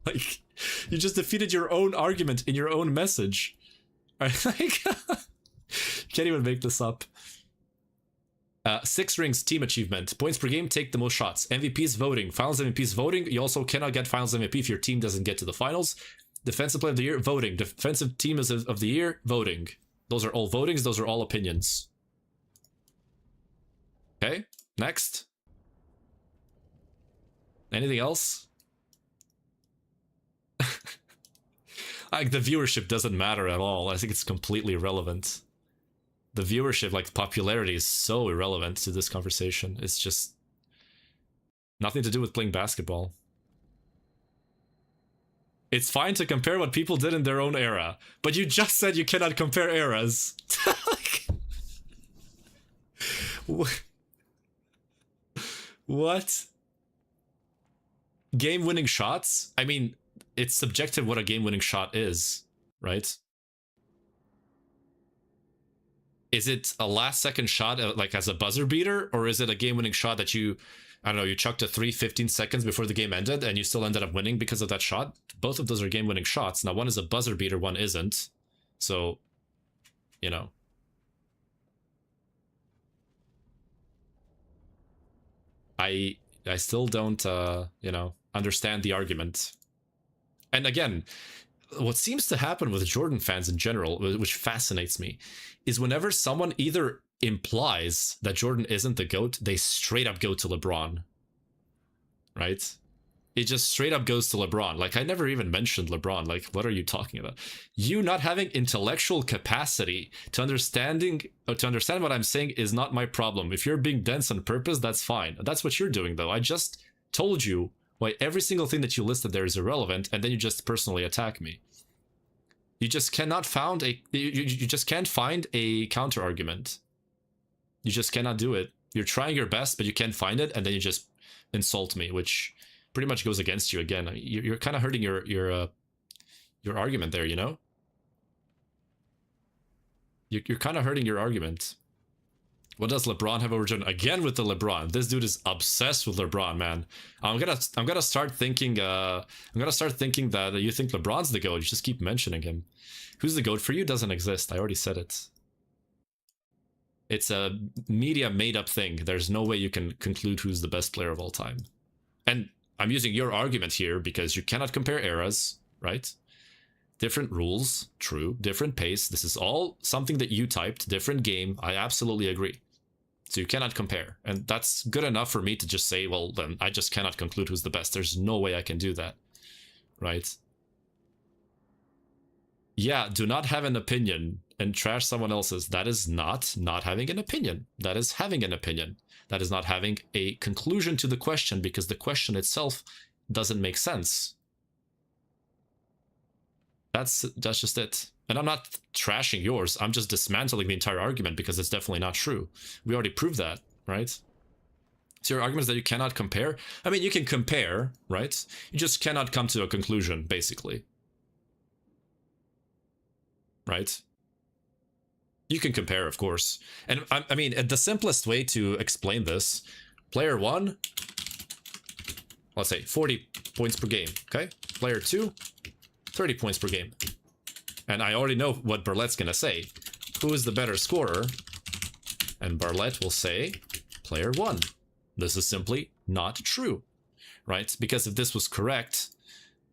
Like, you just defeated your own argument in your own message. Like, can't even make this up. 6 rings team achievement. Points per game, take the most shots. MVPs voting. Finals MVPs voting. You also cannot get finals MVP if your team doesn't get to the finals. Defensive player of the year, voting. Defensive team of the year, voting. Those are all votings. Those are all opinions. Okay, next. Anything else? Like, the viewership doesn't matter at all. I think it's completely irrelevant. The viewership, like, popularity is so irrelevant to this conversation. It's just nothing to do with playing basketball. It's fine to compare what people did in their own era, but you just said you cannot compare eras. What? Game-winning shots? I mean, it's subjective what a game-winning shot is, right? Is it a last-second shot, like as a buzzer beater, or is it a game-winning shot that you, I don't know, you chucked a 15 seconds before the game ended and you still ended up winning because of that shot? Both of those are game-winning shots. Now, one is a buzzer beater, one isn't. So, you know. I still don't, you know, understand the argument. And again, what seems to happen with Jordan fans in general, which fascinates me, is whenever someone either implies that Jordan isn't the GOAT, they straight up go to LeBron. Right? It just straight up goes to LeBron. Like, I never even mentioned LeBron. Like, what are you talking about? You not having intellectual capacity to understand what I'm saying is not my problem. If you're being dense on purpose, that's fine. That's what you're doing, though. I just told you why every single thing that you listed there is irrelevant, and then you just personally attack me. You just cannot find you just can't find a counter argument. You just cannot do it. You're trying your best, but you can't find it, and then you just insult me, which pretty much goes against you again. I mean, you're kind of hurting your argument there, you know? You're kind of hurting your argument. What does LeBron have over Jordan? Again with the LeBron. This dude is obsessed with LeBron, man. I'm gonna start thinking that you think LeBron's the GOAT. You just keep mentioning him. Who's the GOAT for you? Doesn't exist. I already said it. It's a media made-up thing. There's no way you can conclude who's the best player of all time. And I'm using your argument here because you cannot compare eras, right? Different rules, true. Different pace. This is all something that you typed. Different game. I absolutely agree. So you cannot compare. And that's good enough for me to just say, well, then I just cannot conclude who's the best. There's no way I can do that, right? Yeah, do not have an opinion and trash someone else's. That is not having an opinion. That is having an opinion. That is not having a conclusion to the question because the question itself doesn't make sense. That's just it. And I'm not trashing yours. I'm just dismantling the entire argument because it's definitely not true. We already proved that, right? So your argument is that you cannot compare. I mean, you can compare, right? You just cannot come to a conclusion, basically. Right? You can compare, of course. And I mean, the simplest way to explain this, player 1, let's say 40 points per game, okay? Player 2, 30 points per game. And I already know what Barlett's gonna say. Who is the better scorer? And Barlett will say, player 1. This is simply not true, right? Because if this was correct,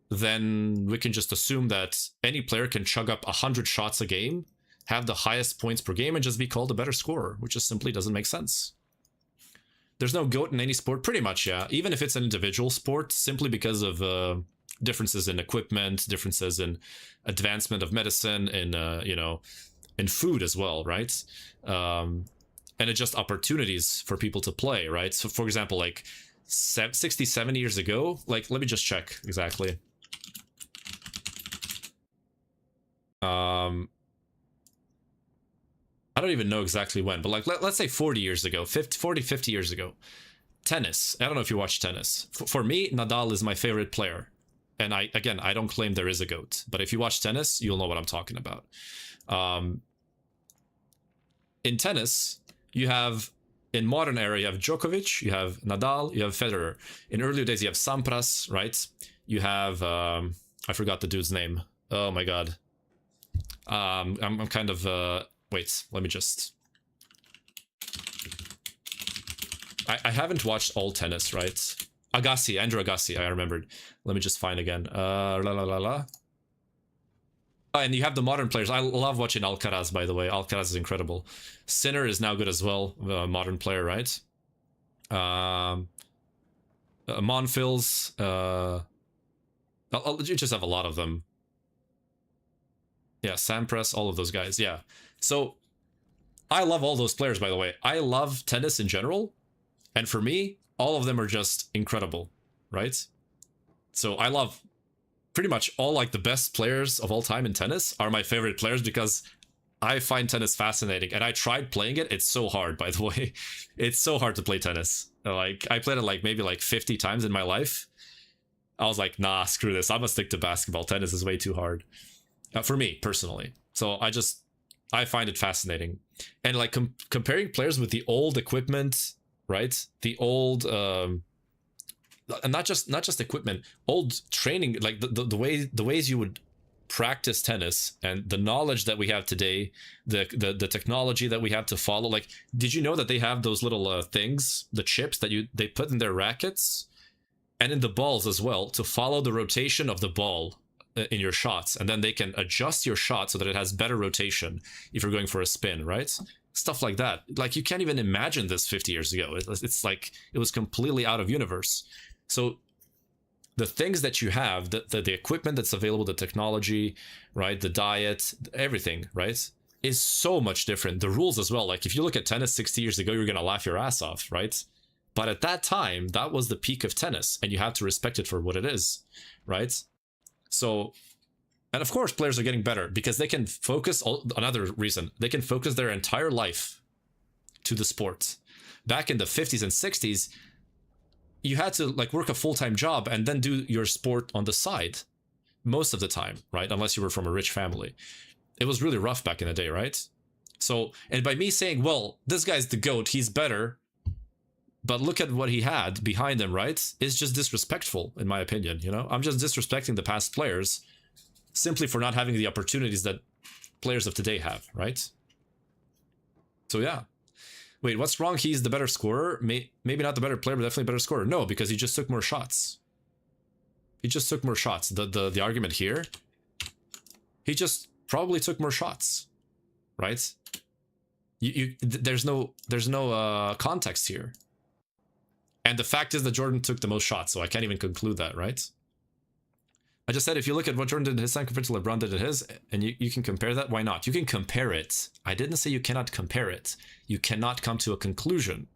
then we can just assume that any player can chug up 100 shots a game, have the highest points per game, and just be called a better scorer, which just simply doesn't make sense. There's no GOAT in any sport, pretty much, yeah. Even if it's an individual sport, simply because of differences in equipment, differences in advancement of medicine, in you know, in food as well, right? And it's just opportunities for people to play, right? So, for example, like 60, 70 years ago, like, let me just check exactly. I don't even know exactly when, but like, let's say 40 years ago, 50 years ago, tennis. I don't know if you watch tennis. For me, Nadal is my favorite player. And I don't claim there is a GOAT, but if you watch tennis, you'll know what I'm talking about. In tennis, you have, in modern era, you have Djokovic, you have Nadal, you have Federer. In earlier days, you have Sampras, right? You have, I forgot the dude's name. Oh my God. I'm kind of, wait, let me just, I haven't watched all tennis, right? Agassi, Andrew Agassi, I remembered. Let me just find again. And you have the modern players. I love watching Alcaraz, by the way. Alcaraz is incredible. Sinner is now good as well. Modern player, right? Monfils. You just have a lot of them. Yeah, Sampras, all of those guys. Yeah. So I love all those players, by the way. I love tennis in general. And for me, all of them are just incredible, right? So I love pretty much all, like, the best players of all time in tennis are my favorite players because I find tennis fascinating. And I tried playing it. It's so hard, by the way. It's so hard to play tennis. Like, I played it like maybe like 50 times in my life. I was like, nah, screw this. I'm gonna stick to basketball. Tennis is way too hard for me personally. So I find it fascinating. And like comparing players with the old equipment, right? The old, and not just equipment, old training, like the ways you would practice tennis and the knowledge that we have today, the technology that we have to follow. Like, did you know that they have those little things, the chips that they put in their rackets and in the balls as well to follow the rotation of the ball in your shots, and then they can adjust your shot so that it has better rotation if you're going for a spin, right? Stuff like that. Like, you can't even imagine this 50 years ago. It's like it was completely out of universe. So the things that you have, the equipment that's available, the technology, right, the diet, everything, right, is so much different. The rules as well. Like, if you look at tennis 60 years ago, you're gonna laugh your ass off, right? But at that time, that was the peak of tennis, and you have to respect it for what it is, right? So, and of course, players are getting better because they can focus, another reason, they can focus their entire life to the sport. Back in the 50s and 60s, you had to like work a full-time job and then do your sport on the side most of the time, right? Unless you were from a rich family. It was really rough back in the day, right? So, and by me saying, well, this guy's the GOAT, he's better, but look at what he had behind him, right? Is just disrespectful, in my opinion, you know? I'm just disrespecting the past players simply for not having the opportunities that players of today have, right? So yeah. Wait, what's wrong? He's the better scorer? Maybe not the better player, but definitely a better scorer. No, because he just took more shots. He just took more shots. The argument here, he just probably took more shots, right? There's no context here. And the fact is that Jordan took the most shots, so I can't even conclude that, right? I just said if you look at what Jordan did in his time compared to LeBron did in his, and you can compare that, why not? You can compare it. I didn't say you cannot compare it. You cannot come to a conclusion.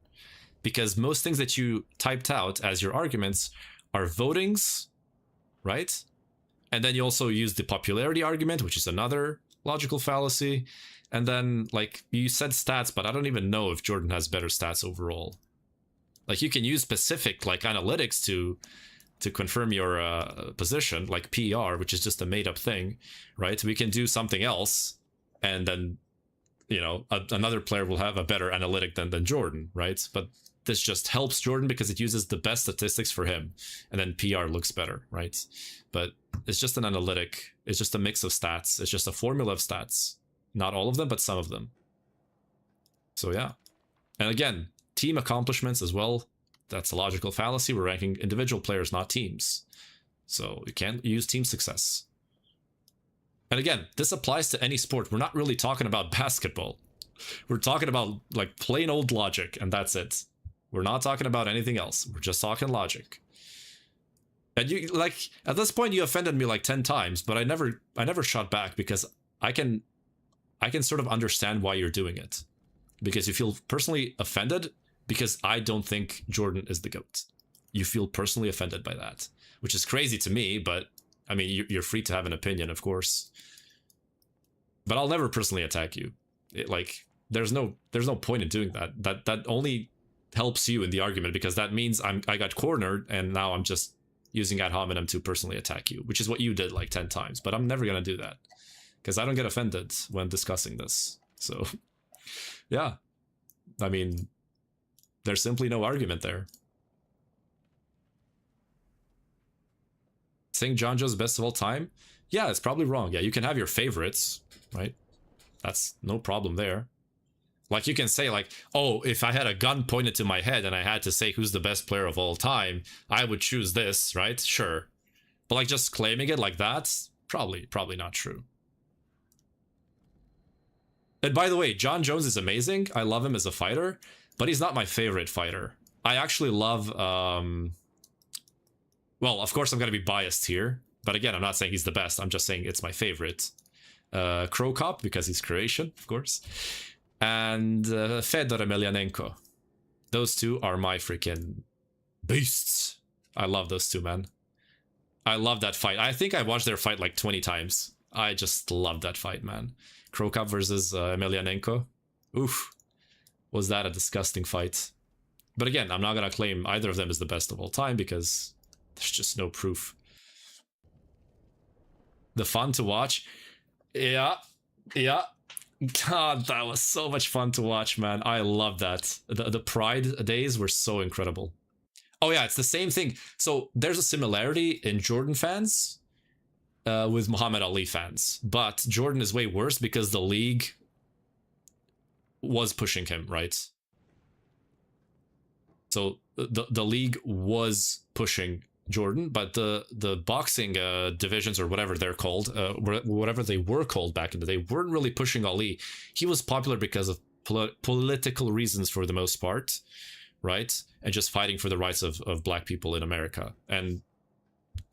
Because most things that you typed out as your arguments are votings, right? And then you also use the popularity argument, which is another logical fallacy. And then, like, you said stats, but I don't even know if Jordan has better stats overall. Like, you can use specific, like, analytics to confirm your position, like PR, which is just a made-up thing, right? We can do something else, and then, you know, another player will have a better analytic than Jordan, right? But this just helps Jordan because it uses the best statistics for him, and then PR looks better, right? But it's just an analytic. It's just a mix of stats. It's just a formula of stats. Not all of them, but some of them. So yeah. And again, team accomplishments as well. That's a logical fallacy. We're ranking individual players, not teams. So you can't use team success. And again, this applies to any sport. We're not really talking about basketball. We're talking about like plain old logic, and that's it. We're not talking about anything else. We're just talking logic. And you, like, at this point you offended me like 10 times, but I never shot back because I can sort of understand why you're doing it. Because you feel personally offended because I don't think Jordan is the GOAT. You feel personally offended by that, which is crazy to me, but I mean, you're free to have an opinion, of course. But I'll never personally attack you. There's no point in doing that. That only helps you in the argument, because that means I got cornered and now I'm just using ad hominem to personally attack you, which is what you did like 10 times. But I'm never gonna do that because I don't get offended when discussing this. So yeah, I mean, there's simply no argument there. Saying John Joe's best of all time? Yeah, it's probably wrong. Yeah, you can have your favorites, right? That's no problem there. Like, you can say, like, oh, if I had a gun pointed to my head and I had to say who's the best player of all time, I would choose this, right? Sure. But, like, just claiming it like that, probably not true. And by the way, John Jones is amazing. I love him as a fighter, but he's not my favorite fighter. I actually love, well, of course I'm going to be biased here, but again, I'm not saying he's the best. I'm just saying it's my favorite. Crow Cop, because he's Croatian, of course. And Fedor Emelianenko. Those two are my freaking beasts. I love those two, man. I love that fight. I think I watched their fight like 20 times. I just love that fight, man. Crow Cop versus Emelianenko. Oof. Was that a disgusting fight. But again, I'm not going to claim either of them is the best of all time because there's just no proof. The fun to watch. Yeah. God, that was so much fun to watch, man. I love that. The Pride days were so incredible. Oh yeah, it's the same thing. So there's a similarity in Jordan fans with Muhammad Ali fans. But Jordan is way worse because the league was pushing him, right? So the league was pushing Jordan, but the boxing divisions, or whatever they're called, whatever they were called back in the day, weren't really pushing Ali. He was popular because of political reasons for the most part, right? And just fighting for the rights of black people in America. And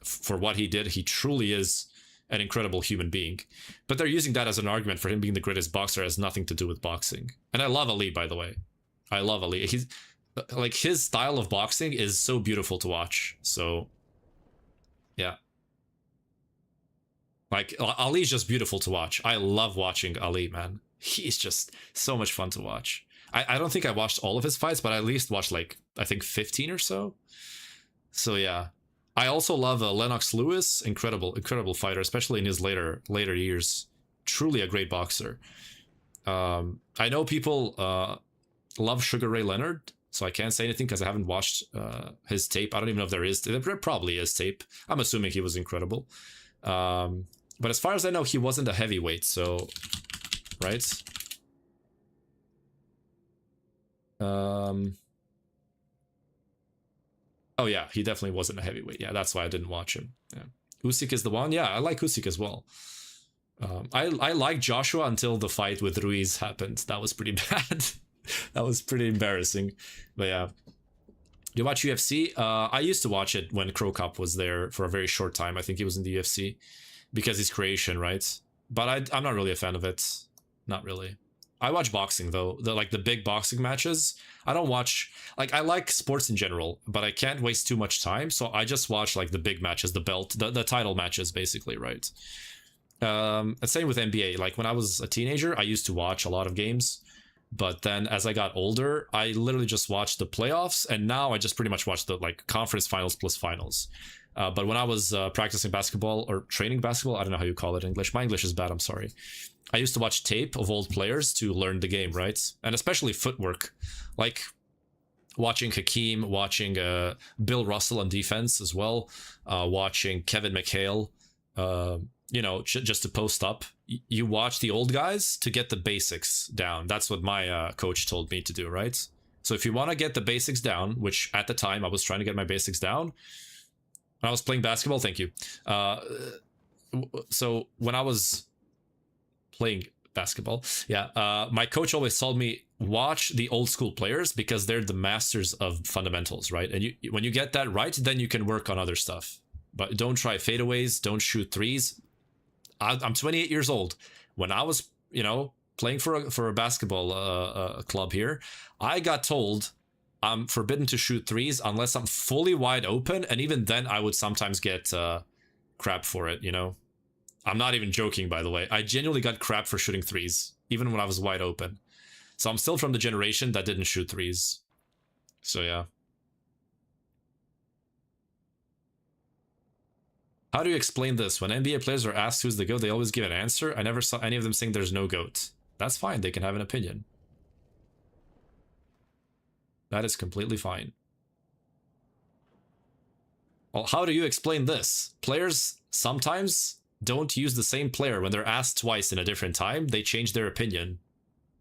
for what he did, he truly is an incredible human being. But they're using that as an argument for him being the greatest boxer. It has nothing to do with boxing. And I love Ali, by the way. I love Ali. He's like, his style of boxing is so beautiful to watch. So yeah, like, Ali's just beautiful to watch. I love watching Ali, man. He's just so much fun to watch. I don't think I watched all of his fights, but I at least watched like, I think 15 or so. So yeah, I also love Lennox Lewis. Incredible fighter, especially in his later years. Truly a great boxer. I know people love Sugar Ray Leonard, so I can't say anything because I haven't watched his tape. I don't even know if there probably is tape. I'm assuming he was incredible. But as far as I know, he wasn't a heavyweight, so... Right? Oh yeah, he definitely wasn't a heavyweight. Yeah, that's why I didn't watch him. Yeah. Usyk is the one? Yeah, I like Usyk as well. I liked Joshua until the fight with Ruiz happened. That was pretty bad. That was pretty embarrassing. But yeah. Do you watch UFC? I used to watch it when Crow Cop was there for a very short time. I think he was in the UFC. Because he's Croatian, right? But I'm not really a fan of it. Not really. I watch boxing though. The big boxing matches. I don't watch, like, I like sports in general, but I can't waste too much time. So I just watch like the big matches, the belt, the title matches basically, right? And same with NBA. Like when I was a teenager, I used to watch a lot of games. But then as I got older, I literally just watched the playoffs. And now I just pretty much watch the like conference finals plus finals. But when I was practicing basketball or training basketball, I don't know how you call it in English. My English is bad, I'm sorry. I used to watch tape of old players to learn the game, right? And especially footwork. Like watching Hakeem, watching Bill Russell on defense as well, watching Kevin McHale, you know, just to post up. You watch the old guys to get the basics down. That's what my coach told me to do, right? So if you want to get the basics down, which at the time I was trying to get my basics down, when I was playing basketball, thank you. So when I was playing basketball, yeah, my coach always told me, watch the old school players because they're the masters of fundamentals, right? And when you get that right, then you can work on other stuff. But don't try fadeaways, don't shoot threes. I'm 28 years old. When I was, you know, playing for a basketball club here, I got told I'm forbidden to shoot threes unless I'm fully wide open, and even then I would sometimes get crap for it, you know? I'm not even joking, by the way. I genuinely got crap for shooting threes, even when I was wide open. So I'm still from the generation that didn't shoot threes. So yeah. How do you explain this? When NBA players are asked who's the GOAT, they always give an answer. I never saw any of them saying there's no GOAT. That's fine, they can have an opinion. That is completely fine. Well, how do you explain this? Players sometimes don't use the same player. When they're asked twice in a different time, they change their opinion.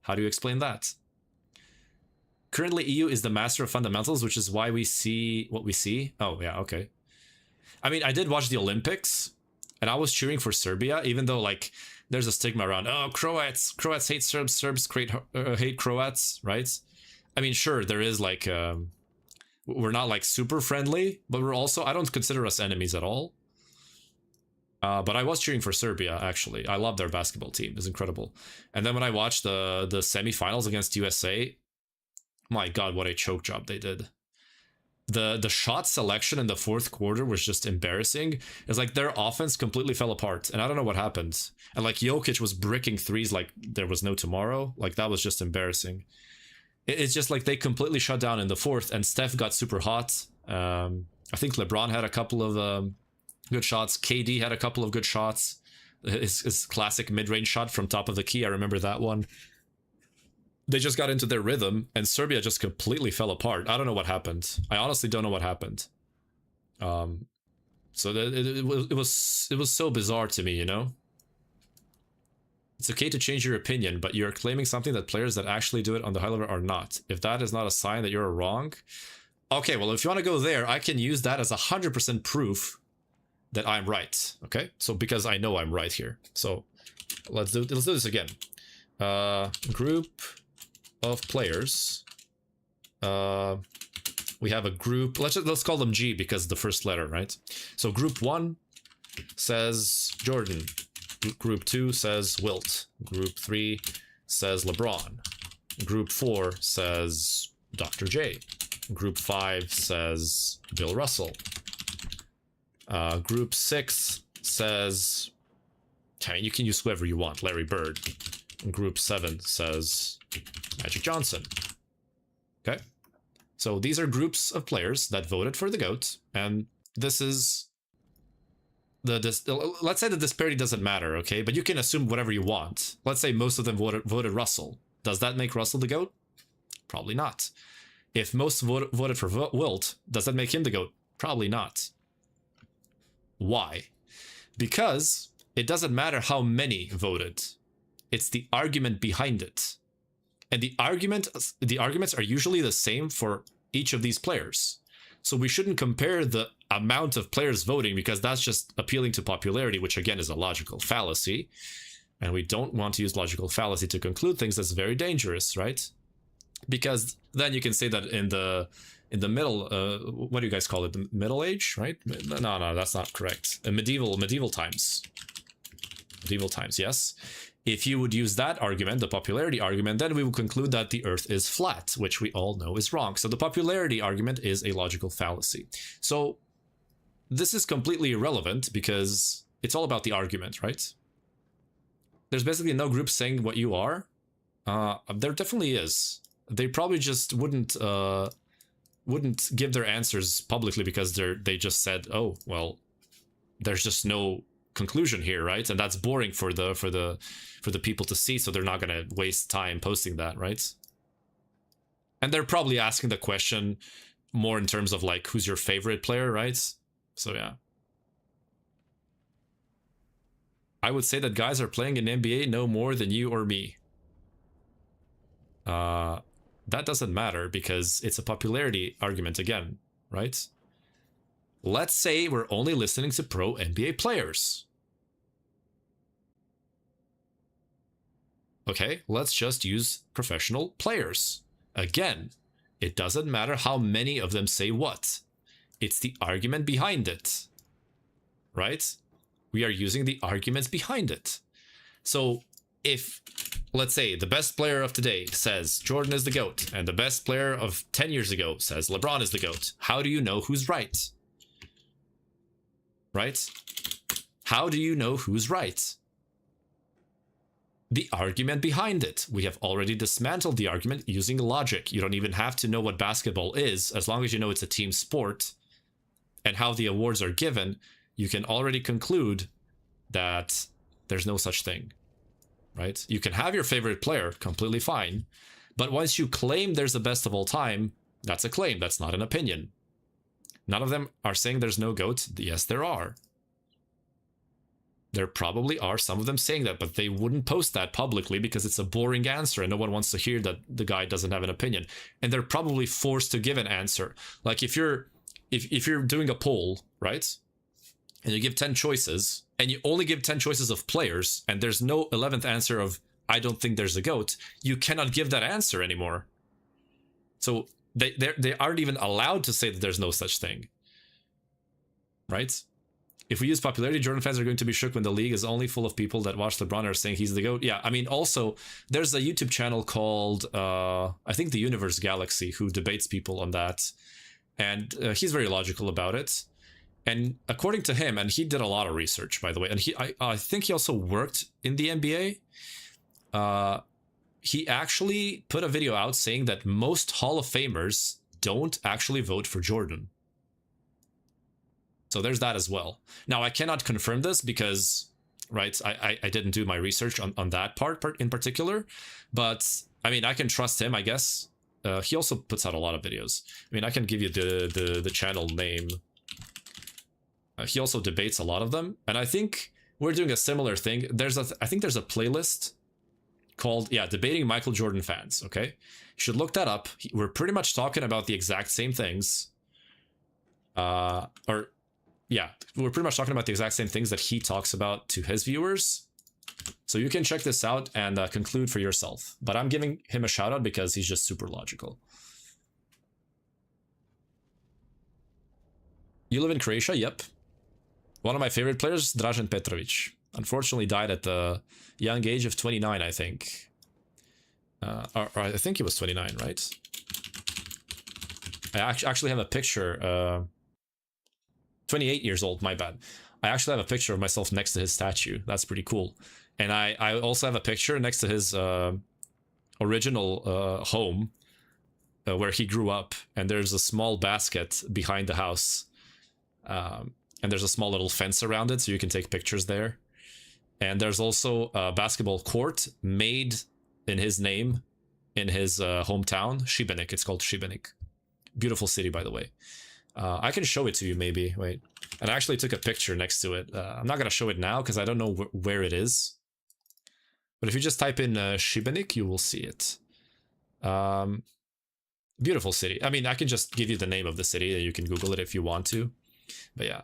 How do you explain that? Currently, EU is the master of fundamentals, which is why we see what we see. Oh, yeah, okay. I mean, I did watch the Olympics, and I was cheering for Serbia, even though, like, there's a stigma around, oh, Croats hate Serbs, Serbs hate Croats, right? I mean, sure, there is, like, we're not, like, super friendly, but we're also, I don't consider us enemies at all. But I was cheering for Serbia, actually. I love their basketball team. It's incredible. And then when I watched the semifinals against USA, my God, what a choke job they did. The shot selection in the fourth quarter was just embarrassing. It's like their offense completely fell apart, and I don't know what happened. And like Jokic was bricking threes like there was no tomorrow. Like that was just embarrassing. It's just like they completely shut down in the fourth, and Steph got super hot. I think LeBron had a couple of good shots. KD had a couple of good shots. His classic mid-range shot from top of the key, I remember that one. They just got into their rhythm, and Serbia just completely fell apart. I don't know what happened. I honestly don't know what happened. So it was so bizarre to me, you know? It's okay to change your opinion, but you're claiming something that players that actually do it on the high level are not. If that is not a sign that you're wrong... Okay, well, if you want to go there, I can use that as 100% proof that I'm right, okay? So, because I know I'm right here. So, let's do this again. Group of players. We have a group. Let's call them G because the first letter, right? So group 1 says Jordan. Group 2 says Wilt. Group 3 says LeBron. Group 4 says Dr. J. Group 5 says Bill Russell. Group 6 says, okay, you can use whoever you want, Larry Bird. Group 7 says Magic Johnson. Okay. So these are groups of players that voted for the GOAT, and this is let's say the disparity doesn't matter, okay? But you can assume whatever you want. Let's say most of them voted Russell. Does that make Russell the GOAT? Probably not. If most voted for Wilt, does that make him the GOAT? Probably not. Why? Because it doesn't matter how many voted. It's the argument behind it. And the arguments are usually the same for each of these players. So we shouldn't compare the amount of players voting because that's just appealing to popularity, which again is a logical fallacy. And we don't want to use logical fallacy to conclude things. That's very dangerous, right? Because then you can say that in the middle, what do you guys call it? The Middle Age, right? No, that's not correct. Medieval times. Medieval times, yes. If you would use that argument, the popularity argument, then we would conclude that the Earth is flat, which we all know is wrong. So the popularity argument is a logical fallacy. So this is completely irrelevant because it's all about the argument, right? There's basically no group saying what you are. There definitely is. They probably just wouldn't give their answers publicly because they just said, oh well, there's just no conclusion here, right? And that's boring for the people to see, so they're not gonna waste time posting that, right? And they're probably asking the question more in terms of like, who's your favorite player, right? So yeah. I would say that guys are playing in NBA no more than you or me. That doesn't matter because it's a popularity argument again, right? Let's say we're only listening to pro NBA players. Okay, let's just use professional players. Again, it doesn't matter how many of them say what. It's the argument behind it, right? We are using the arguments behind it. So if, let's say, the best player of today says Jordan is the GOAT, and the best player of 10 years ago says LeBron is the GOAT, how do you know who's right? Right? How do you know who's right? The argument behind it. We have already dismantled the argument using logic. You don't even have to know what basketball is. As long as you know it's a team sport and how the awards are given, you can already conclude that there's no such thing, right? You can have your favorite player, completely fine. But once you claim there's the best of all time, that's a claim. That's not an opinion. None of them are saying there's no GOAT. Yes, there are. There probably are some of them saying that, but they wouldn't post that publicly because it's a boring answer and no one wants to hear that the guy doesn't have an opinion. And they're probably forced to give an answer. Like if you're doing a poll, right? And you give 10 choices and you only give 10 choices of players and there's no 11th answer of I don't think there's a GOAT, you cannot give that answer anymore. So they aren't even allowed to say that there's no such thing. Right? If we use popularity, Jordan fans are going to be shook when the league is only full of people that watch LeBron are saying he's the GOAT. Yeah, I mean, also, there's a YouTube channel called, I think, The Universe Galaxy, who debates people on that. And he's very logical about it. And according to him, and he did a lot of research, by the way, and I think he also worked in the NBA. He actually put a video out saying that most Hall of Famers don't actually vote for Jordan. So there's that as well. Now, I cannot confirm this because, right, I didn't do my research on that part in particular. But, I mean, I can trust him, I guess. He also puts out a lot of videos. I mean, I can give you the channel name. He also debates a lot of them. And I think we're doing a similar thing. I think there's a playlist called, yeah, Debating Michael Jordan Fans, okay? You should look that up. We're pretty much talking about the exact same things. Yeah, we're pretty much talking about the exact same things that he talks about to his viewers. So you can check this out and conclude for yourself. But I'm giving him a shout out because he's just super logical. You live in Croatia? Yep. One of my favorite players, Dražen Petrović. Unfortunately died at the young age of 29, I think. Or I think he was 29, right? I actually have a picture... 28 years old, my bad. I actually have a picture of myself next to his statue. That's pretty cool. And I also have a picture next to his original home where he grew up. And there's a small basket behind the house. and there's a small little fence around it, so you can take pictures there. And there's also a basketball court made in his name, in his hometown, Šibenik. It's called Šibenik. Beautiful city, by the way. I can show it to you, maybe. Wait. And I actually took a picture next to it. I'm not going to show it now because I don't know where it is. But if you just type in Šibenik, you will see it. Beautiful city. I mean, I can just give you the name of the city, and you can Google it if you want to. But yeah.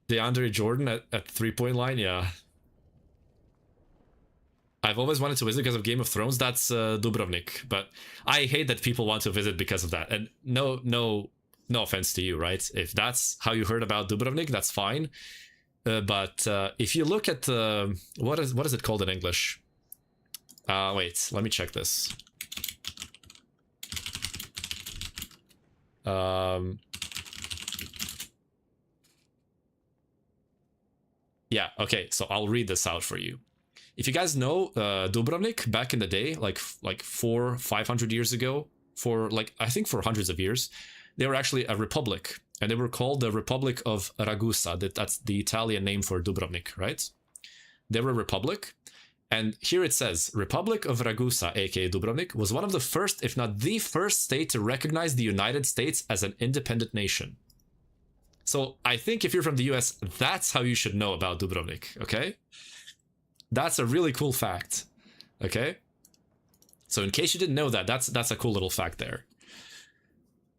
DeAndre Jordan at 3-point line, yeah. I've always wanted to visit because of Game of Thrones. That's Dubrovnik, but I hate that people want to visit because of that. And no offense to you, right? If that's how you heard about Dubrovnik, that's fine. But if you look at what is it called in English? Wait, let me check this. Yeah, okay, so I'll read this out for you. If you guys know Dubrovnik back in the day, like 400-500 years ago, I think for hundreds of years, they were actually a republic, and they were called the Republic of Ragusa. That's the Italian name for Dubrovnik, right? They were a republic, and here it says, Republic of Ragusa, aka Dubrovnik, was one of the first, if not the first state to recognize the United States as an independent nation. So I think if you're from the US, that's how you should know about Dubrovnik, okay? That's a really cool fact, okay? So in case you didn't know that, that's a cool little fact there.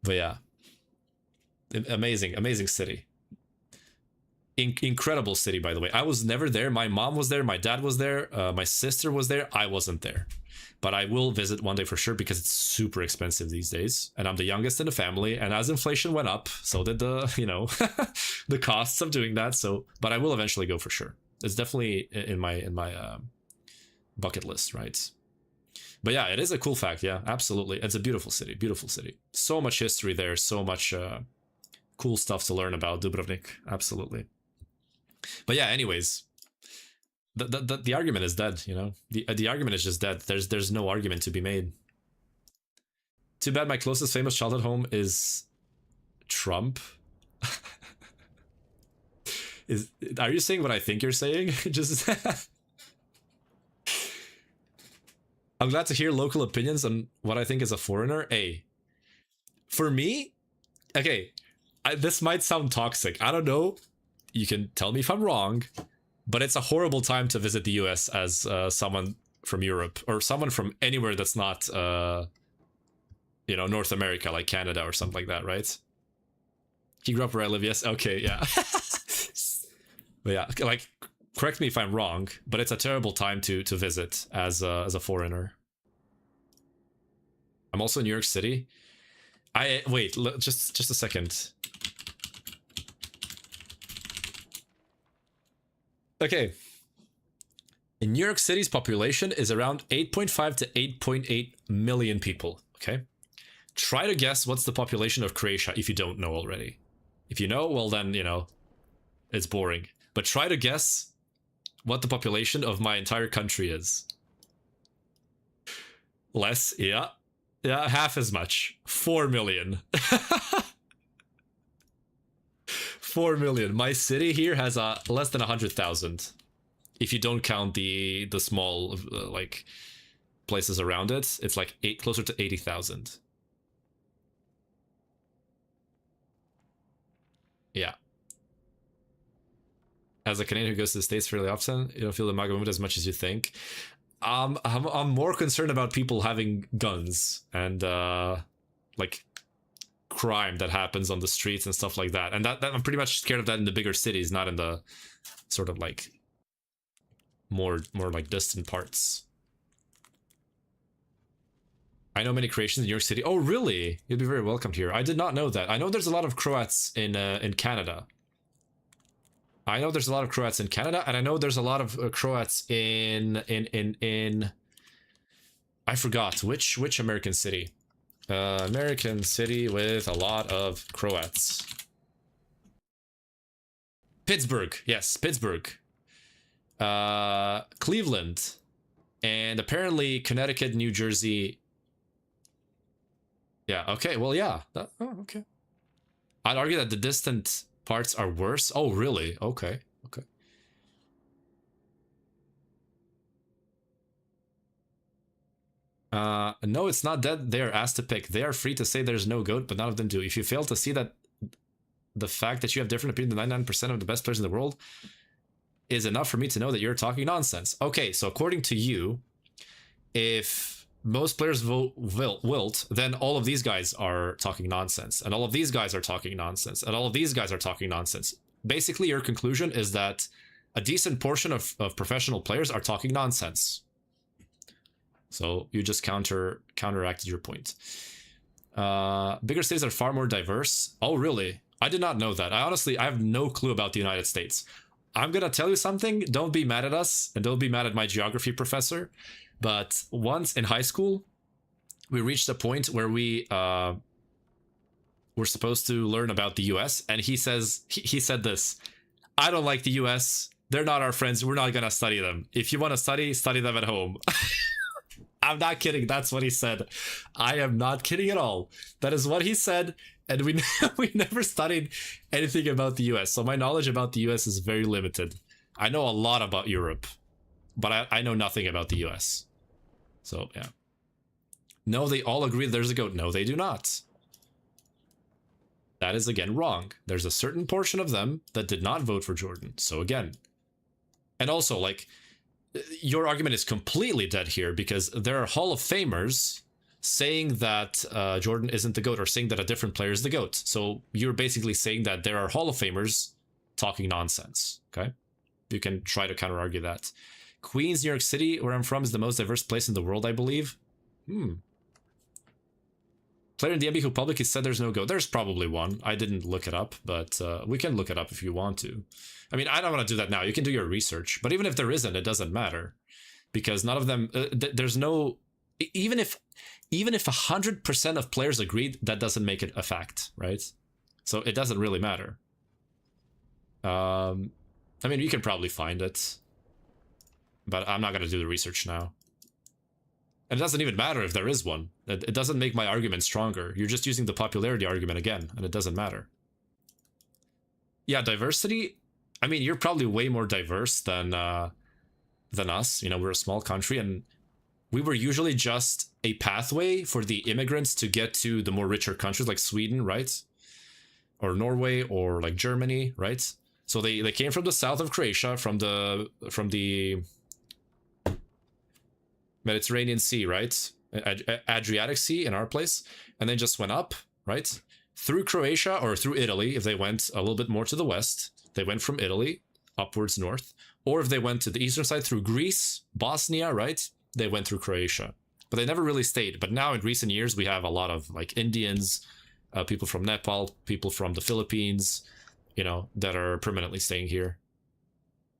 But yeah, amazing city. Incredible city, by the way. I was never there. My mom was there. My dad was there. My sister was there. I wasn't there. But I will visit one day for sure because it's super expensive these days. And I'm the youngest in the family. And as inflation went up, so did the, the costs of doing that. So, but I will eventually go for sure. It's definitely in my bucket list, right? But yeah, it is a cool fact. Yeah, absolutely. It's a beautiful city. Beautiful city. So much history there. So much cool stuff to learn about Dubrovnik. Absolutely. But yeah, anyways, the argument is dead. The argument is just dead. There's no argument to be made. Too bad my closest famous childhood home is Trump. Are you saying what I think you're saying? Just I'm glad to hear local opinions on what I think is a foreigner. Hey, for me, okay, this might sound toxic. I don't know. You can tell me if I'm wrong, but it's a horrible time to visit the US as someone from Europe or someone from anywhere that's not, North America, like Canada or something like that, right? He grew up where I live. Yes. Okay. Yeah. But yeah, like, correct me if I'm wrong, but it's a terrible time to visit as a foreigner. I'm also in New York City. Wait, just a second. Okay. In New York City's population is around 8.5 to 8.8 million people, okay? Try to guess what's the population of Croatia if you don't know already. If you know, well then, it's boring. But try to guess what the population of my entire country is. Less, yeah. Yeah, half as much. 4 million. 4 million. My city here has less than 100,000. If you don't count the small places around it, it's like closer to 80,000. Yeah. As a Canadian who goes to the States fairly often, you don't feel the MAGA movement as much as you think. I'm more concerned about people having guns and crime that happens on the streets and stuff like that. And that I'm pretty much scared of that in the bigger cities, not in the sort of more distant parts. I know many Croatians in New York City. Oh, really? You'd be very welcomed here. I did not know that. I know there's a lot of Croats in Canada. I know there's a lot of Croats in Canada, and I know there's a lot of Croats in I forgot which American city. American city with a lot of Croats. Pittsburgh, yes, Pittsburgh. Cleveland, and apparently Connecticut, New Jersey. Yeah. Okay. Well, yeah. Okay. I'd argue that the distant parts are worse. Oh, really? Okay. Okay. No, it's not that they are asked to pick. They are free to say there's no GOAT, but none of them do. If you fail to see that the fact that you have different opinion than 99% of the best players in the world is enough for me to know that you're talking nonsense. Okay, so according to you, if most players vote wilt, then all of these guys are talking nonsense, and all of these guys are talking nonsense, and all of these guys are talking nonsense. Basically, your conclusion is that a decent portion of professional players are talking nonsense. So you just counteracted your point. Bigger states are far more diverse. Oh, really? I did not know that. I have no clue about the United States. I'm gonna tell you something. Don't be mad at us, and don't be mad at my geography professor. But once in high school, we reached a point where we were supposed to learn about the US, and he said this: I don't like the US. They're not our friends. We're not gonna study them. If you want to study them at home. I'm not kidding. That's what he said. I am not kidding at all. That is what he said, and we never studied anything about the US. So my knowledge about the US is very limited. I know a lot about Europe, but I know nothing about the US. So yeah. No, they all agree there's a GOAT. No, they do not. That is again wrong. There's a certain portion of them that did not vote for Jordan. So again, and also like, your argument is completely dead here because there are Hall of Famers saying that Jordan isn't the GOAT, or saying that a different player is the GOAT. So you're basically saying that there are Hall of Famers talking nonsense. Okay, you can try to counter argue that. Queens, New York City, where I'm from, is the most diverse place in the world, I believe. Player in the NBA who publicly said there's no GOAT. There's probably one. I didn't look it up, but we can look it up if you want to. I mean, I don't want to do that now. You can do your research. But even if there isn't, it doesn't matter. Because none of them... there's no... Even if 100% of players agreed, that doesn't make it a fact, right? So it doesn't really matter. I mean, you can probably find it. But I'm not going to do the research now. And it doesn't even matter if there is one. It doesn't make my argument stronger. You're just using the popularity argument again, and it doesn't matter. Yeah, diversity. I mean, you're probably way more diverse than us. You know, we're a small country, and we were usually just a pathway for the immigrants to get to the more richer countries like Sweden, right? Or Norway, or like Germany, right? So they came from the south of Croatia, from the Mediterranean Sea, right? Adriatic Sea in our place, and then just went up, right? Through Croatia, or through Italy, if they went a little bit more to the west. They went from Italy upwards north. Or if they went to the eastern side through Greece, Bosnia, right? They went through Croatia. But they never really stayed. But now in recent years, we have a lot of like Indians, people from Nepal, people from the Philippines, you know, that are permanently staying here.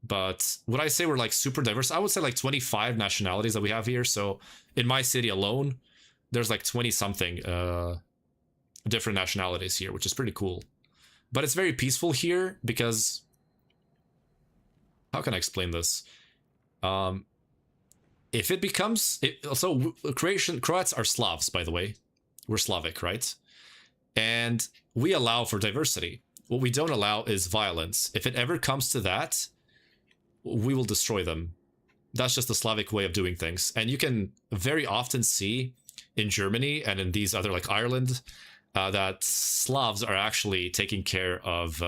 But would I say we're like super diverse? I would say like 25 nationalities that we have here. So in my city alone, there's like 20 something different nationalities here, which is pretty cool. But it's very peaceful here because, how can I explain this? If it becomes, so Croats are Slavs, by the way. We're Slavic, right? And we allow for diversity. What we don't allow is violence. If it ever comes to that, we will destroy them. That's just the Slavic way of doing things. And you can very often see in Germany and in these other, like Ireland, that Slavs are actually taking care of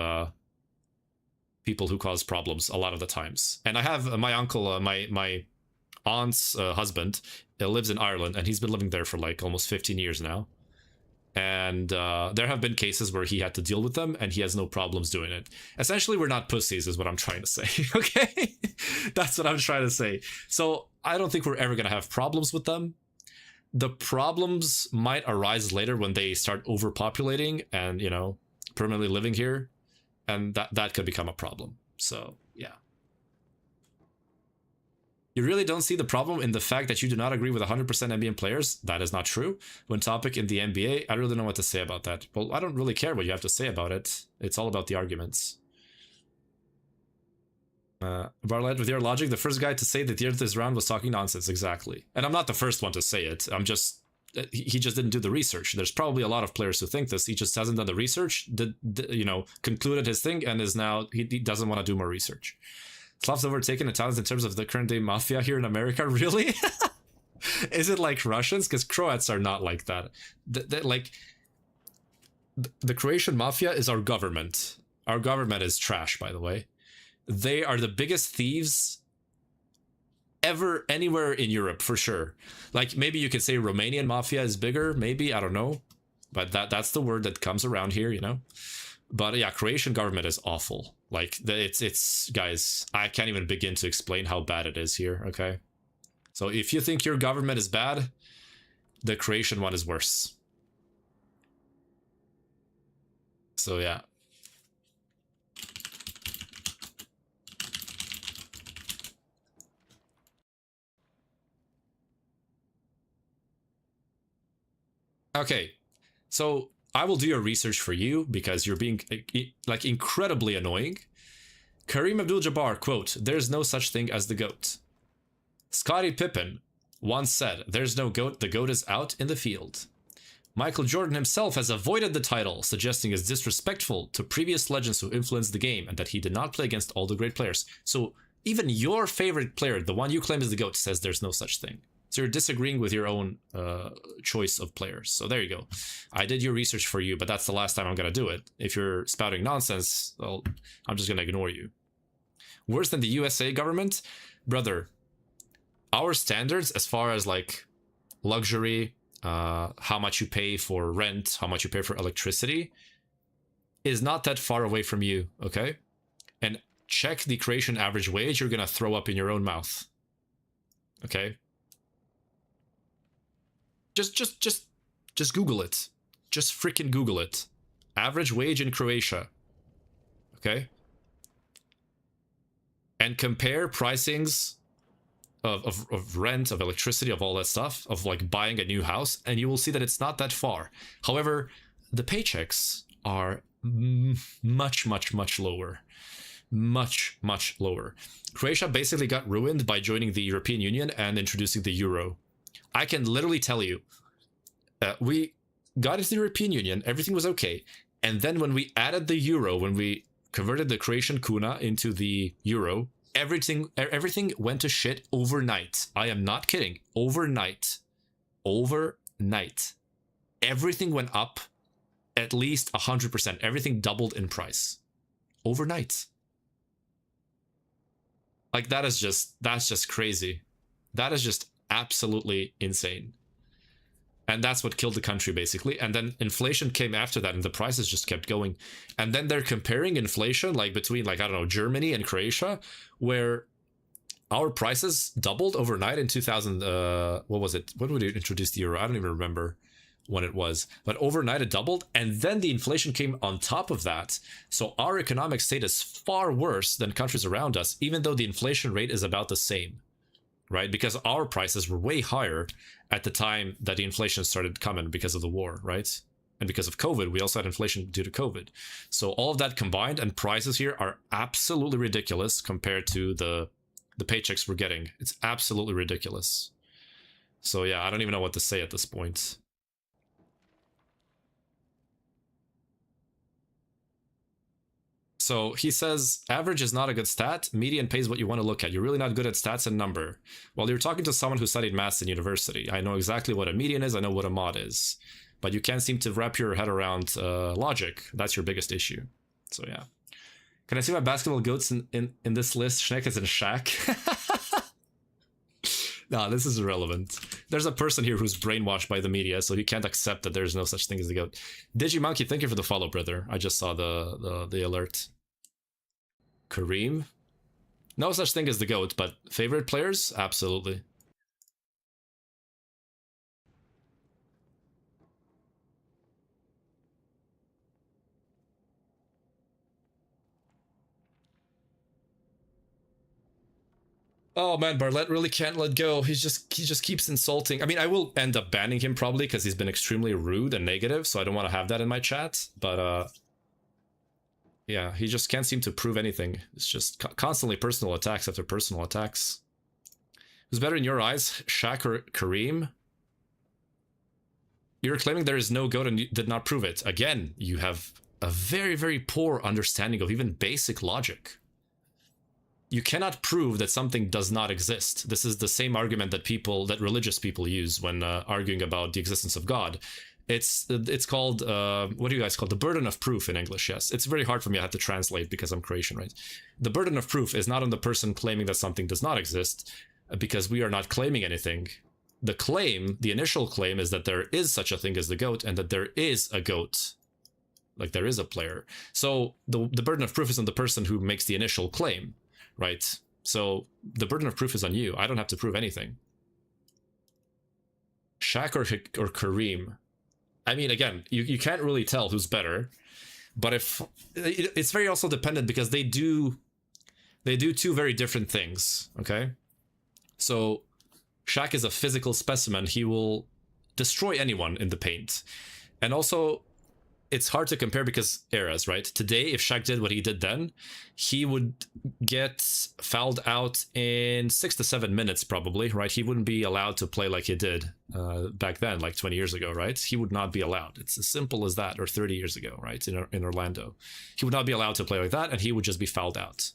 people who cause problems a lot of the times. And I have my uncle, my aunt's husband, lives in Ireland, and he's been living there for like almost 15 years now. And there have been cases where he had to deal with them, and he has no problems doing it. Essentially, we're not pussies, is what I'm trying to say, okay? That's what I'm trying to say. So I don't think we're ever going to have problems with them. The problems might arise later when they start overpopulating and, you know, permanently living here. And that could become a problem. So, yeah. You really don't see the problem in the fact that you do not agree with 100% NBA players? That is not true. When topic in the NBA, I really don't know what to say about that. Well, I don't really care what you have to say about it. It's all about the arguments. Barlet, with your logic, the first guy to say that the Earth is round was talking nonsense. Exactly. And I'm not the first one to say it. I'm just he just didn't do the research. There's probably a lot of players who think this. He just hasn't done the research, concluded his thing, and is now, he doesn't want to do more research. Slavs overtaken Italians in terms of the current day mafia here in America? Really? Is it like Russians? Because Croats are not like that. The Croatian mafia is our government. Our government is trash, by the way. They are the biggest thieves ever anywhere in Europe, for sure. Like, maybe you could say Romanian mafia is bigger, maybe, I don't know. But that's the word that comes around here, you know? But yeah, Croatian government is awful. Like, it's guys, I can't even begin to explain how bad it is here, okay? So if you think your government is bad, the Croatian one is worse. So yeah. Okay, so I will do your research for you because you're being like incredibly annoying. Kareem Abdul-Jabbar, quote, "There's no such thing as the GOAT." Scottie Pippen once said, "There's no GOAT, the GOAT is out in the field." Michael Jordan himself has avoided the title, suggesting it's disrespectful to previous legends who influenced the game and that he did not play against all the great players. So even your favorite player, the one you claim is the GOAT, says there's no such thing. So you're disagreeing with your own choice of players. So there you go. I did your research for you, but that's the last time I'm going to do it. If you're spouting nonsense, well, I'm just going to ignore you. Worse than the USA government? Brother, our standards as far as like luxury, how much you pay for rent, how much you pay for electricity, is not that far away from you, okay? And check the Croatian average wage, you're going to throw up in your own mouth. Okay? Just Google it. Just freaking Google it. Average wage in Croatia. Okay? And compare pricings of rent, of electricity, of all that stuff, of like buying a new house, and you will see that it's not that far. However, the paychecks are much lower. Much lower. Croatia basically got ruined by joining the European Union and introducing the euro. I can literally tell you, we got into the European Union, everything was okay. And then when we added the euro, when we converted the Croatian kuna into the euro, everything went to shit overnight. I am not kidding. Overnight. Everything went up at least 100%. Everything doubled in price. Overnight. Like, that's just crazy. That is just absolutely insane. And that's what killed the country, basically. And then inflation came after that, and the prices just kept going. And then they're comparing inflation, like, between, like, I don't know, Germany and Croatia, where our prices doubled overnight in 2000. What was it? When would we introduce the euro? I don't even remember when it was. But overnight it doubled, and then the inflation came on top of that. So our economic state is far worse than countries around us, even though the inflation rate is about the same. Right? Because our prices were way higher at the time that the inflation started coming because of the war, right? And because of COVID, we also had inflation due to COVID. So all of that combined, and prices here are absolutely ridiculous compared to the paychecks we're getting. It's absolutely ridiculous. So yeah, I don't even know what to say at this point. So he says, average is not a good stat. Median pays what you want to look at. You're really not good at stats and number. Well, you're talking to someone who studied maths in university. I know exactly what a median is. I know what a mod is. But you can't seem to wrap your head around logic. That's your biggest issue. So yeah. Can I see my basketball goats in this list? Schneck is in Shaq. Nah, this is irrelevant. There's a person here who's brainwashed by the media, so he can't accept that there's no such thing as the goat. Digimonkey, thank you for the follow, brother. I just saw the alert. Kareem? No such thing as the GOAT, but favorite players? Absolutely. Oh man, Barlett really can't let go. He just keeps insulting. I mean, I will end up banning him probably because he's been extremely rude and negative, so I don't want to have that in my chat. But yeah, he just can't seem to prove anything. It's just constantly personal attacks after personal attacks. Who's better in your eyes, Shaq or Kareem? You're claiming there is no goat and you did not prove it. Again, you have a very, very poor understanding of even basic logic. You cannot prove that something does not exist. This is the same argument that religious people use when arguing about the existence of God. It's called, what do you guys call it? The burden of proof in English, yes. It's very hard for me, I have to translate because I'm Croatian, right? The burden of proof is not on the person claiming that something does not exist, because we are not claiming anything. The claim, the initial claim, is that there is such a thing as the goat and that there is a goat. Like there is a player. So the burden of proof is on the person who makes the initial claim, right? So the burden of proof is on you. I don't have to prove anything. Shaq or Kareem? I mean, again, you can't really tell who's better, but if it's very also dependent because they do two very different things. Okay, so Shaq is a physical specimen. He will destroy anyone in the paint, and also it's hard to compare because eras, right? Today, if Shaq did what he did then, he would get fouled out in 6 to 7 minutes probably, right? He wouldn't be allowed to play like he did back then, like 20 years ago, right? He would not be allowed. It's as simple as that, or 30 years ago, right? In Orlando. He would not be allowed to play like that, and he would just be fouled out.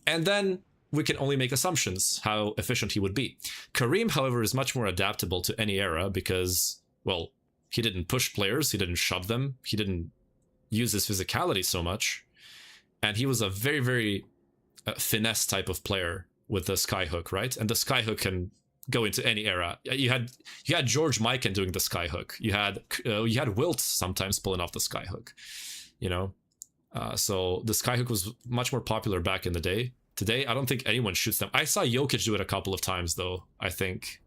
And then we can only make assumptions how efficient he would be. Kareem, however, is much more adaptable to any era because, well, he didn't push players, he didn't shove them, he didn't use his physicality so much, and he was a very, very finesse type of player with the skyhook, right? And the skyhook can go into any era. You had George Mikan doing the skyhook. You had Wilt sometimes pulling off the skyhook, you know. So the skyhook was much more popular back in the day. Today, I don't think anyone shoots them. I saw Jokic do it a couple of times, though, I think.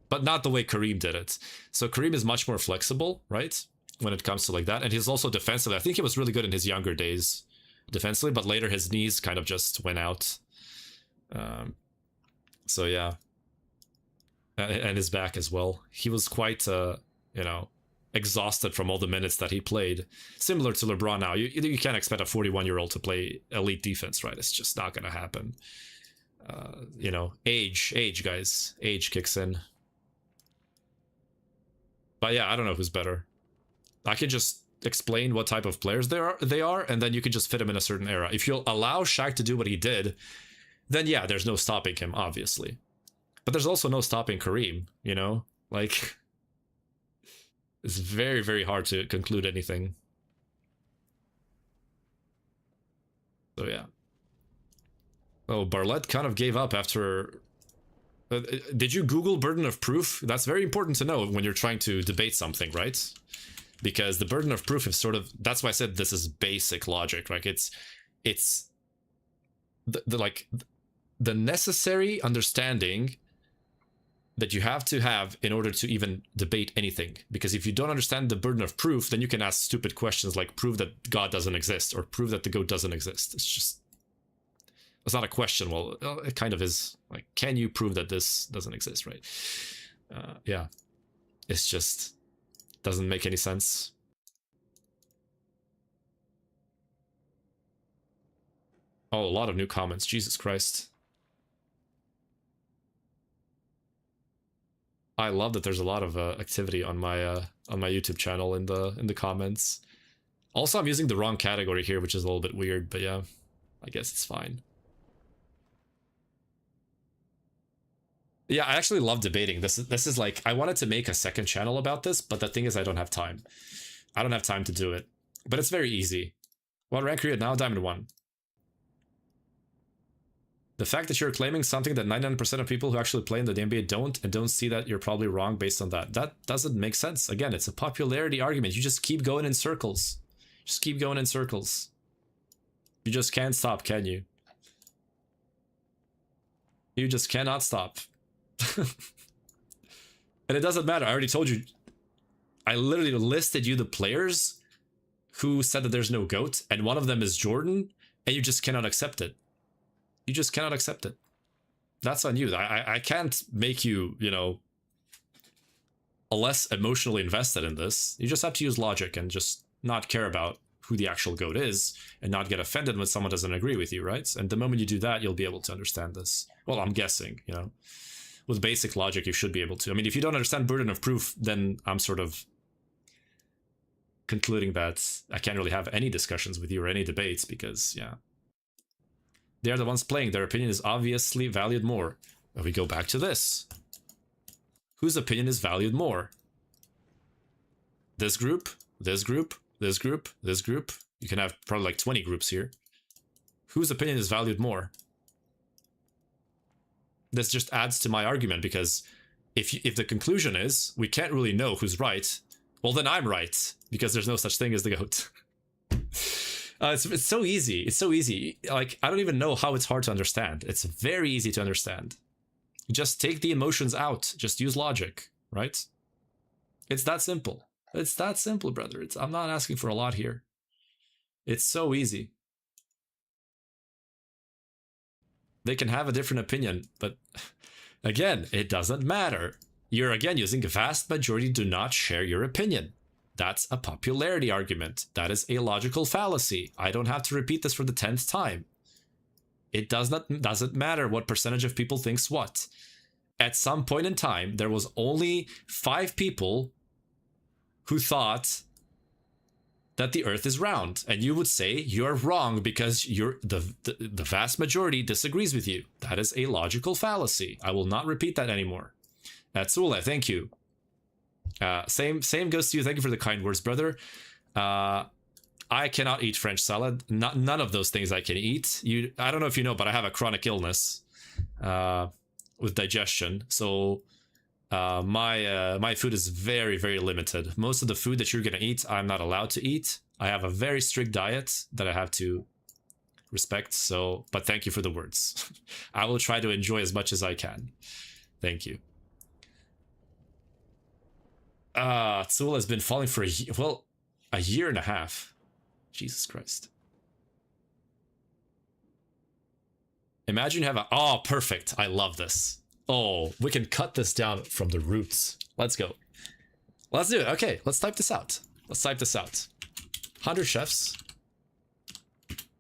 But not the way Kareem did it. So Kareem is much more flexible, right? When it comes to like that. And he's also defensively. I think he was really good in his younger days defensively, but later his knees kind of just went out. So yeah. And his back as well. He was quite, exhausted from all the minutes that he played. Similar to LeBron now. You can't expect a 41-year-old to play elite defense, right? It's just not going to happen. Age, guys. Age kicks in. But yeah, I don't know who's better. I can just explain what type of players they are, and then you can just fit them in a certain era. If you'll allow Shaq to do what he did, then yeah, there's no stopping him, obviously. But there's also no stopping Kareem, you know? Like, it's very, very hard to conclude anything. So yeah. Oh, Barlett kind of gave up after... did you Google burden of proof? That's very important to know when you're trying to debate something, right? Because the burden of proof is sort of... That's why I said this is basic logic. Like, it's the necessary understanding that you have to have in order to even debate anything. Because if you don't understand the burden of proof, then you can ask stupid questions like prove that God doesn't exist or prove that the goat doesn't exist. It's just... It's not a question. Well, it kind of is. Like, can you prove that this doesn't exist, right? Yeah. It's just... doesn't make any sense. Oh, a lot of new comments. Jesus Christ. I love that there's a lot of activity on my YouTube channel in the comments. Also, I'm using the wrong category here, which is a little bit weird, but yeah, I guess it's fine. Yeah, I actually love debating. This is like, I wanted to make a second channel about this, but the thing is I don't have time. I don't have time to do it. But it's very easy. What rank are you at now? Diamond 1. The fact that you're claiming something that 99% of people who actually play in the NBA don't, and don't see that, you're probably wrong based on that. That doesn't make sense. Again, it's a popularity argument. You just keep going in circles. Just keep going in circles. You just can't stop, can you? You just cannot stop. And it doesn't matter. I already told you. I literally listed you the players who said that there's no GOAT, and one of them is Jordan, and you just cannot accept it. You just cannot accept it. That's on you. I can't make you, less emotionally invested in this. You just have to use logic and just not care about who the actual GOAT is and not get offended when someone doesn't agree with you, right? And the moment you do that, you'll be able to understand this. Well, I'm guessing, with basic logic, you should be able to. I mean, if you don't understand burden of proof, then I'm sort of concluding that I can't really have any discussions with you or any debates because, yeah. They're the ones playing. Their opinion is obviously valued more. But we go back to this. Whose opinion is valued more? This group, this group, this group, this group. You can have probably like 20 groups here. Whose opinion is valued more? This just adds to my argument because if the conclusion is we can't really know who's right, well then I'm right because there's no such thing as the GOAT. It's so easy. It's so easy. Like, I don't even know how it's hard to understand. It's very easy to understand. Just take the emotions out. Just use logic, right? It's that simple. It's that simple, brother. I'm not asking for a lot here. It's so easy. They can have a different opinion, but again, it doesn't matter. You're again using vast majority do not share your opinion. That's a popularity argument. That is a logical fallacy. I don't have to repeat this for the 10th time. It doesn't matter what percentage of people thinks what. At some point in time, there was only 5 people who thought that the Earth is round, and you would say you're wrong because the vast majority disagrees with you. That is a logical fallacy. I will not repeat that anymore. Tsule, thank you. Same goes to you. Thank you for the kind words, brother. I cannot eat French salad. None of those things I can eat. I don't know if you know, but I have a chronic illness with digestion. So my food is very, very limited. Most of the food that you're gonna eat, I'm not allowed to eat. I have a very strict diet that I have to respect. So, but thank you for the words. I will try to enjoy as much as I can. Thank you. Tsula has been falling for a year and a half. Jesus Christ. Imagine you have a... Oh, perfect. I love this. Oh, we can cut this down from the roots. Let's go. Let's do it. Okay, let's type this out. 100 chefs.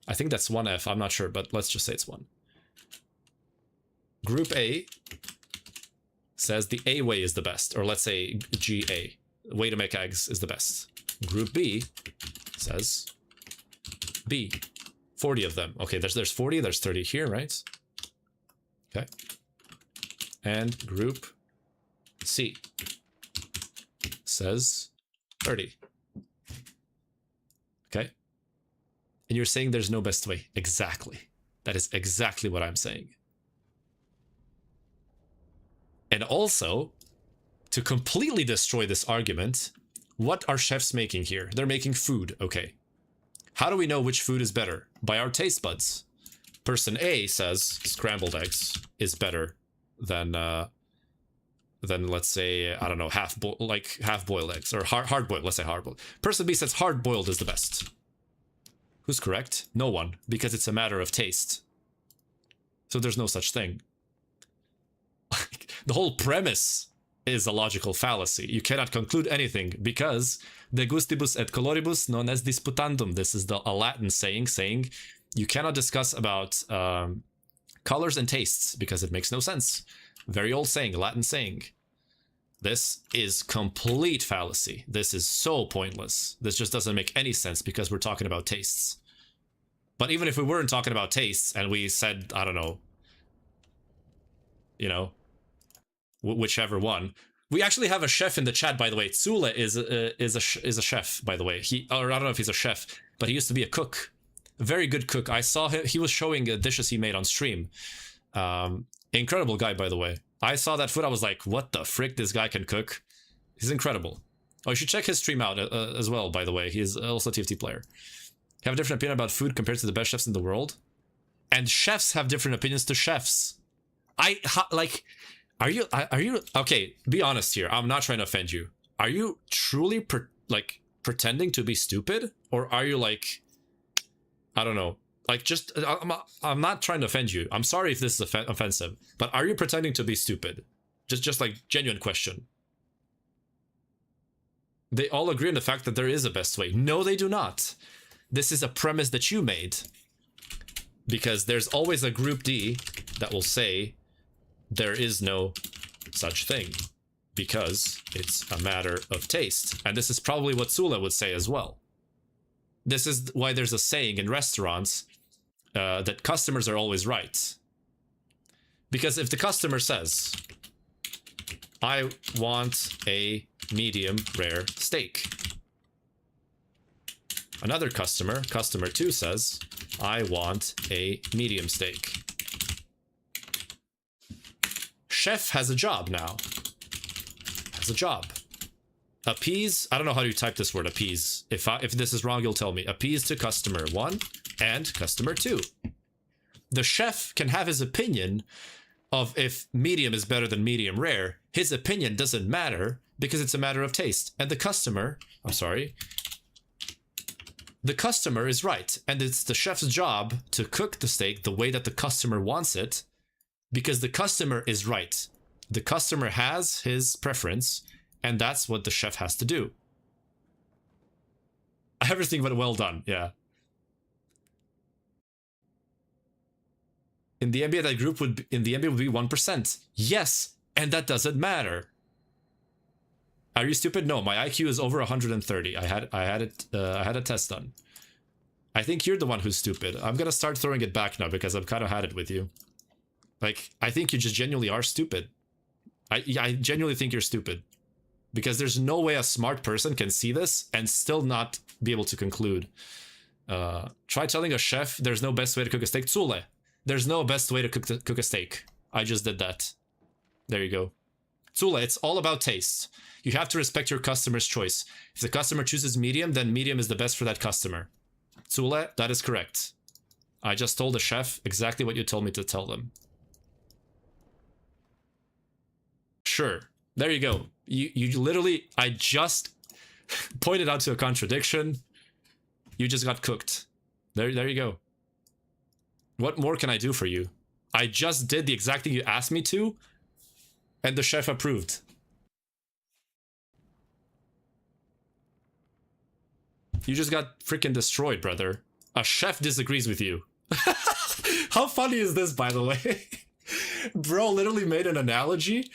I think that's 1F. I'm not sure, but let's just say it's 1. Group A says the A way is the best, or let's say GA. Way to make eggs is the best. Group B says B. 40 of them. Okay, there's 40, there's 30 here, right? Okay. And group C says 30. Okay. And you're saying there's no best way. Exactly. That is exactly what I'm saying. And also, to completely destroy this argument, what are chefs making here? They're making food, okay. How do we know which food is better? By our taste buds. Person A says scrambled eggs is better than let's say, I don't know, half-boiled eggs, or hard-boiled, let's say hard-boiled. Person B says hard-boiled is the best. Who's correct? No one, because it's a matter of taste. So there's no such thing. The whole premise is a logical fallacy. You cannot conclude anything because de gustibus et coloribus non est disputandum. This is a Latin saying you cannot discuss about colors and tastes because it makes no sense. Very old saying, Latin saying. This is complete fallacy. This is so pointless. This just doesn't make any sense because we're talking about tastes. But even if we weren't talking about tastes and we said, I don't know, you know, whichever one. We actually have a chef in the chat, by the way. Tsule is a chef, by the way. Or I don't know if he's a chef, but he used to be a cook. A very good cook. I saw him. He was showing dishes he made on stream. Incredible guy, by the way. I saw that food. I was like, what the frick? This guy can cook. He's incredible. Oh, you should check his stream out as well, by the way. He's also a TFT player. Have a different opinion about food compared to the best chefs in the world. And chefs have different opinions to chefs. Are you okay, be honest here. I'm not trying to offend you. Are you truly pretending to be stupid, or are you like, I don't know, like, just I'm not trying to offend you. I'm sorry if this is offensive, but are you pretending to be stupid? Just like, genuine question. They all agree on the fact that there is a best way. No, they do not. This is a premise that you made, because there's always a group D that will say there is no such thing because it's a matter of taste. And this is probably what Sula would say as well. This is why there's a saying in restaurants that customers are always right. Because if the customer says, I want a medium rare steak. Another customer, customer 2 says, I want a medium steak. Chef has a job now. Has a job. Appease, I don't know how you type this word, appease. If this is wrong, you'll tell me. Appease to customer 1 and customer 2. The chef can have his opinion of if medium is better than medium rare. His opinion doesn't matter because it's a matter of taste. And the customer, I'm sorry, the customer is right. And it's the chef's job to cook the steak the way that the customer wants it because the customer is right. The customer has his preference and that's what the chef has to do. Everything but well done, yeah. In the NBA, that group would be 1%. Yes, and that doesn't matter. Are you stupid? No, my IQ is over 130. I had a test done. I think you're the one who's stupid. I'm gonna start throwing it back now because I've kind of had it with you. Like, I think you just genuinely are stupid. I genuinely think you're stupid. Because there's no way a smart person can see this and still not be able to conclude. Try telling a chef there's no best way to cook a steak. Tsule. There's no best way to cook a steak. I just did that. There you go. Tsule, it's all about taste. You have to respect your customer's choice. If the customer chooses medium, then medium is the best for that customer. Tsule, that is correct. I just told the chef exactly what you told me to tell them. Sure. There you go. You literally, I just pointed out to a contradiction. You just got cooked. There you go. What more can I do for you? I just did the exact thing you asked me to, and the chef approved. You just got freaking destroyed, brother. A chef disagrees with you. How funny is this, by the way? Bro literally made an analogy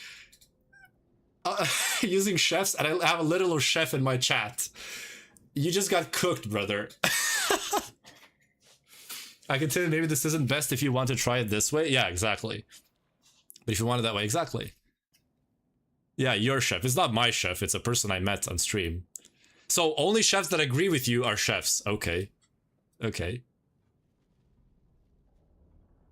using chefs, and I have a literal chef in my chat. You just got cooked, brother. I can tell you maybe this isn't best if you want to try it this way. Yeah, exactly. But if you want it that way, exactly. Yeah, your chef. It's not my chef. It's a person I met on stream. So only chefs that agree with you are chefs. Okay. Okay.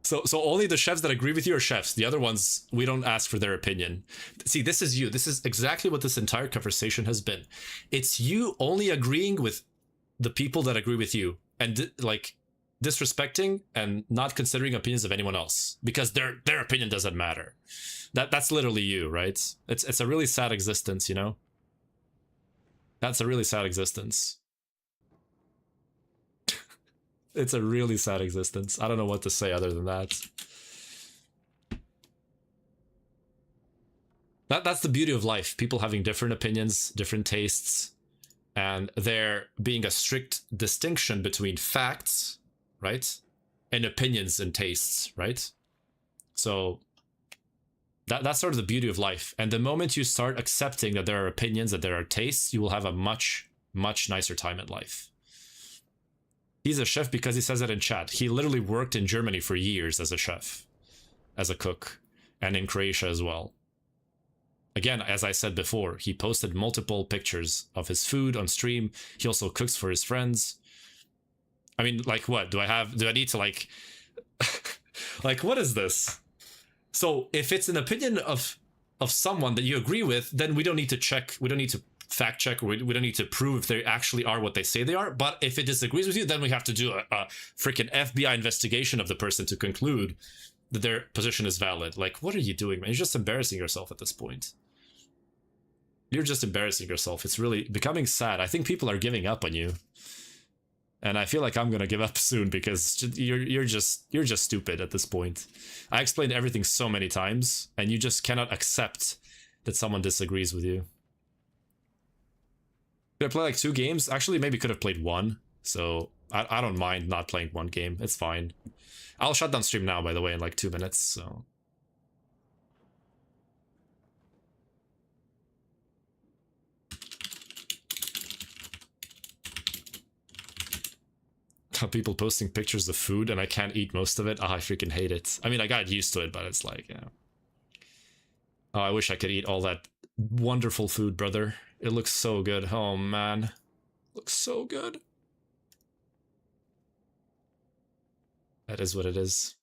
So only the chefs that agree with you are chefs. The other ones, we don't ask for their opinion. See, this is you. This is exactly what this entire conversation has been. It's you only agreeing with the people that agree with you. And like disrespecting and not considering opinions of anyone else. Because their opinion doesn't matter. That's literally you, right? It's a really sad existence, you know? That's a really sad existence. It's a really sad existence. I don't know what to say other than that. That's the beauty of life. People having different opinions, different tastes, and there being a strict distinction between facts, right? And opinions and tastes, right? So that's sort of the beauty of life. And the moment you start accepting that there are opinions, that there are tastes, you will have a much, much nicer time in life. He's a chef because he says that in chat. He literally worked in Germany for years as a chef, as a cook, and in Croatia as well. Again, as I said before, he posted multiple pictures of his food on stream. He also cooks for his friends. I mean, like what? Do I need to like, like what is this? So if it's an opinion of someone that you agree with, then we don't need to check, we don't need to fact check, or we don't need to prove if they actually are what they say they are. But if it disagrees with you, then we have to do a freaking FBI investigation of the person to conclude that their position is valid. Like, what are you doing, man? You're just embarrassing yourself at this point. You're just embarrassing yourself. It's really becoming sad. I think people are giving up on you. And I feel like I'm gonna give up soon because you're just stupid at this point. I explained everything so many times, and you just cannot accept that someone disagrees with you. Could I play like 2 games? Actually, maybe could have played 1. So I don't mind not playing 1 game. It's fine. I'll shut down stream now, by the way, in like 2 minutes. So People posting pictures of food and I can't eat most of it. I freaking hate it. I mean, I got used to it, but it's like, yeah. Oh, I wish I could eat all that wonderful food, brother. It looks so good. Oh, man. Looks so good. That is what it is.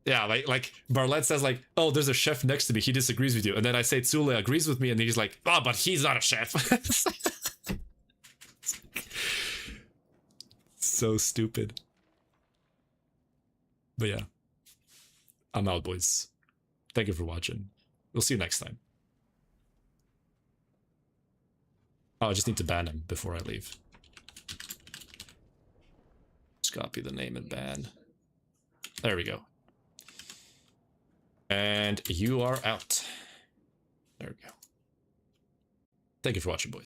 Yeah, like Barlett says, like, oh, there's a chef next to me. He disagrees with you. And then I say Tsule agrees with me, and he's like, oh, but he's not a chef. So stupid. But yeah. I'm out, boys. Thank you for watching. We'll see you next time. Oh, I just need to ban him before I leave. Just copy the name and ban. There we go. And you are out. There we go. Thank you for watching, boys.